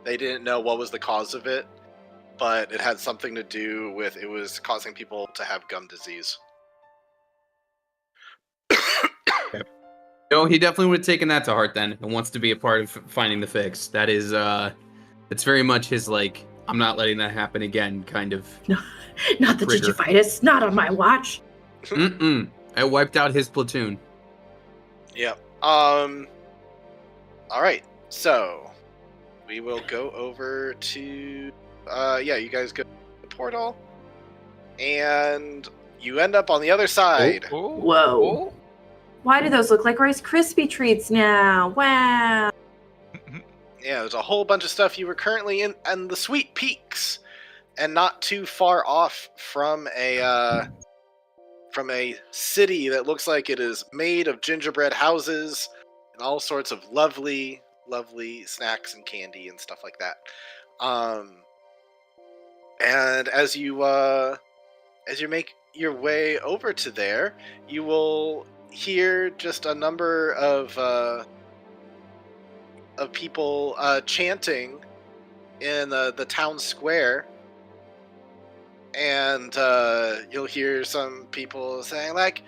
they didn't know what was the cause of it, but it had something to do with it was causing people to have gum disease. No, he definitely would have taken that to heart then and wants to be a part of finding the fix. That is, it's very much his, like, I'm not letting that happen again kind of. Not the trigger. gingivitis. Not on my watch. I wiped out his platoon. Yep. Alright, so we will go over to you guys go to the portal and you end up on the other side. Whoa. Why do those look like Rice Krispie treats now? Wow. Yeah, there's a whole bunch of stuff. You were currently in the Sweet Peaks, and not too far off from a city that looks like it is made of gingerbread houses and all sorts of lovely, lovely snacks and candy and stuff like that. And as you make your way over to there, you will hear just a number of people chanting in the town square, and you'll hear some people saying like,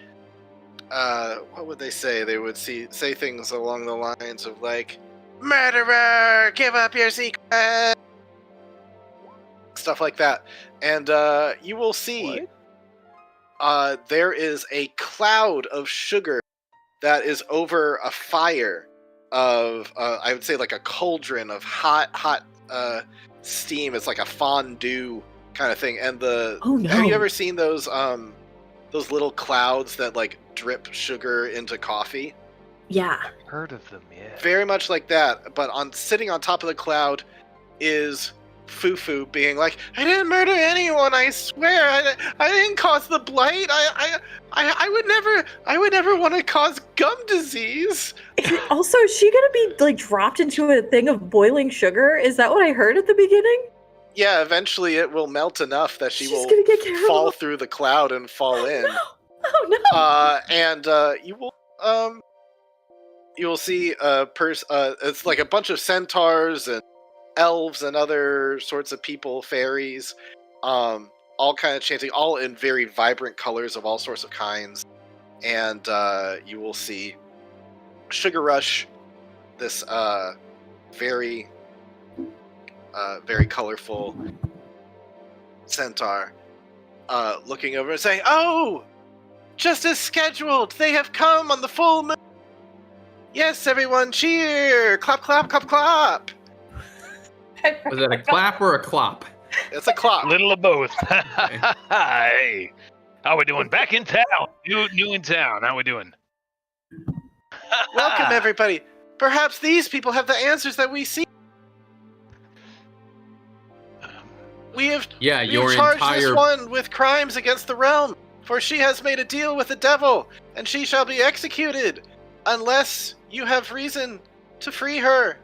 what would they say? They would say things along the lines of like, "Murderer, give up your secret," stuff like that. And you will see there is a cloud of sugar that is over a fire of, I would say, like a cauldron of hot steam. It's like a fondue kind of thing. And have you ever seen those little clouds that like drip sugar into coffee? Yeah. Heard of them, yeah. Very much like that, but sitting on top of the cloud is Fufu being like, "I didn't murder anyone, I swear. I didn't cause the blight. I would never want to cause gum disease." Also, is she gonna be like dropped into a thing of boiling sugar? Is that what I heard at the beginning? Yeah, eventually it will melt enough that she's will gonna get fall through the cloud and fall in. Oh no! And you will see it's like a bunch of centaurs and elves and other sorts of people, fairies, all kind of chanting, all in very vibrant colors of all sorts of kinds. And you will see Sugar Rush, this very colorful centaur, looking over and saying, "Oh, just as scheduled, they have come on the full moon. Yes, everyone, cheer! Clap, clap, clap, clap!" Was that a clap or a clop? It's a clop. Little of both. Hey, how we doing? Back in town. New in town. How we doing? Welcome, everybody. Perhaps these people have the answers that we see. We've charged this one with crimes against the realm, for she has made a deal with the devil, and she shall be executed, unless you have reason to free her.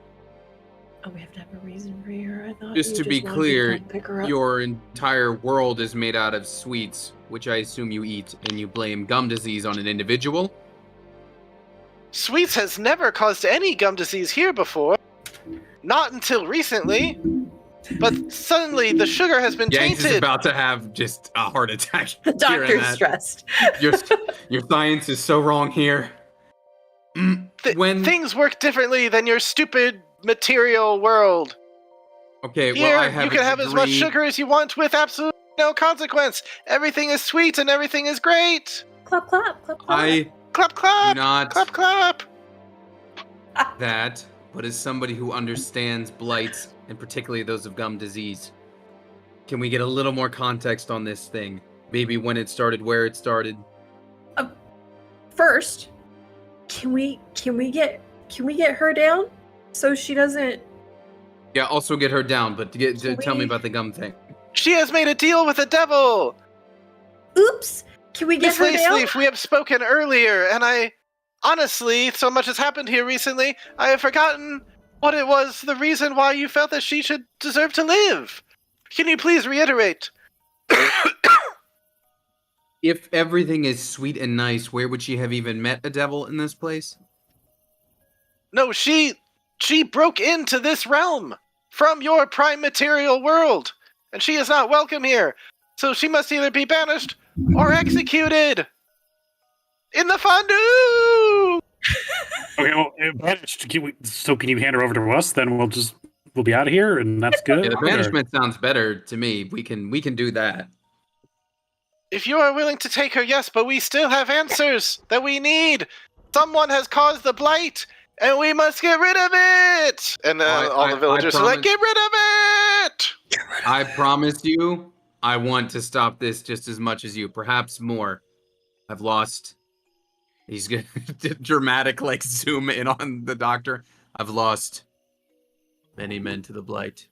Oh, we have to have a reason to free her. I thought. Just to be clear, your entire world is made out of sweets, which I assume you eat, and you blame gum disease on an individual? Sweets has never caused any gum disease here before. Not until recently. But suddenly the sugar has been Yanks tainted. is about to have just a heart attack. The doctor's stressed. Your science is so wrong here. When things work differently than your stupid material world. Okay, here, well, I have you can have as much sugar as you want with absolutely no consequence. Everything is sweet and everything is great. Clap, clap, clap, clap. Clap, clap. Not clap, clap. That, but as somebody who understands blights, and particularly those of gum disease, can we get a little more context on this thing? Maybe when it started, where it started. First, can we get her down so she doesn't? Yeah, also get her down, but tell me about the gum thing. She has made a deal with the devil. Oops. Can we get Miss her down? Leaf, we have spoken earlier, and I honestly, so much has happened here recently, I have forgotten what it was, the reason why you felt that she should deserve to live. Can you please reiterate? If everything is sweet and nice, where would she have even met a devil in this place? No, she broke into this realm from your prime material world, and she is not welcome here. So she must either be banished or executed in the fondue. Okay, well, banished. Can you hand her over to us? Then we'll be out of here, and that's good. Yeah, the banishment sounds better to me. We can do that. If you are willing to take her, yes, but we still have answers that we need. Someone has caused the blight, and we must get rid of it. And all the villagers are like, get rid of it. I promise you, I want to stop this just as much as you, perhaps more. I've lost. He's gonna dramatic, like, zoom in on the doctor. I've lost many men to the blight.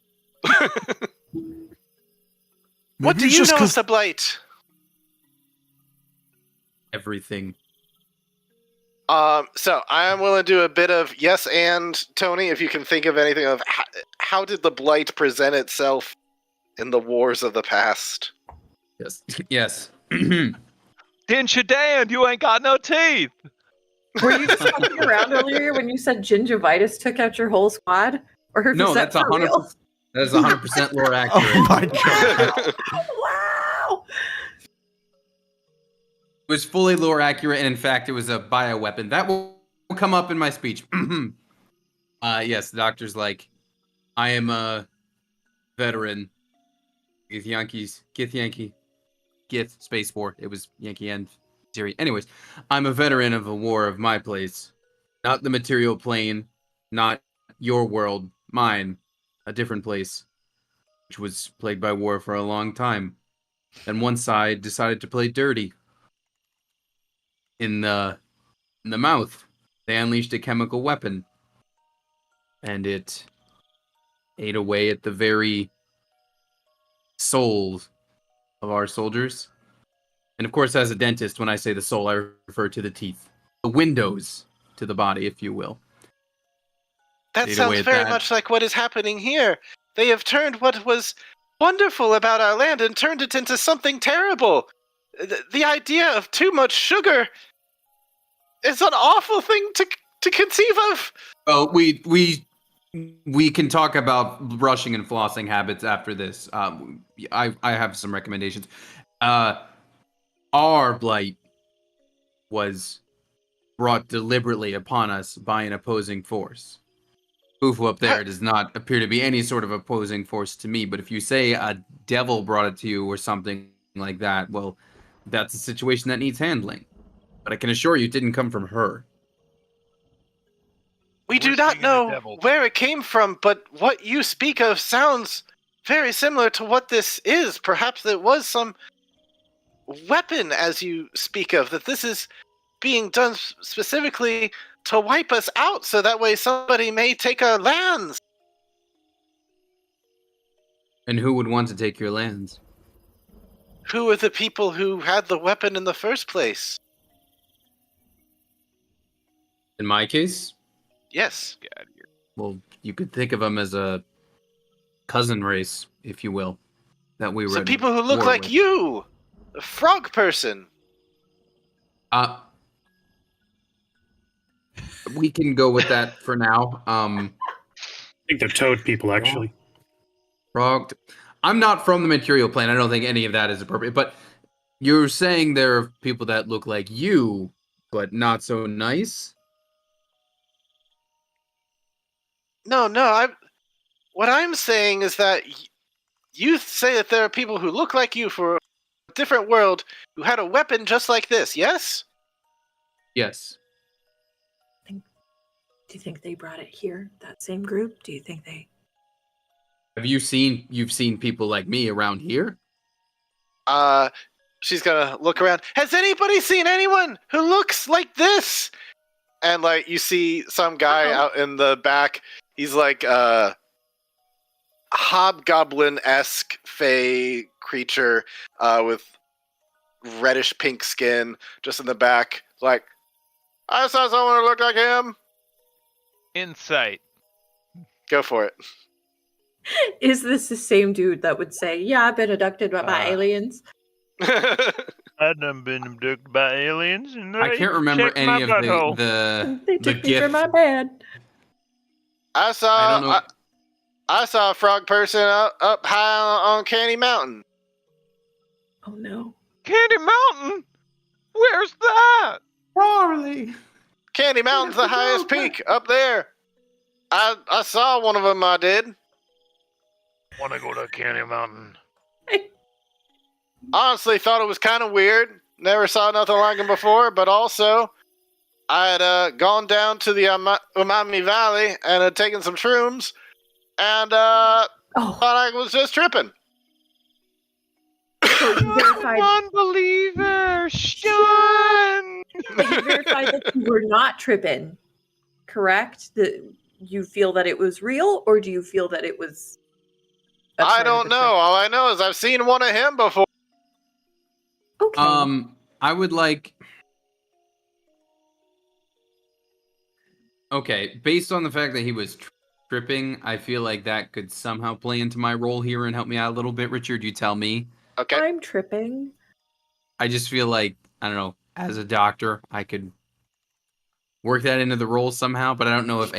What do you know of the blight? Everything. So I am willing to do a bit of yes and, Tony, if you can think of anything of how did the blight present itself in the wars of the past? Yes. Yes. Didn't you, Dan? You ain't got no teeth. Were you just fucking around earlier when you said gingivitis took out your whole squad? Or no, that's 100%. That is 100% lore accurate. Oh my god! Wow! It was fully lore accurate, and in fact, it was a bioweapon. That will come up in my speech. Yes, the doctor's like, I am a veteran. Gith Yankee, Space War. It was Yankee and Siri. Anyways, I'm a veteran of a war of my place. Not the material plane, not your world, mine. A different place, which was plagued by war for a long time. And one side decided to play dirty. In the mouth, they unleashed a chemical weapon, and it ate away at the very souls of our soldiers. And of course, as a dentist, when I say the soul, I refer to the teeth, the windows to the body, if you will. That sounds very much like what is happening here. They have turned what was wonderful about our land and turned it into something terrible. The idea of too much sugar is an awful thing to conceive of. Oh, we can talk about brushing and flossing habits after this. I have some recommendations. Our blight was brought deliberately upon us by an opposing force. Fufu up there does not appear to be any sort of opposing force to me, but if you say a devil brought it to you or something like that, well, that's a situation that needs handling. But I can assure you it didn't come from her. We do not know where it came from, but what you speak of sounds very similar to what this is. Perhaps it was some weapon, as you speak of, that this is being done specifically to wipe us out, so that way somebody may take our lands. And who would want to take your lands? Who are the people who had the weapon in the first place? In my case? Yes. Well, you could think of them as a cousin race, if you will, that we were. So people who look like you, a frog person. We can go with that for now. I think they're toad people, actually. Frog. I'm not from the material plane. I don't think any of that is appropriate. But you're saying there are people that look like you, but not so nice? No. What I'm saying is that you say that there are people who look like you for a different world who had a weapon just like this, yes? Yes. Do you think they brought it here? That same group? Do you think they... You've seen people like me around here? She's gonna look around. Has anybody seen anyone who looks like this? And like you see some guy out in the back. He's like hobgoblin-esque fey creature with reddish pink skin, just in the back. Like, I saw someone who looked like him. Insight. Go for it. Is this the same dude that would say, yeah, I've been abducted by aliens? I've done been abducted by aliens, and I can't remember any of the They took me gift. for my bed. I saw a frog person up high on Candy Mountain. Oh no. Candy Mountain? Where's that? Charlie. Candy Mountain's the highest peak up there. I saw one of them. I did. Want to go to Candy Mountain? Honestly, thought it was kind of weird. Never saw nothing like him before. But also, I had gone down to the Umami Valley and had taken some shrooms, and thought I was just tripping. So you verified, Unbeliever, Sean. you verified that you were not tripping, correct? That you feel that it was real, or do you feel that it was? I don't know. All I know is I've seen one of him before. Okay. I would like. Okay, based on the fact that he was tripping, I feel like that could somehow play into my role here and help me out a little bit. Richard, you tell me. Okay. I'm tripping. I just feel like, I don't know, as a doctor, I could work that into the role somehow, but I don't know if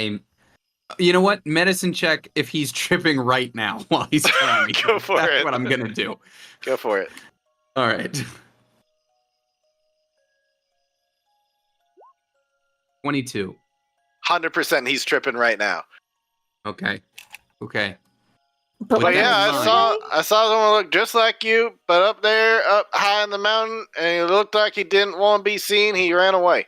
you know what? Medicine check if he's tripping right now while he's telling me. Go for That's it. what I'm going to do. Go for it. All right. 22. 100% he's tripping right now. Okay. But But that yeah, in I saw someone look just like you, but up there, up high in the mountain, and he looked like he didn't want to be seen. He ran away.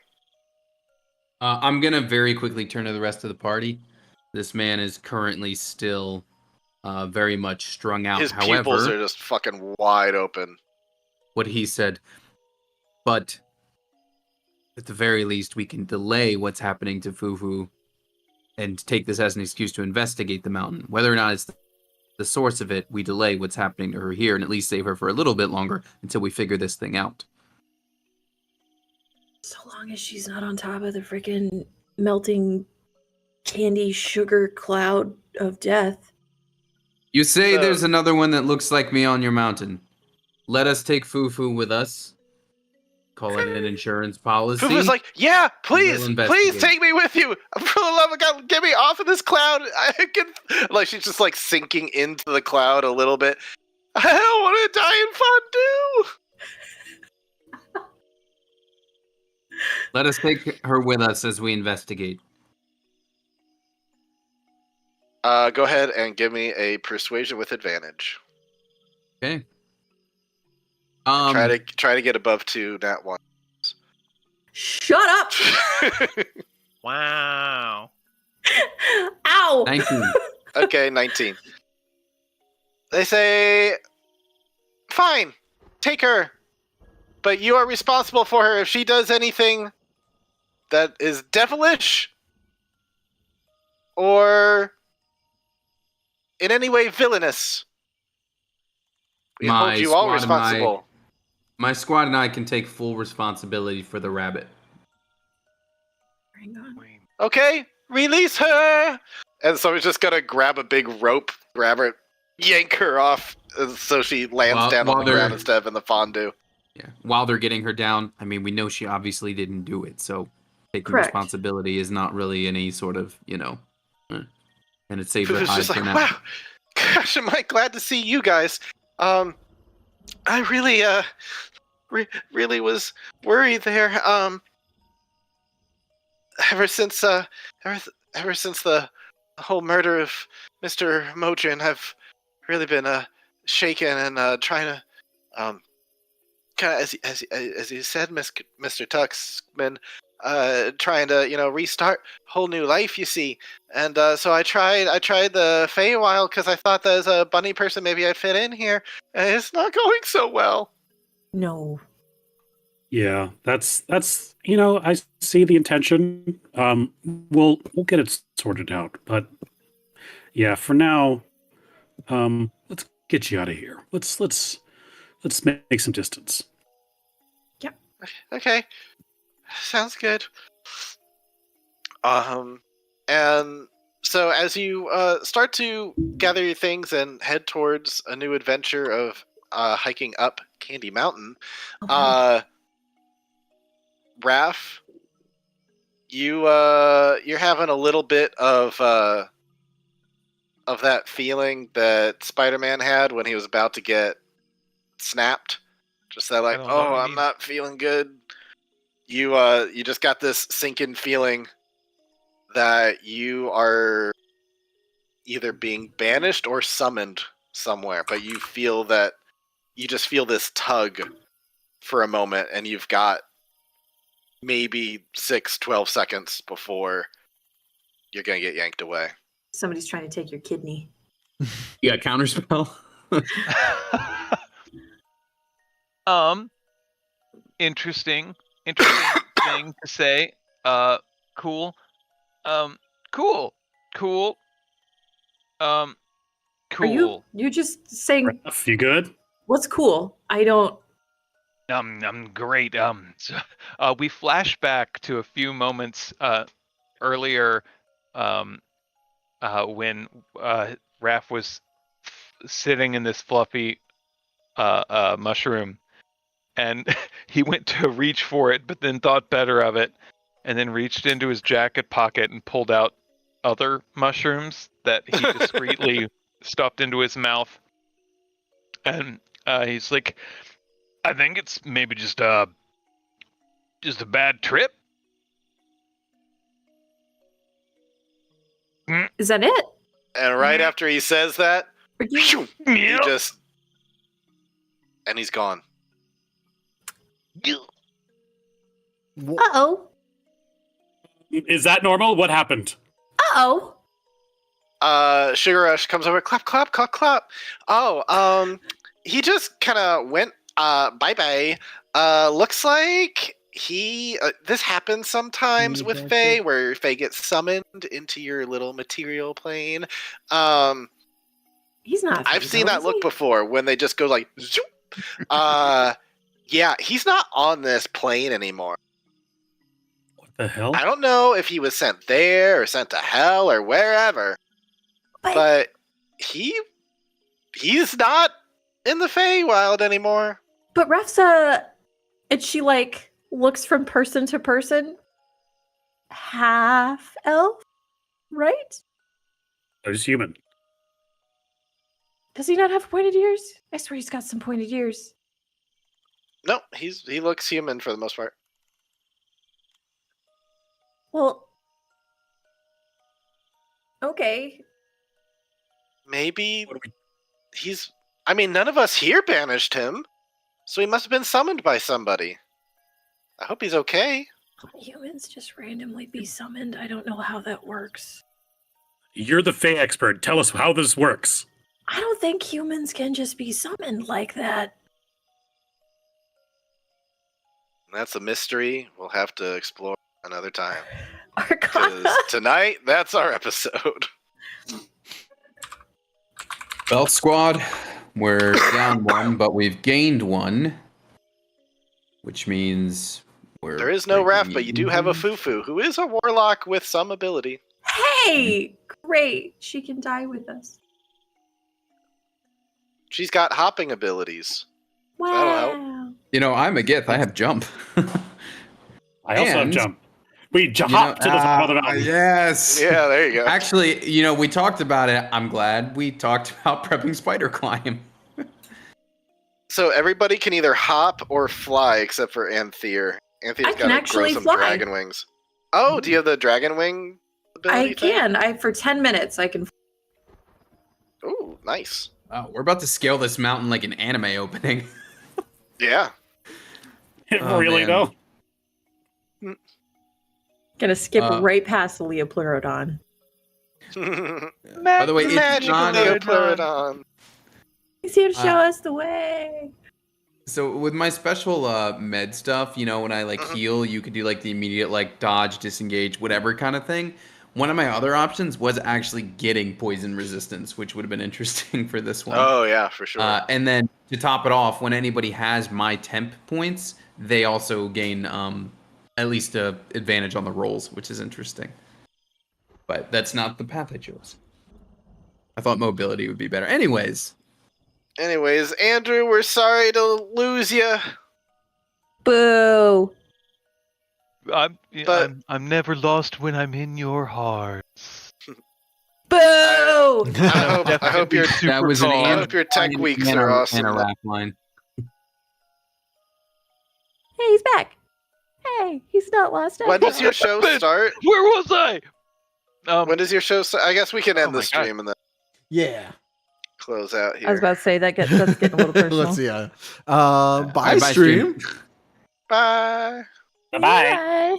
I'm gonna very quickly turn to the rest of the party. This man is currently still very much strung out. His However, pupils are just fucking wide open. what he said, but at the very least, we can delay what's happening to Fufu and take this as an excuse to investigate the mountain. Whether or not it's the source of it, we delay what's happening to her here and at least save her for a little bit longer until we figure this thing out. So long as she's not on top of the freaking melting candy sugar cloud of death. You say So- there's another one that looks like me on your mountain. Let us take Fufu with us. Call it an insurance policy. Fufu's like, yeah, please, We'll please investigate. take me with you. For the love of God, get me off of this cloud. I can, like, she's just like sinking into the cloud a little bit. I don't want to die in fondue. Let us take her with us as we investigate. Go ahead and give me a persuasion with advantage. Okay. Try to get above 2, not 1. Shut up! Wow. Ow! 19. Okay, 19. They say, fine, take her, but you are responsible for her. If she does anything that is devilish or in any way villainous, we My hold you all squad and responsible. My squad and I can take full responsibility for the rabbit. Hang on. Okay, release her! And so he's just gonna grab a big rope, grab her, yank her off, so she lands down on the ground instead of in the fondue. Yeah. While they're getting her down, I mean, we know she obviously didn't do it, so taking Correct. responsibility is not really any sort of, and it saved her Fufu's hide just for like, now. wow, gosh, am I glad to see you guys. I really, really was worried there. Ever since the whole murder of Mr. Modrin, I've really been shaken and trying to kind of as you said, Mr. Tuxman, trying to restart whole new life. You see, and so I tried the Feywild because I thought that as a bunny person maybe I'd fit in here. And it's not going so well. No. Yeah, that's I see the intention. We'll get it sorted out, but yeah, for now, let's get you out of here. Let's make some distance. Okay, sounds good. And so as you start to gather your things and head towards a new adventure of hiking up Candy Mountain, Raph, you're having a little bit of that feeling that Spider-Man had when he was about to get snapped. Just that, like, I don't know what you I'm mean. not feeling good. You just got this sinking feeling that you are either being banished or summoned somewhere, but you just feel this tug for a moment, and you've got maybe 12 seconds before you're gonna get yanked away. Somebody's trying to take your kidney. You got counterspell? Interesting thing to say. Cool. Cool. Cool. You just saying Raph, you good? what's cool? I don't. I'm great. So, we flash back to a few moments earlier, when Raph was sitting in this fluffy mushroom, and he went to reach for it, but then thought better of it, and then reached into his jacket pocket and pulled out other mushrooms that he discreetly stuffed into his mouth. And he's like, I think it's maybe just a bad trip. Is that it? And right after he says that, he Yep. just... And he's gone. Uh-oh. Is that normal? What happened? Uh-oh. Sugar Rush comes over, clap, clap, clap, clap. Oh, he just kind of went, bye-bye. Looks like this happens sometimes with Fae, where Fae gets summoned into your little material plane. He's not. I've seen that look before, when they just go like, zoop. Yeah, he's not on this plane anymore. What the hell? I don't know if he was sent there, or sent to hell, or wherever. But he's not in the Feywild anymore. But Refsa, and she like looks from person to person. Half elf, right? He's human. Does he not have pointed ears? I swear he's got some pointed ears. No, he looks human for the most part. Well, okay. Maybe he's... I mean, none of us here banished him, so he must have been summoned by somebody. I hope he's okay. Humans just randomly be summoned? I don't know how that works. You're the Fae expert. Tell us how this works. I don't think humans can just be summoned like that. That's a mystery we'll have to explore another time. Arcana. 'Cause tonight, that's our episode. Belt Squad, we're down one, but we've gained one. Which means There is no Ref, but you do have a Fufu, who is a warlock with some ability. Hey! Great. She can die with us. She's got hopping abilities. Wow. That'll You know, I'm a Gith. I have jump. I also have And- jump. We hop to the top of the mountain. Yes. Yeah, there you go. Actually, you know, we talked about it. I'm glad we talked about prepping spider climb. So everybody can either hop or fly, except for Anthea. Anthea's I can got to grow actually some fly. dragon wings. Oh, do you have the dragon wing ability? I can. For 10 minutes, I can. Ooh, nice. Wow, we're about to scale this mountain like an anime opening. Yeah. Oh, really, man. though? Gonna skip Uh, right past the Leopleurodon. By the way, it's Magical not Leopleurodon. He's here to show us the way. So with my special med stuff, you know, when I like heal, you could do like the immediate like dodge, disengage, whatever kind of thing. One of my other options was actually getting poison resistance, which would have been interesting for this one. Oh, yeah, for sure. And then to top it off, when anybody has my temp points, they also gain at least a advantage on the rolls, which is interesting. But that's not the path I chose. I thought mobility would be better. Anyways, Andrew, we're sorry to lose you. Boo. I'm never lost when I'm in your hearts. Boo! I hope your that was an I hope your tech weeks are awesome. and a rap line. Hey, he's back. Hey, he's not lost. When does your show start? Where was I? When does your show start? I guess we can end the stream and then Yeah. close out here. I was about to say that's getting a little personal. Let's see. Bye, Bye, stream. Bye. Bye-bye. Bye.